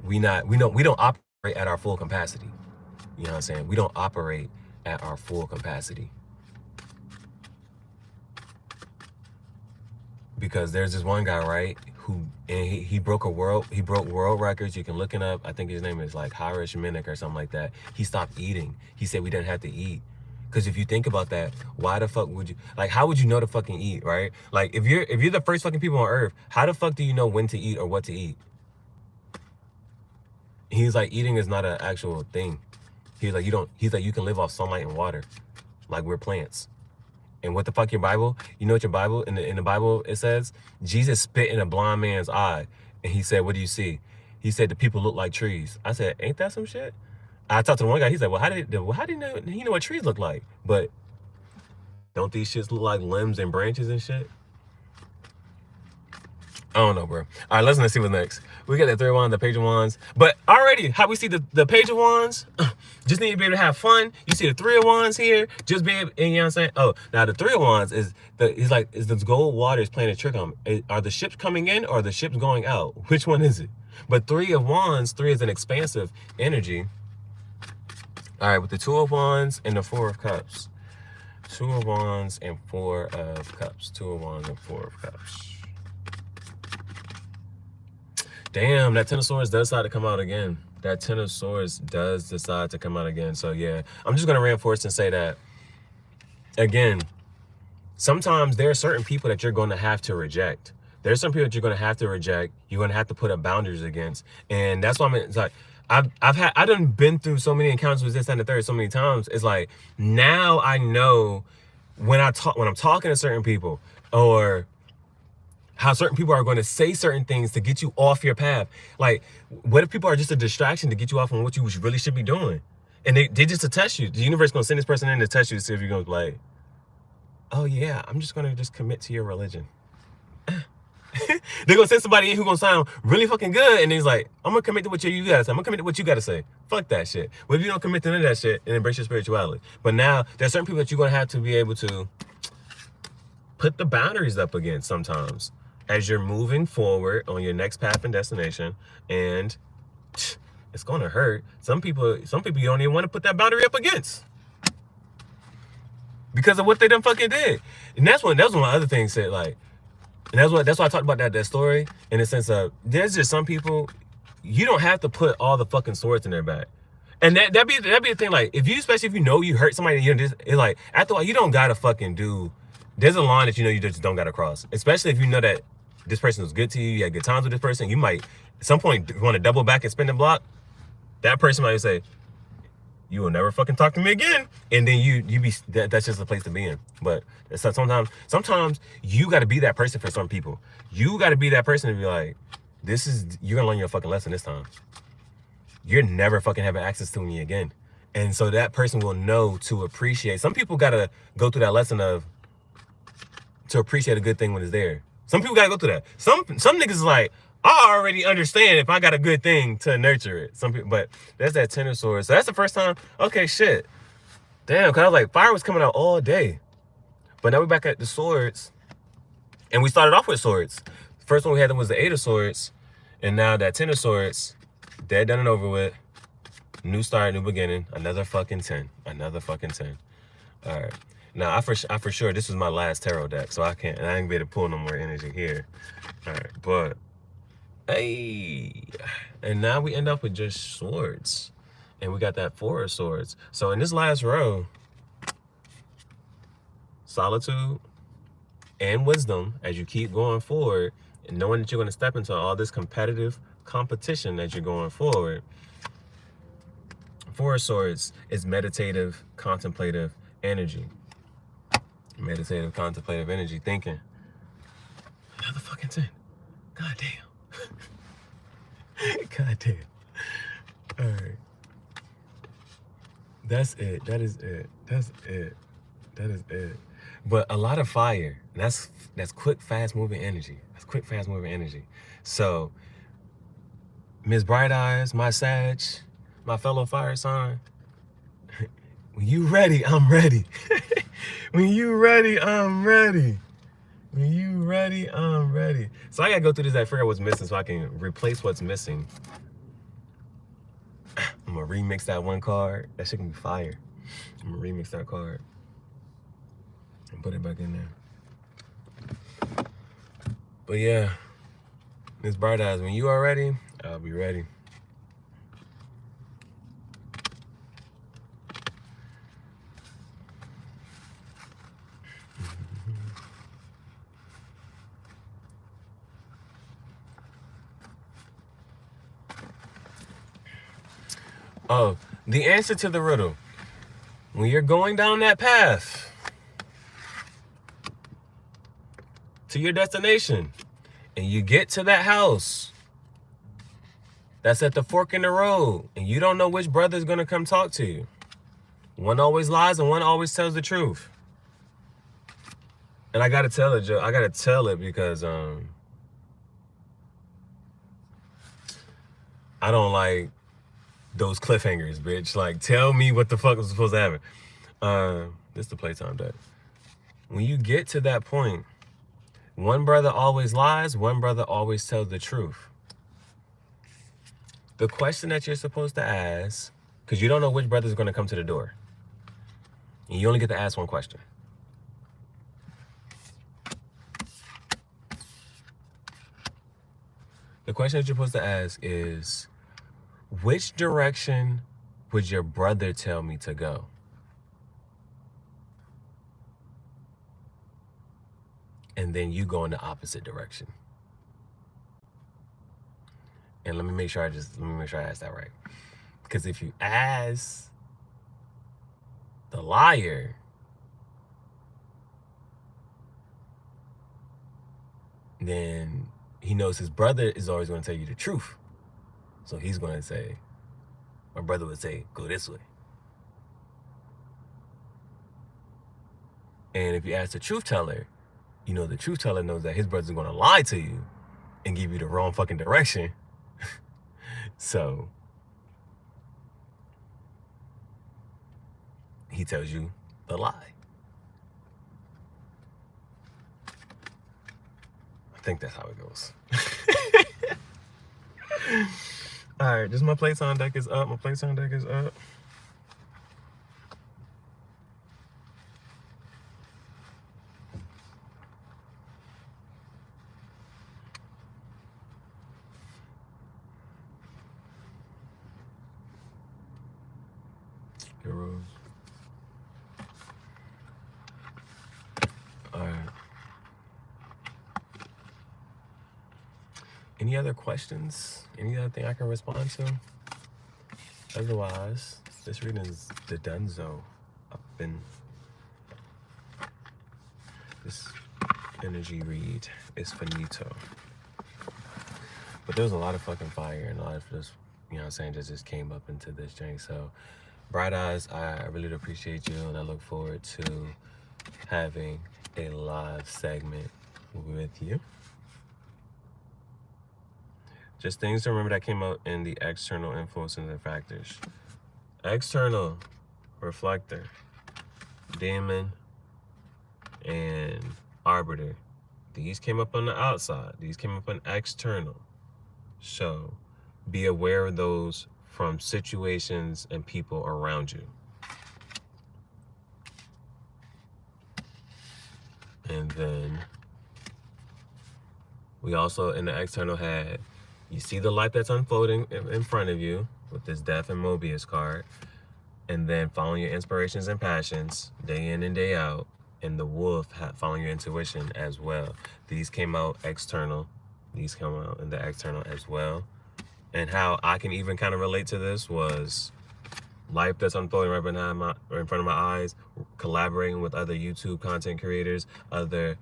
A: we don't operate at our full capacity. You know what I'm saying? We don't operate at our full capacity. Because there's this one guy, right, who, and he broke world records. You can look it up. I think his name is like Harish Minnick or something like that. He stopped eating. He said we didn't have to eat. Because if you think about that, why the fuck would you, like, how would you know to fucking eat, right? Like, if you're the first fucking people on Earth, how the fuck do you know when to eat or what to eat? He's like, eating is not an actual thing. He's like, you can live off sunlight and water. Like, we're plants. And what the fuck your Bible? You know what your Bible, in the Bible, it says? Jesus spit in a blind man's eye. And he said, what do you see? He said, the people look like trees. I said, ain't that some shit? I talked to one guy. He said, well, how did he know what trees look like? But don't these shits look like limbs and branches and shit? I don't know, bro. All right, let's see what's next. We got the Three of Wands, the Page of Wands. But already, how we see the Page of Wands, just need to be able to have fun. You see the Three of Wands here, just be able, you know what I'm saying? Oh, now the Three of Wands is the gold water is playing a trick on me. Are the ships coming in or are the ships going out? Which one is it? But Three of Wands, 3 is an expansive energy. All right, with the Two of Wands and the Four of Cups. Two of Wands and Four of Cups. Two of Wands and Four of Cups. Damn, that Ten of Swords does decide to come out again. That Ten of Swords does decide to come out again. So yeah, I'm just going to reinforce and say that, again, sometimes there are certain people that you're going to have to reject. There's some people that you're going to have to reject. You're going to have to put up boundaries against. And that's why it's like, I done been through so many encounters with this and the third so many times. It's like, now I know when I'm talking to certain people, or how certain people are going to say certain things to get you off your path. Like, what if people are just a distraction to get you off on what you really should be doing? And they just to test you. The universe going to send this person in to test you to see if you're going to be like, oh yeah, I'm just going to just commit to your religion. They're going to send somebody in who's going to sound really fucking good. And he's like, I'm going to commit to what you got to say. I'm going to commit to what you got to say. Fuck that shit. Well, if you don't commit to none of that shit and embrace your spirituality. But now there's certain people that you're going to have to be able to put the boundaries up against sometimes, as you're moving forward on your next path and destination. And it's gonna hurt. Some people you don't even want to put that boundary up against because of what they done fucking did. And that was one of the other things said, like, and that's why I talked about that story, in the sense of, there's just some people, you don't have to put all the fucking swords in their back. And that'd be the thing, like, especially if you know you hurt somebody, it's like, after a while, you don't gotta fucking there's a line that you know you just don't gotta cross. Especially if you know that this person was good to you, you had good times with this person, you might at some point want to double back and spin the block. That person might say, you will never fucking talk to me again. And then that's just a place to be in. But sometimes you got to be that person for some people. You got to be that person to be like, you're gonna learn your fucking lesson this time. You're never fucking having access to me again. And so that person will know to appreciate. Some people got to go through that lesson to appreciate a good thing when it's there. Some people gotta go through that. Some niggas is like, I already understand if I got a good thing to nurture it. Some people, but that's that Ten of Swords. So that's the first time. Okay, shit. Damn, because I was like, fire was coming out all day. But now we're back at the swords. And we started off with swords. First one we had was the Eight of Swords. And now that Ten of Swords, dead, done, and over with. New start, new beginning. Another fucking 10. Another fucking 10. All right. Now, I for sure, this was my last tarot deck, so I ain't be able to pull no more energy here. All right, but, hey. And now we end up with just swords. And we got that Four of Swords. So in this last row, solitude and wisdom as you keep going forward, and knowing that you're going to step into all this competitive competition as you're going forward. Four of Swords is meditative, contemplative energy. Meditative, contemplative energy, thinking. Another fucking 10. God damn. God damn. All right. That's it. That is it. That's it. That is it. But a lot of fire. That's quick, fast moving energy. That's quick, fast moving energy. So, Ms. Bright Eyes, my Sag, my fellow fire sign, when you ready, I'm ready. When you ready, I'm ready. When you ready, I'm ready. So I gotta go through this and figure out what's missing so I can replace what's missing. I'm gonna remix that one card. That shit can be fire. I'm gonna remix that card and put it back in there. But yeah, Miss Bright Eyes, when you are ready, I'll be ready. Oh, the answer to the riddle. When you're going down that path, to your destination, and you get to that house that's at the fork in the road, and you don't know which brother's gonna come talk to you. One always lies and one always tells the truth. And I gotta tell it, Joe. I gotta tell it because I don't like those cliffhangers, bitch. Like, tell me what the fuck was supposed to happen. This is the playtime deck. When you get to that point, one brother always lies, one brother always tells the truth. The question that you're supposed to ask, because you don't know which brother's gonna come to the door, and you only get to ask one question. The question that you're supposed to ask is, which direction would your brother tell me to go? And then you go in the opposite direction. And let me make sure I ask that right. Because if you ask the liar, then he knows his brother is always going to tell you the truth. So he's going to say, my brother would say, go this way. And if you ask the truth teller, you know the truth teller knows that his brother's going to lie to you and give you the wrong fucking direction. So he tells you the lie. I think that's how it goes. All right, my playtime deck is up. My playtime deck is up. Heroes. All right. Any other questions? Any other thing I can respond to? Otherwise, this reading is the donezo. This energy read is finito. But there was a lot of fucking fire and a lot of this, you know what I'm saying, just came up into this drink. So, Bright Eyes, I really appreciate you, and I look forward to having a live segment with you. Just things to remember that came out in the external influences and factors. External, reflector, demon, and arbiter. These came up on the outside. These came up on external. So be aware of those from situations and people around you. And then we also in the external had, you see the light that's unfolding in front of you with this Death and Mobius card, and then following your inspirations and passions day in and day out, and the wolf following your intuition as well. These came out external. These come out in the external as well. And how I can even kind of relate to this was life that's unfolding right in front of my eyes, collaborating with other YouTube content creators, other,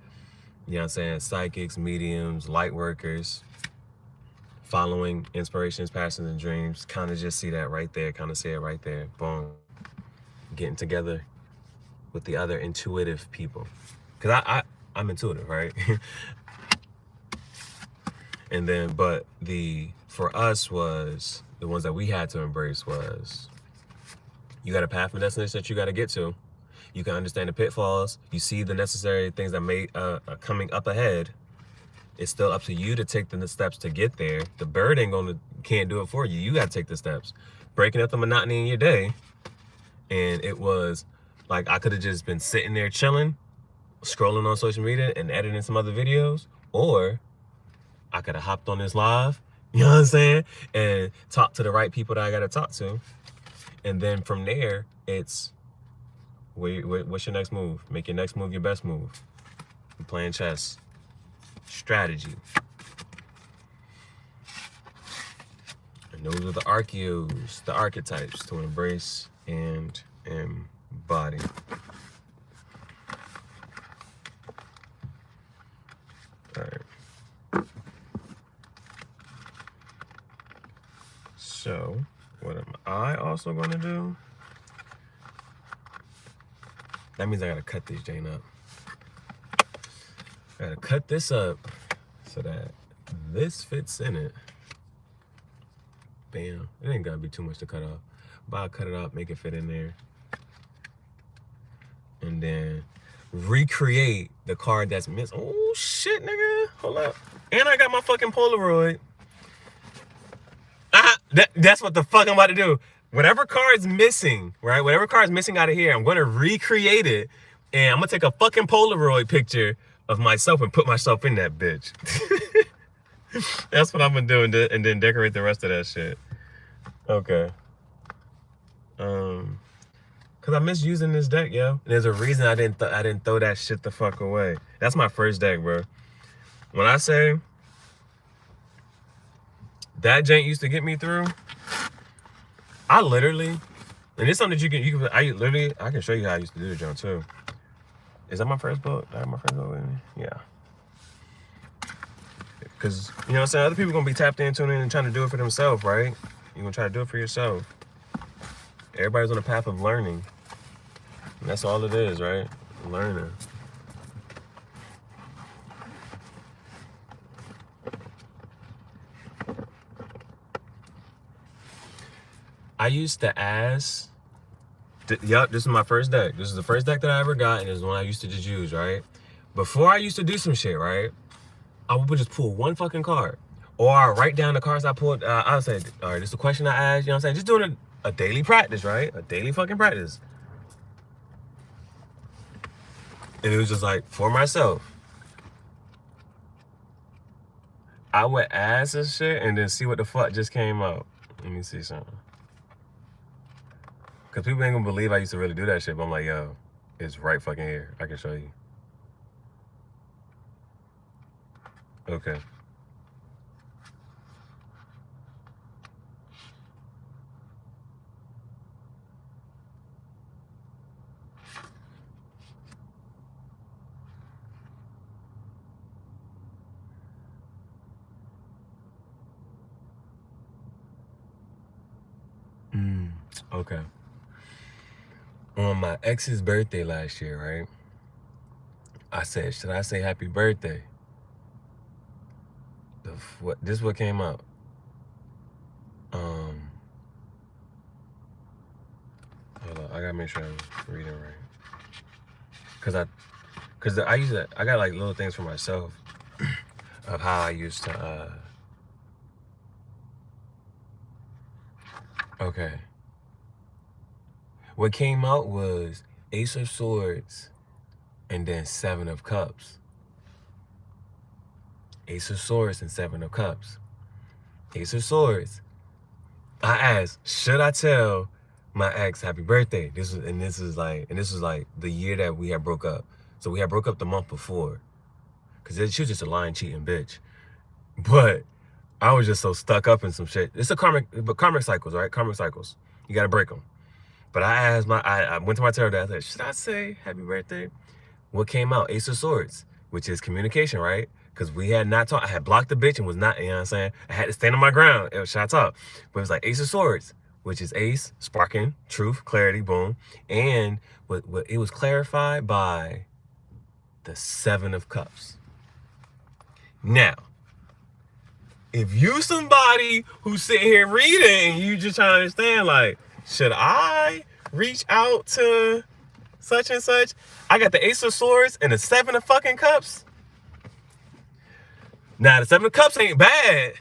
A: you know what I'm saying, psychics, mediums, light workers, following inspirations, passions, and dreams. Kind of just see that right there, kind of see it right there. Boom. Getting together with the other intuitive people. Because I'm intuitive, right? And then, but for us was, the ones that we had to embrace was, you got a path and destination that you got to get to. You can understand the pitfalls. You see the necessary things that may are coming up ahead. It's still up to you to take the steps to get there. The bird can't do it for you. You got to take the steps. Breaking up the monotony in your day. And it was like, I could have just been sitting there chilling, scrolling on social media and editing some other videos, or I could have hopped on this live, you know what I'm saying, and talked to the right people that I got to talk to. And then from there, it's, what's your next move? Make your next move your best move. You're playing chess. Strategy. And those are the archeos, the archetypes to embrace and embody. All right. So, what am I also going to do? That means I got to cut this Jane up. I got to cut this up so that this fits in it. Bam. It ain't got to be too much to cut off. But I'll cut it up, make it fit in there. And then recreate the card that's missing. Oh, shit, nigga. Hold up. And I got my fucking Polaroid. That's what the fuck I'm about to do. Whatever card's missing, right? Whatever card's missing out of here, I'm going to recreate it. And I'm going to take a fucking Polaroid picture of myself and put myself in that bitch. That's what I'm going to do, and then decorate the rest of that shit. Okay. Because I miss using this deck, yo. And there's a reason I didn't throw that shit the fuck away. That's my first deck, bro. When I say that jank used to get me through, I literally, and it's something that I can show you how I used to do the junk too. Is that my first book? I have my first book with me? Yeah. Because, you know what I'm saying? Other people going to be tapped in, tuning in, and trying to do it for themselves, right? You're going to try to do it for yourself. Everybody's on a path of learning. And that's all it is, right? Learning. I used to ask, yup, this is my first deck. This is the first deck that I ever got, and it's the one I used to just use, right? Before I used to do some shit, right? I would just pull one fucking card. Or I write down the cards I pulled. I would say, all right, this is the question I asked, you know what I'm saying? Just doing a daily practice, right? A daily fucking practice. And it was just like, for myself. I would ask this shit and then see what the fuck just came out. Let me see something. Because people ain't gonna believe I used to really do that shit, but I'm like, yo, it's right fucking here. I can show you. Okay. Okay. On my ex's birthday last year, right? I said, should I say happy birthday? This is what came out. Hold on, I gotta make sure I'm reading right. Cause I got like little things for myself of how I used to, okay. What came out was Ace of Swords and then Seven of Cups. Ace of Swords and Seven of Cups. Ace of Swords. I asked, should I tell my ex happy birthday? This was like the year that we had broke up. So we had broke up the month before. Cause she was just a lying, cheating bitch. But I was just so stuck up in some shit. It's karmic cycles, right? Karmic cycles. You gotta break them. But I asked I went to my tarot deck. I said, should I say happy birthday? What came out? Ace of Swords, which is communication, right? Because we had not talked. I had blocked the bitch and was not, you know what I'm saying? I had to stand on my ground. It was should I talk? But it was like Ace of Swords, which is ace, sparking, truth, clarity, boom. And what it was clarified by the Seven of Cups. Now, if you somebody who's sitting here reading and you just trying to understand, like, should I reach out to such and such? I got the Ace of Swords and the Seven of fucking Cups. Now, the Seven of Cups ain't bad,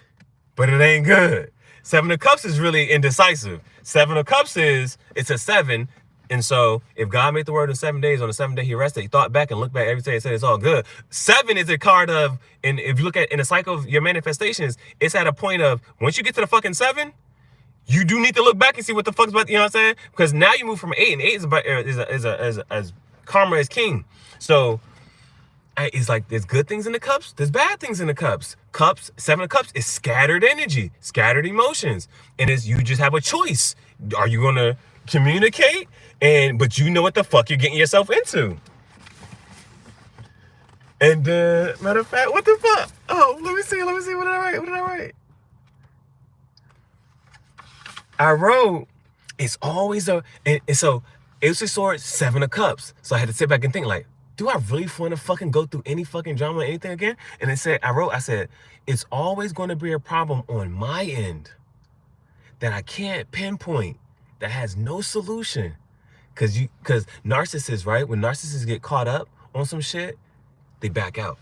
A: but it ain't good. Seven of Cups is really indecisive. Seven of Cups it's a seven. And so if God made the world in 7 days, on the 7th day he rested, he thought back and looked back every day and said it's all good. 7 is a card of, and if you look at in the cycle of your manifestations, it's at a point of, once you get to the fucking 7, you do need to look back and see what the fuck's about, you know what I'm saying? Because now you move from 8, and 8 is about as karma is king. So it's like there's good things in the cups, there's bad things in the cups. Cups, 7 of Cups is scattered energy, scattered emotions. And you just have a choice. Are you gonna communicate? But you know what the fuck you're getting yourself into. And then, matter of fact, what the fuck? Oh, let me see, what did I write? I wrote, it's always a, and so, Ace of Swords, 7 of Cups. So I had to sit back and think, like, do I really want to fucking go through any fucking drama or anything again? And I said, it's always going to be a problem on my end that I can't pinpoint, that has no solution. Cause narcissists, right? When narcissists get caught up on some shit, they back out.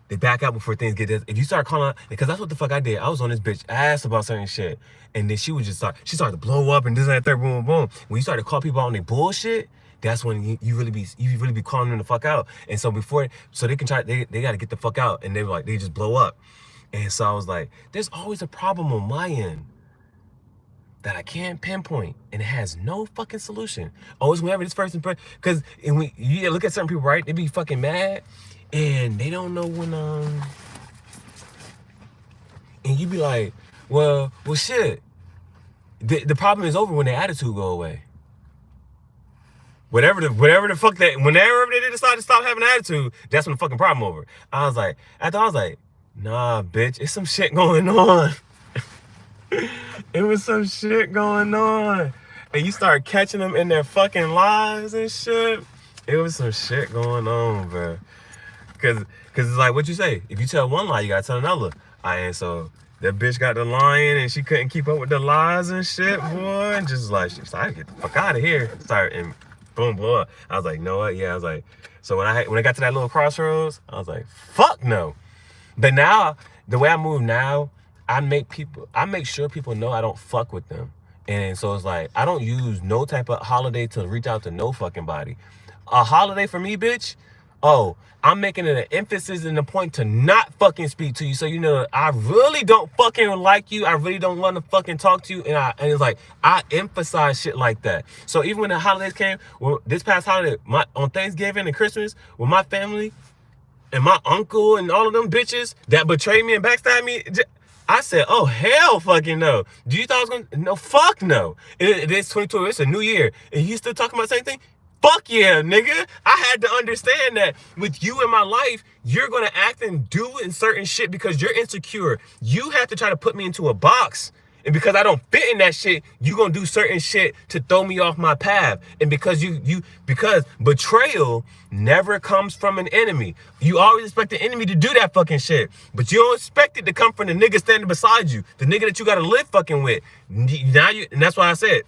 A: They back out before things get this. If you start calling out, because that's what the fuck I did. I was on this bitch ass about certain shit. And then she started to blow up and this and that, third, boom, boom. When you start to call people out on their bullshit, that's when you really be calling them the fuck out. And so they can try, they got to get the fuck out. And they just blow up. And so I was like, there's always a problem on my end that I can't pinpoint, and it has no fucking solution. Always whenever this person, because when you look at certain people, right, they be fucking mad, and they don't know when, and you be like, well, shit. The problem is over when their attitude go away. Whatever the fuck whenever they decide to stop having an attitude, that's when the fucking problem over. I was like, nah, bitch, it's some shit going on. It was some shit going on. And you start catching them in their fucking lies and shit. It was some shit going on, bro. Cause it's like what you say. If you tell one lie, you gotta tell another. And so that bitch got the lying and she couldn't keep up with the lies and shit, boy. And just like, she started, get the fuck out of here. And boom, blow up. I was like, know what? Yeah, I was like, so when I got to that little crossroads, I was like, fuck no. But now, the way I move now, I make sure people know I don't fuck with them. And so it's like, I don't use no type of holiday to reach out to no fucking body. A holiday for me, bitch, I'm making it an emphasis and a point to not fucking speak to you. So you know, I really don't fucking like you. I really don't want to fucking talk to you. And it's like, I emphasize shit like that. So even when the holidays came, this past holiday, on Thanksgiving and Christmas, with my family and my uncle and all of them bitches that betrayed me and backstabbed me, I said, oh, hell fucking no. Do you thought I was going to? No, fuck no. It's 22. It's a new year. And you still talking about the same thing? Fuck yeah, nigga. I had to understand that with you in my life, you're going to act and do in certain shit because you're insecure. You have to try to put me into a box. And because I don't fit in that shit, you going to do certain shit to throw me off my path. And because because betrayal never comes from an enemy. You always expect the enemy to do that fucking shit. But you don't expect it to come from the nigga standing beside you. The nigga that you got to live fucking with. And that's why I said,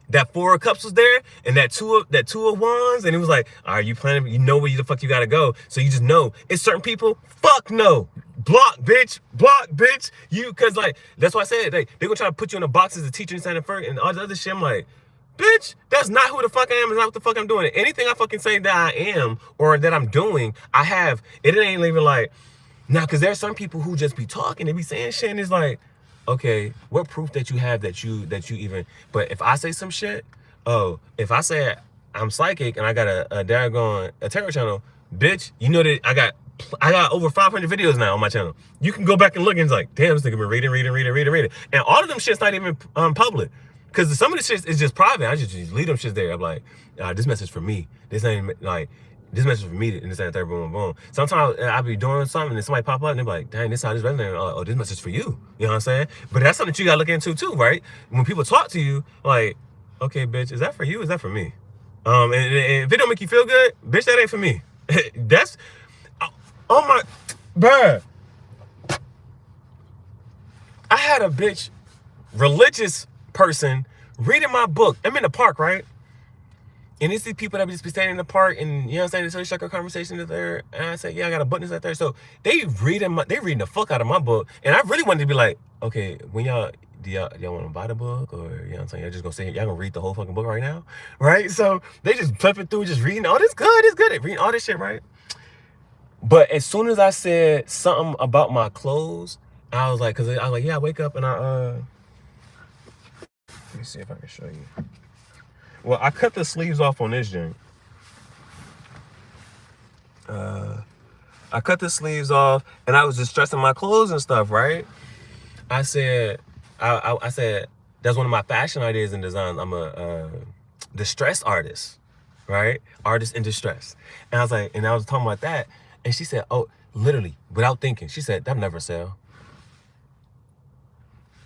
A: that 4 of Cups was there, and that two of Wands, and it was like, all right, you planning, you know where the fuck you gotta go, so you just know. It's certain people, fuck no, block, bitch, cause like, that's why I said, they gonna try to put you in a box as a teacher and all the other shit. I'm like, bitch, that's not who the fuck I am, it's not what the fuck I'm doing. Anything I fucking say that I am, or that I'm doing, I have, it ain't even like, now, cause there's some people who just be talking, they be saying shit, and it's like, okay, what proof that you have that you even, but if I say some shit, if I say I'm psychic and I got a terror channel, bitch, you know that I got over 500 videos now on my channel. You can go back and look and it's like, damn, this nigga been reading. And all of them shit's not even public. Cause some of the shit is just private. I just leave them shits there. I'm like, this message for me. This ain't like, this message for me, and this and third, boom, boom. Sometimes I'll be doing something and somebody pop up and they're like, dang, this how this resonating. Oh, this message for you. You know what I'm saying? But that's something that you gotta look into too, right? When people talk to you, like, okay, bitch, is that for you? Is that for me? And if it don't make you feel good, bitch, that ain't for me. That's, oh my, bruh. I had a bitch, religious person, reading my book. I'm in the park, right? And it's these people that just be standing in the park and, you know what I'm saying, so they strike a conversation there. And I say, yeah, I got a book right there. So they reading the fuck out of my book. And I really wanted to be like, okay, when y'all want to buy the book? Or, you know what I'm saying, y'all just gonna say, y'all gonna read the whole fucking book right now? Right? So they just flipping through, just reading, oh, this good. They reading all this shit, right? But as soon as I said something about my clothes, I was like, yeah, I wake up and let me see if I can show you. Well, I cut the sleeves off on this joint. I cut the sleeves off, and I was distressing my clothes and stuff, right? I said, I said, that's one of my fashion ideas and designs. I'm a distress artist, right? Artist in distress. And I was like, and I was talking about that. And she said, oh, literally, without thinking, she said, that'll never sell.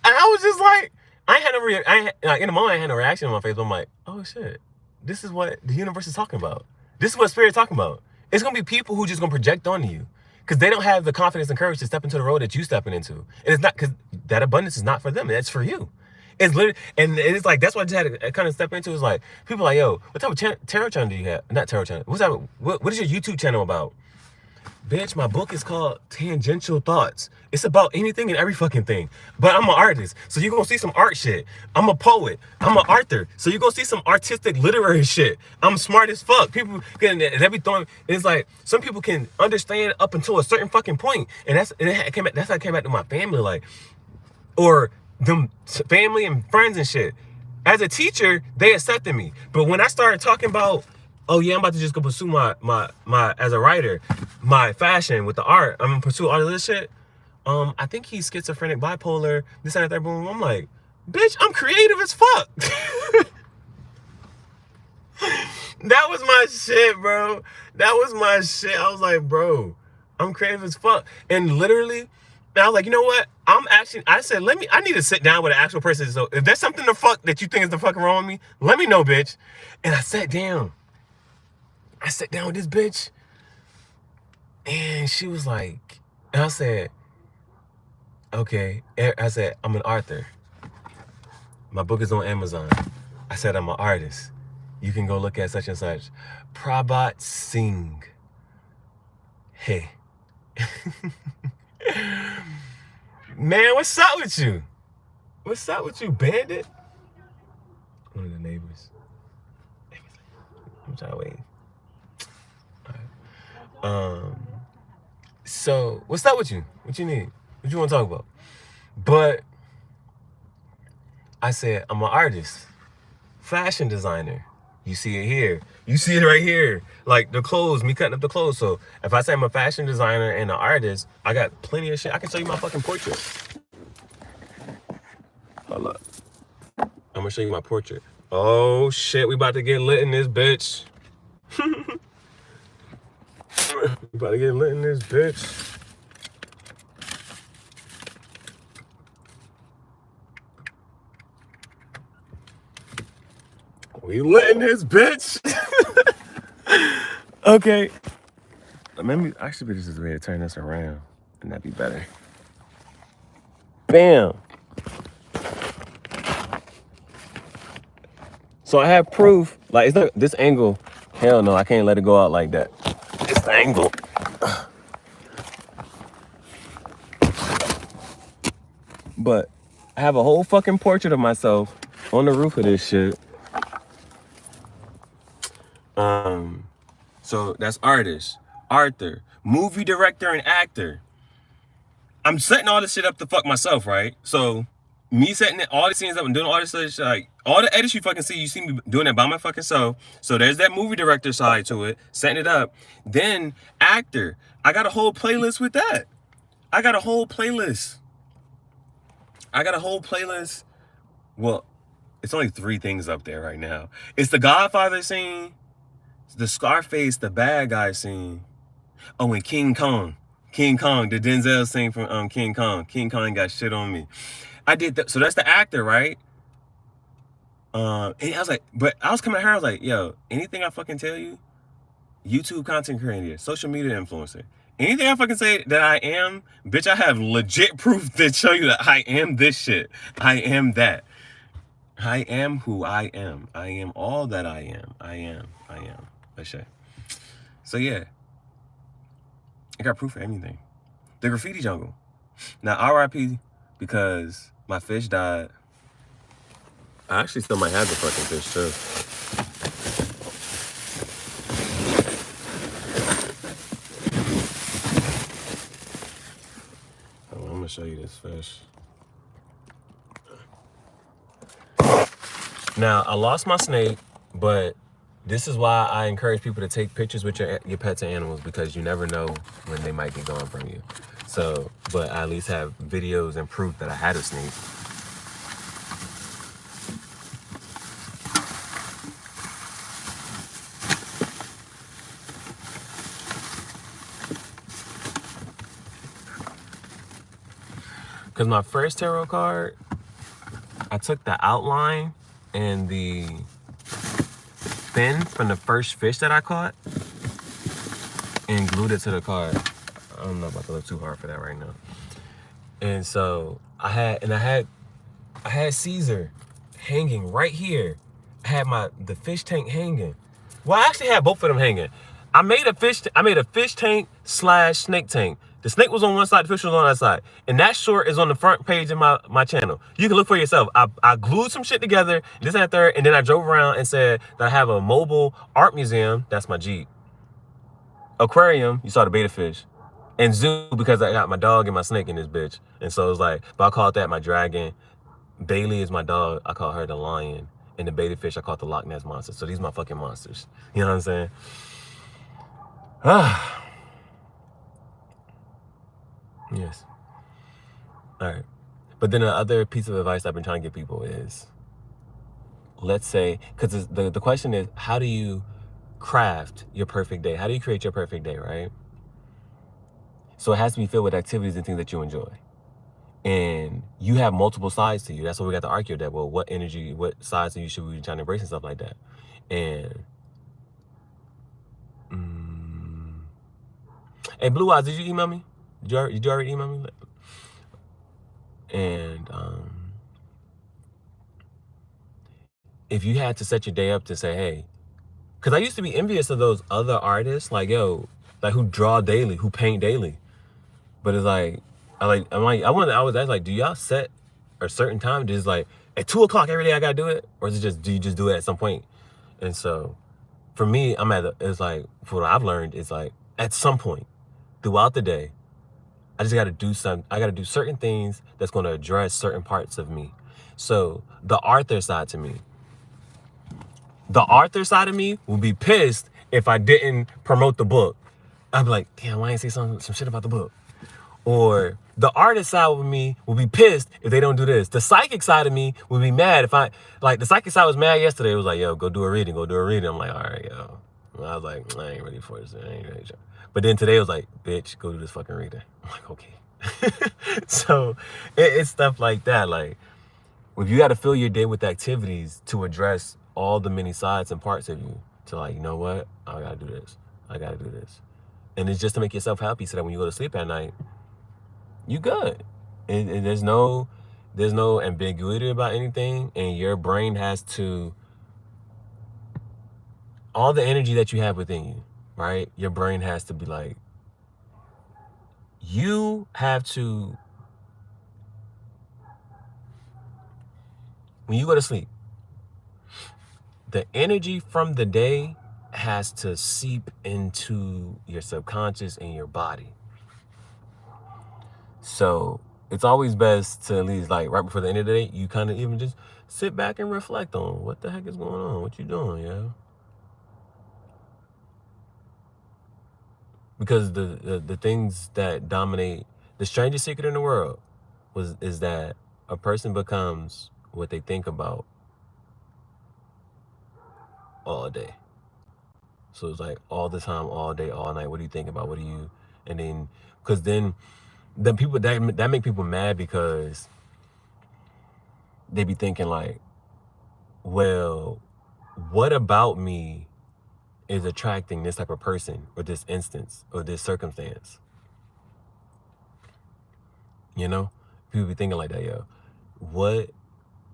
A: And I was just like, I ain't had no like in the moment I had no reaction on my face, but I'm like, oh shit, this is what the universe is talking about. This is what spirit's talking about. It's gonna be people who just gonna project onto you because they don't have the confidence and courage to step into the road that you stepping into. And it's not because that abundance is not for them, that's for you. It's literally, and it's like, that's what I just had to kind of step into. Is like, people are like, yo, what type of tarot channel do you have? Not tarot channel. What is your YouTube channel about? Bitch, my book is called Tangential Thoughts. It's about anything and every fucking thing. But I'm an artist, so you're gonna see some art shit. I'm a poet. I'm an author, so you're gonna see some artistic literary shit. I'm smart as fuck. People can everything. It's like some people can understand up until a certain fucking point, and that's how I came back to my family, like, or them family and friends and shit. As a teacher, they accepted me, but when I started talking about, oh yeah, I'm about to just go pursue my as a writer, my fashion with the art, I'm gonna pursue all of this shit. I think he's schizophrenic, bipolar, this and that, boom. I'm like, bitch, I'm creative as fuck. That was my shit, bro. That was my shit. I was like, bro, I'm creative as fuck. And literally, I was like, you know what? I said, I need to sit down with an actual person. So if there's something the fuck that you think is the fucking wrong with me, let me know, bitch. And I sat down. I sat down with this bitch, and she was like, and I said, okay. I said, I'm an author. My book is on Amazon. I said, I'm an artist. You can go look at such and such. Prabhat Singh. Hey. Man, what's up with you? What's up with you, Bandit? One of the neighbors. I'm trying to wait. So what's up with you? What you need? What you want to talk about? But I said, I'm an artist, fashion designer. You see it here. You see it right here. Like the clothes, me cutting up the clothes. So if I say I'm a fashion designer and an artist, I got plenty of shit. I can show you my fucking portrait. Hold up. I'm gonna show you my portrait. Oh shit, we about to get lit in this bitch. We about to get lit in this bitch. We lit in this bitch. Okay. Maybe I should be just ready to turn this around, and that'd be better. Bam. So I have proof. Like, it's not this angle. Hell no, I can't let it go out like that. It's the angle. But I have a whole fucking portrait of myself on the roof of this shit. So that's artist, author, movie director, and actor. I'm setting all this shit up to fuck myself, right? So me setting all the scenes up and doing all this shit, like all the edits you fucking see me doing it by my fucking self. So there's that movie director side to it, setting it up. Then actor, I got a whole playlist with that. I got a whole playlist. Well, it's only 3 things up there right now. It's the Godfather scene, the Scarface, the bad guy scene. Oh, and King Kong, the Denzel scene from King Kong. King Kong got shit on me. I did that. So that's the actor, right? And I was like, but I was coming at her, I was like, yo, anything I fucking tell you, YouTube content creator, social media influencer, anything I fucking say that I am, bitch, I have legit proof to show you that I am this shit. I am that. I am who I am. I am all that I am. I am. Let's say. So yeah, I got proof for anything. The graffiti jungle. Now RIP because my fish died. I actually still might have the fucking fish too. Oh, I'm gonna show you this fish. Now I lost my snake, but this is why I encourage people to take pictures with your pets and animals, because you never know when they might be gone from you. So, but I at least have videos and proof that I had a snake. Because my first tarot card, I took the outline and the fin from the first fish that I caught and glued it to the card. I'm not about to look too hard for that right now. And so I had Caesar hanging right here. I had the fish tank hanging. Well, I actually had both of them hanging. I made a fish tank / snake tank. The snake was on one side, the fish was on the other side. And that short is on the front page of my channel. You can look for yourself. I glued some shit together, this and that third, and then I drove around and said that I have a mobile art museum, that's my Jeep. Aquarium, you saw the betta fish. And zoo, because I got my dog and my snake in this bitch. And so it was like, but I called that my dragon. Bailey is my dog. I call her the lion. And the betta fish, I call it the Loch Ness monster. So these are my fucking monsters. You know what I'm saying? Yes. All right. But then the other piece of advice I've been trying to give people is, let's say, because the question is, how do you craft your perfect day? How do you create your perfect day, right? So it has to be filled with activities and things that you enjoy. And you have multiple sides to you. That's why we got the Archeo deck. Well, what energy, what sides of you should we be trying to embrace and stuff like that? And hey, Blue Eyes, did you email me? Did you already email me? And if you had to set your day up to say, hey, because I used to be envious of those other artists, like, yo, like who draw daily, who paint daily. But it's like, I was like, do y'all set a certain time? Just like at 2 o'clock every day I gotta do it? Or is it just, do you just do it at some point? And so for me, it's like, for what I've learned, it's like at some point throughout the day, I just gotta do I gotta do certain things that's gonna address certain parts of me. So the Arthur side to me, the Arthur side of me will be pissed if I didn't promote the book. I'd be like, damn, why ain't say some shit about the book? Or the artist side of me will be pissed if they don't do this. The psychic side of me will be mad if the psychic side was mad yesterday. It was like, yo, go do a reading. I'm like, all right, yo. I was like, I ain't ready for this. I ain't ready. But then today it was like, bitch, go do this fucking reading. I'm like, okay. So it's stuff like that. Like, if you got to fill your day with activities to address all the many sides and parts of you, to like, you know what? I got to do this. I got to do this. And it's just to make yourself happy so that when you go to sleep at night, you good. And there's no ambiguity about anything. And your brain has to, all the energy that you have within you, right? Your brain has to be like, you have to, when you go to sleep, the energy from the day has to seep into your subconscious and your body. So it's always best to at least, like, right before the end of the day, you kind of even just sit back and reflect on what the heck is going on, what you doing, yo? Because the things that dominate, the strangest secret in the world is that a person becomes what they think about all day. So it's like all the time, all day, all night. What do you think about? What do you, and then, because then people that make people mad because they be thinking like, well, what about me is attracting this type of person or this instance or this circumstance? You know, people be thinking like that, yo. What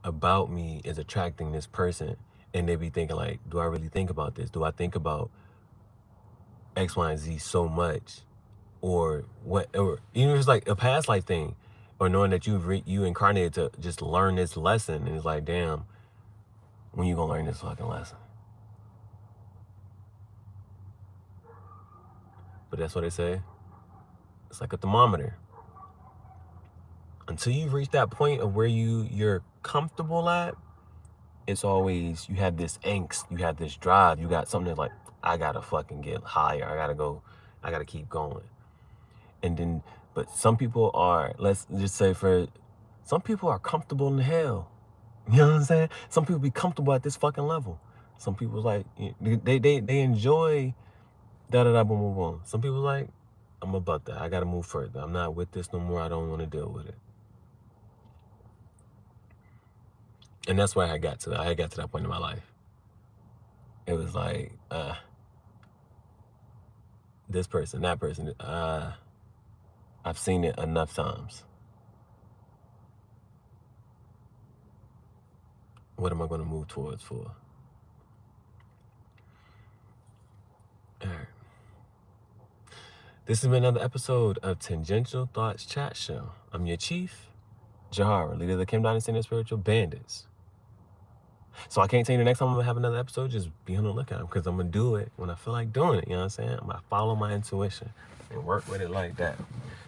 A: about me is attracting this person? And they be thinking like, do I really think about this? Do I think about X, Y, and Z so much? Or what? Or even if it's like a past life thing, or knowing that you incarnated to just learn this lesson, and it's like, damn, when you gonna learn this fucking lesson? But that's what they say. It's like a thermometer. Until you reach that point of where you're comfortable at, it's always, you have this angst, you have this drive, you got something that's like, I gotta fucking get higher, I gotta keep going. And then, but some people are, let's just say some people are comfortable in hell. You know what I'm saying? Some people be comfortable at this fucking level. Some people like, they enjoy boom, boom, boom. Some people like, I'm about that. I gotta move further. I'm not with this no more. I don't want to deal with it. And that's where I got to. I had got to that point in my life. It was like, this person, that person, I've seen it enough times. What am I going to move towards for? All right. This has been another episode of Tangential Thoughts Chat Show. I'm your Chief Gihareh, leader of the Kim Dynasty and the Spiritual Bandits. So I can't tell you the next time I'm going to have another episode. Just be on the lookout, because I'm going to do it when I feel like doing it. You know what I'm saying? I'm going to follow my intuition and work with it like that.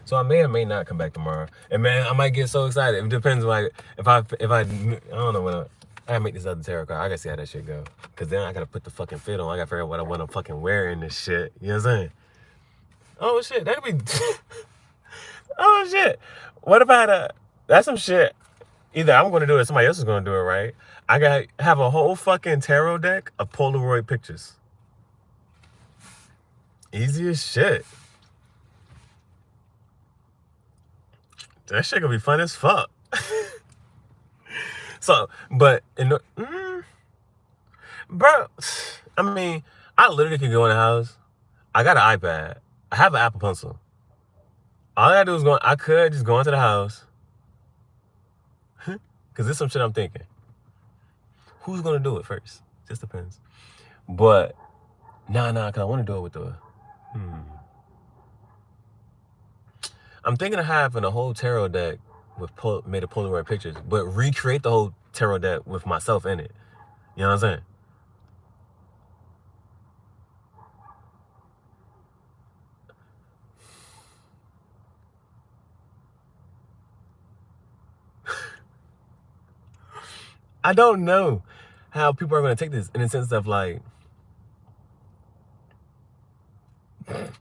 A: So I may or may not come back tomorrow. And man, I might get so excited. It depends. Like if I don't know what I gotta make this other tarot card. I gotta see how that shit go. Cause then I gotta put the fucking fit on. I gotta figure out what I want to fucking wear in this shit. You know what I'm saying? Oh shit, that could be. Oh shit. What if I had that's some shit. Either I'm gonna do it or somebody else is gonna do it, right? I gotta have a whole fucking tarot deck of Polaroid pictures. Easy as shit. That shit gonna be fun as fuck. So, but bro, I mean, I literally could go in the house. I got an iPad. I have an Apple Pencil. All I gotta do is I could just go into the house. Cause this is some shit I'm thinking. Who's gonna do it first? Just depends. But nah, cause I wanna do it with the I'm thinking of having a whole tarot deck with made of Polaroid pictures, but recreate the whole tarot deck with myself in it. You know what I'm saying? I don't know how people are going to take this in the sense of like, because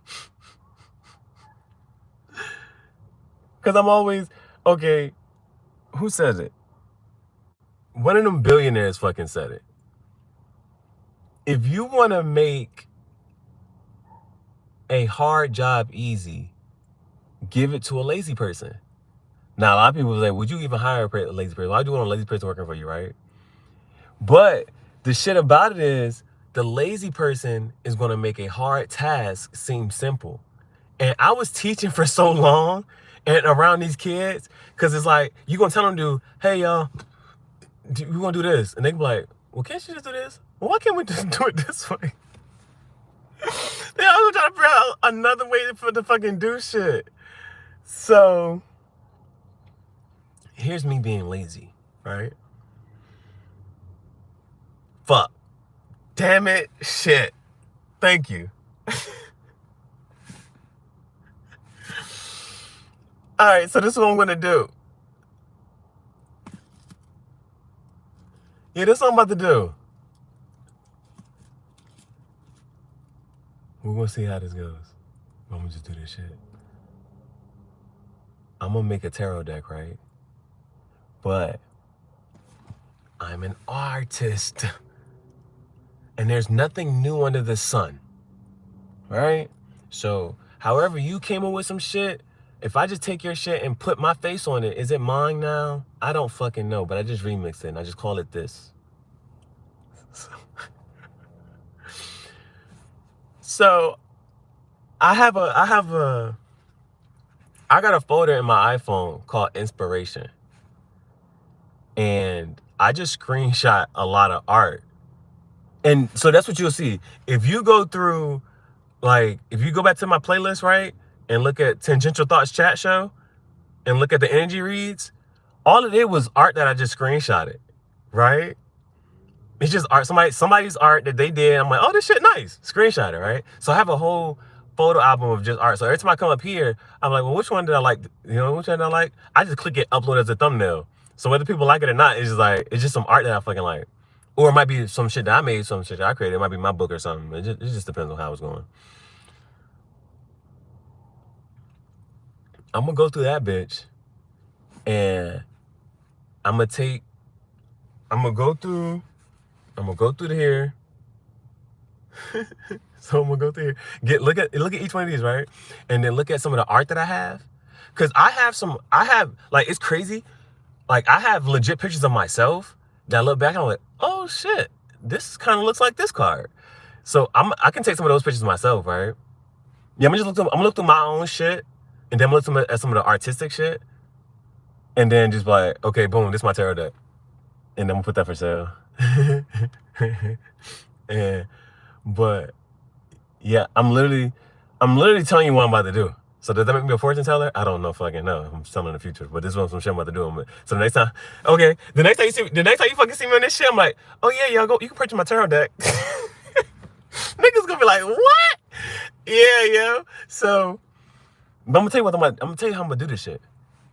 A: I'm always, okay, who says it? One of them billionaires fucking said it. If you want to make a hard job easy, give it to a lazy person. Now, a lot of people say, would you even hire a lazy person? Why do you want a lazy person working for you, right? But the shit about it is, the lazy person is going to make a hard task seem simple. And I was teaching for so long and around these kids, because it's like, you're going to tell them to, hey, y'all, we're going to do this. And they be like, well, can't you just do this? Well, why can't we just do it this way? They're always trying to figure out another way for the fucking do shit. So here's me being lazy, right? Fuck. Damn it. Shit. Thank you. All right, so this is what I'm going to do. Yeah, this is what I'm about to do. We're going to see how this goes. I'm going to just do this shit. I'm going to make a tarot deck, right? But I'm an artist. And there's nothing new under the sun. Right? So, however you came up with some shit, if I just take your shit and put my face on it, is it mine now? I don't fucking know, but I just remixed it and I just call it this. So I got a folder in my iPhone called Inspiration. And I just screenshot a lot of art. And so that's what you'll see. If you go through, like, if you go back to my playlist, right, and look at Tangential Thoughts Chat Show, and look at the energy reads, all it did was art that I just screenshotted, right? It's just art, somebody's art that they did. I'm like, oh, this shit nice. Screenshot it, right? So I have a whole photo album of just art. So every time I come up here, I'm like, well, which one did I like? You know, which one did I like? I just click it, upload as a thumbnail. So whether people like it or not, it's just like, it's just some art that I fucking like. Or it might be some shit that I made, some shit that I created. It might be my book or something. It just depends on how it's going. I'm gonna go through that bitch, and I'm gonna go through here. So I'm gonna go through here. Look at each one of these, right? And then look at some of the art that I have. Cause I have like, it's crazy. Like, I have legit pictures of myself, that I look back and I'm like, oh shit, this kind of looks like this card. So I can take some of those pictures myself, right? Yeah, I'm gonna look through my own shit, and then I'm gonna look at some of the artistic shit, and then just like, okay, boom, this is my tarot deck, and then I'm gonna put that for sale. But yeah, I'm literally telling you what I'm about to do. So does that make me a fortune teller? I don't know if I can know. I'm telling the future, but this is what I'm about to do. So the next time, okay, the next time you fucking see me on this shit, I'm like, oh yeah, y'all you can purchase my tarot deck. Niggas gonna be like, what? Yeah. So, but I'm gonna tell you I'm gonna tell you how I'm gonna do this shit.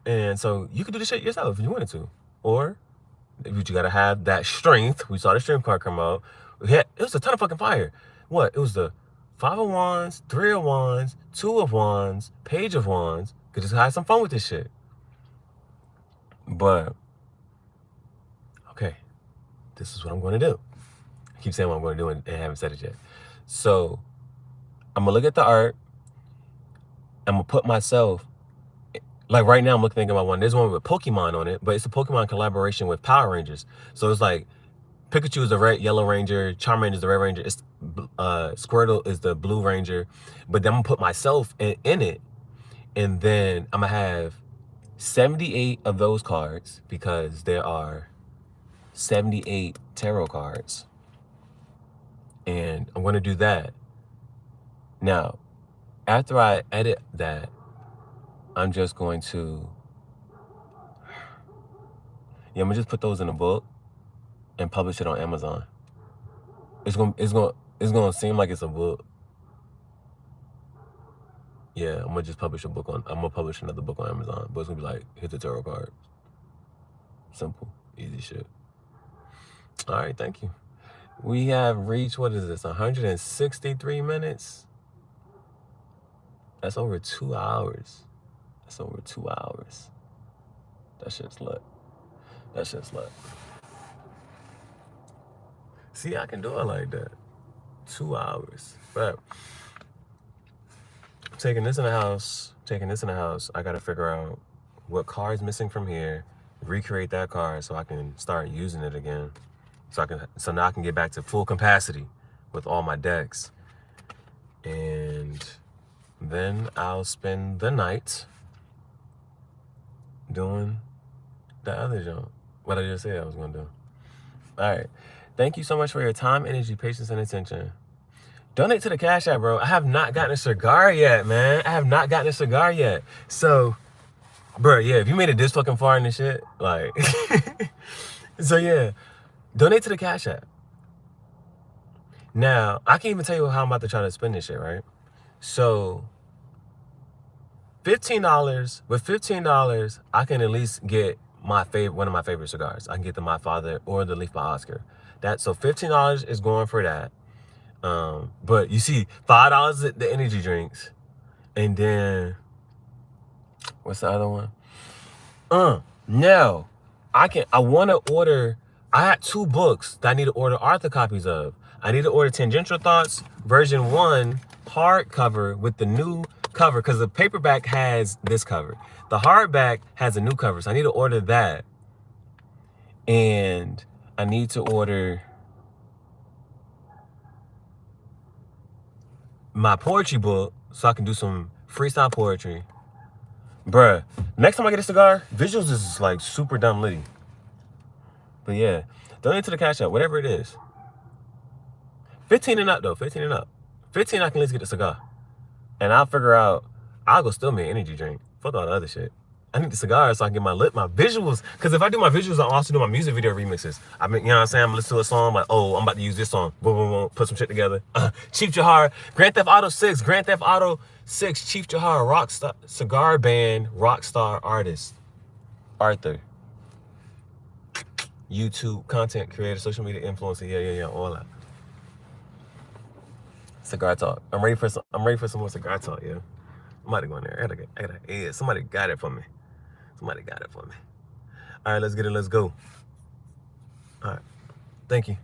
A: And so you can do this shit yourself if you wanted to, or you gotta have that strength. We saw the strength card come out. It was a ton of fucking fire. What? It was the 5 of Wands, 3 of Wands, 2 of Wands, Page of Wands. Could just have some fun with this shit. But, okay, this is what I'm going to do. I keep saying what I'm going to do and haven't said it yet. So, I'm going to look at the art. I'm going to put myself, like right now I'm thinking about one. There's one with Pokemon on it, but it's a Pokemon collaboration with Power Rangers. So it's like, Pikachu is the red, yellow ranger. Charmander is the red ranger. Squirtle is the blue ranger. But then I'm gonna put myself in it, and then I'm gonna have 78 of those cards because there are 78 tarot cards, and I'm gonna do that. Now, after I edit that, I'm just going to, I'm gonna just put those in a book and publish it on Amazon. It's gonna seem like it's a book. Yeah, I'm gonna just publish I'm gonna publish another book on Amazon, but it's gonna be like, here's the tarot card. Simple, easy shit. All right, thank you. We have reached, what is this, 163 minutes? That's over 2 hours. That shit's lit. See, I can do it like that. 2 hours. But taking this in the house. I gotta figure out what card's missing from here, recreate that card so I can start using it again. So now I can get back to full capacity with all my decks. And then I'll spend the night doing the other jump. What I just said I was gonna do. All right. Thank you so much for your time, energy, patience, and attention. Donate to the Cash App, bro. I have not gotten a cigar yet, man. So, bro, yeah, if you made it this fucking far in this shit, like, so yeah, donate to the Cash App. Now, I can't even tell you how I'm about to try to spend this shit, right? So, $15, with $15, I can at least get one of my favorite cigars. I can get the My Father or the Leaf by Oscar. So $15 is going for that. But you see, $5 the energy drinks, and then what's the other one? Now I want to order. I had 2 books that I need to order author copies of. I need to order Tangential Thoughts version 1 hardcover with the new cover, because the paperback has this cover. The hardback has a new cover, so I need to order that. And I need to order my poetry book so I can do some freestyle poetry. Bruh, next time I get a cigar, visuals is like super dumb litty. But yeah, donate to the Cash App, whatever it is. 15 and up though, 15 and up. 15 I can at least get a cigar. And I'll figure out, I'll go still make an energy drink. Fuck all the other shit. I need the cigar so I can get my visuals. Because if I do my visuals, I'll also do my music video remixes. I mean, you know what I'm saying? I'm listening to a song, like, oh, I'm about to use this song. Boom, boom, boom. Put some shit together. Chief Gihareh, Grand Theft Auto 6, Chief Gihareh, RockStar, Cigar Band, RockStar artist, Arthur. YouTube content creator, social media influencer, yeah, all that. Cigar talk. I'm ready for some more cigar talk, yeah. I'm about to go in there. Yeah, somebody got it for me. All right, let's get it. Let's go. All right. Thank you.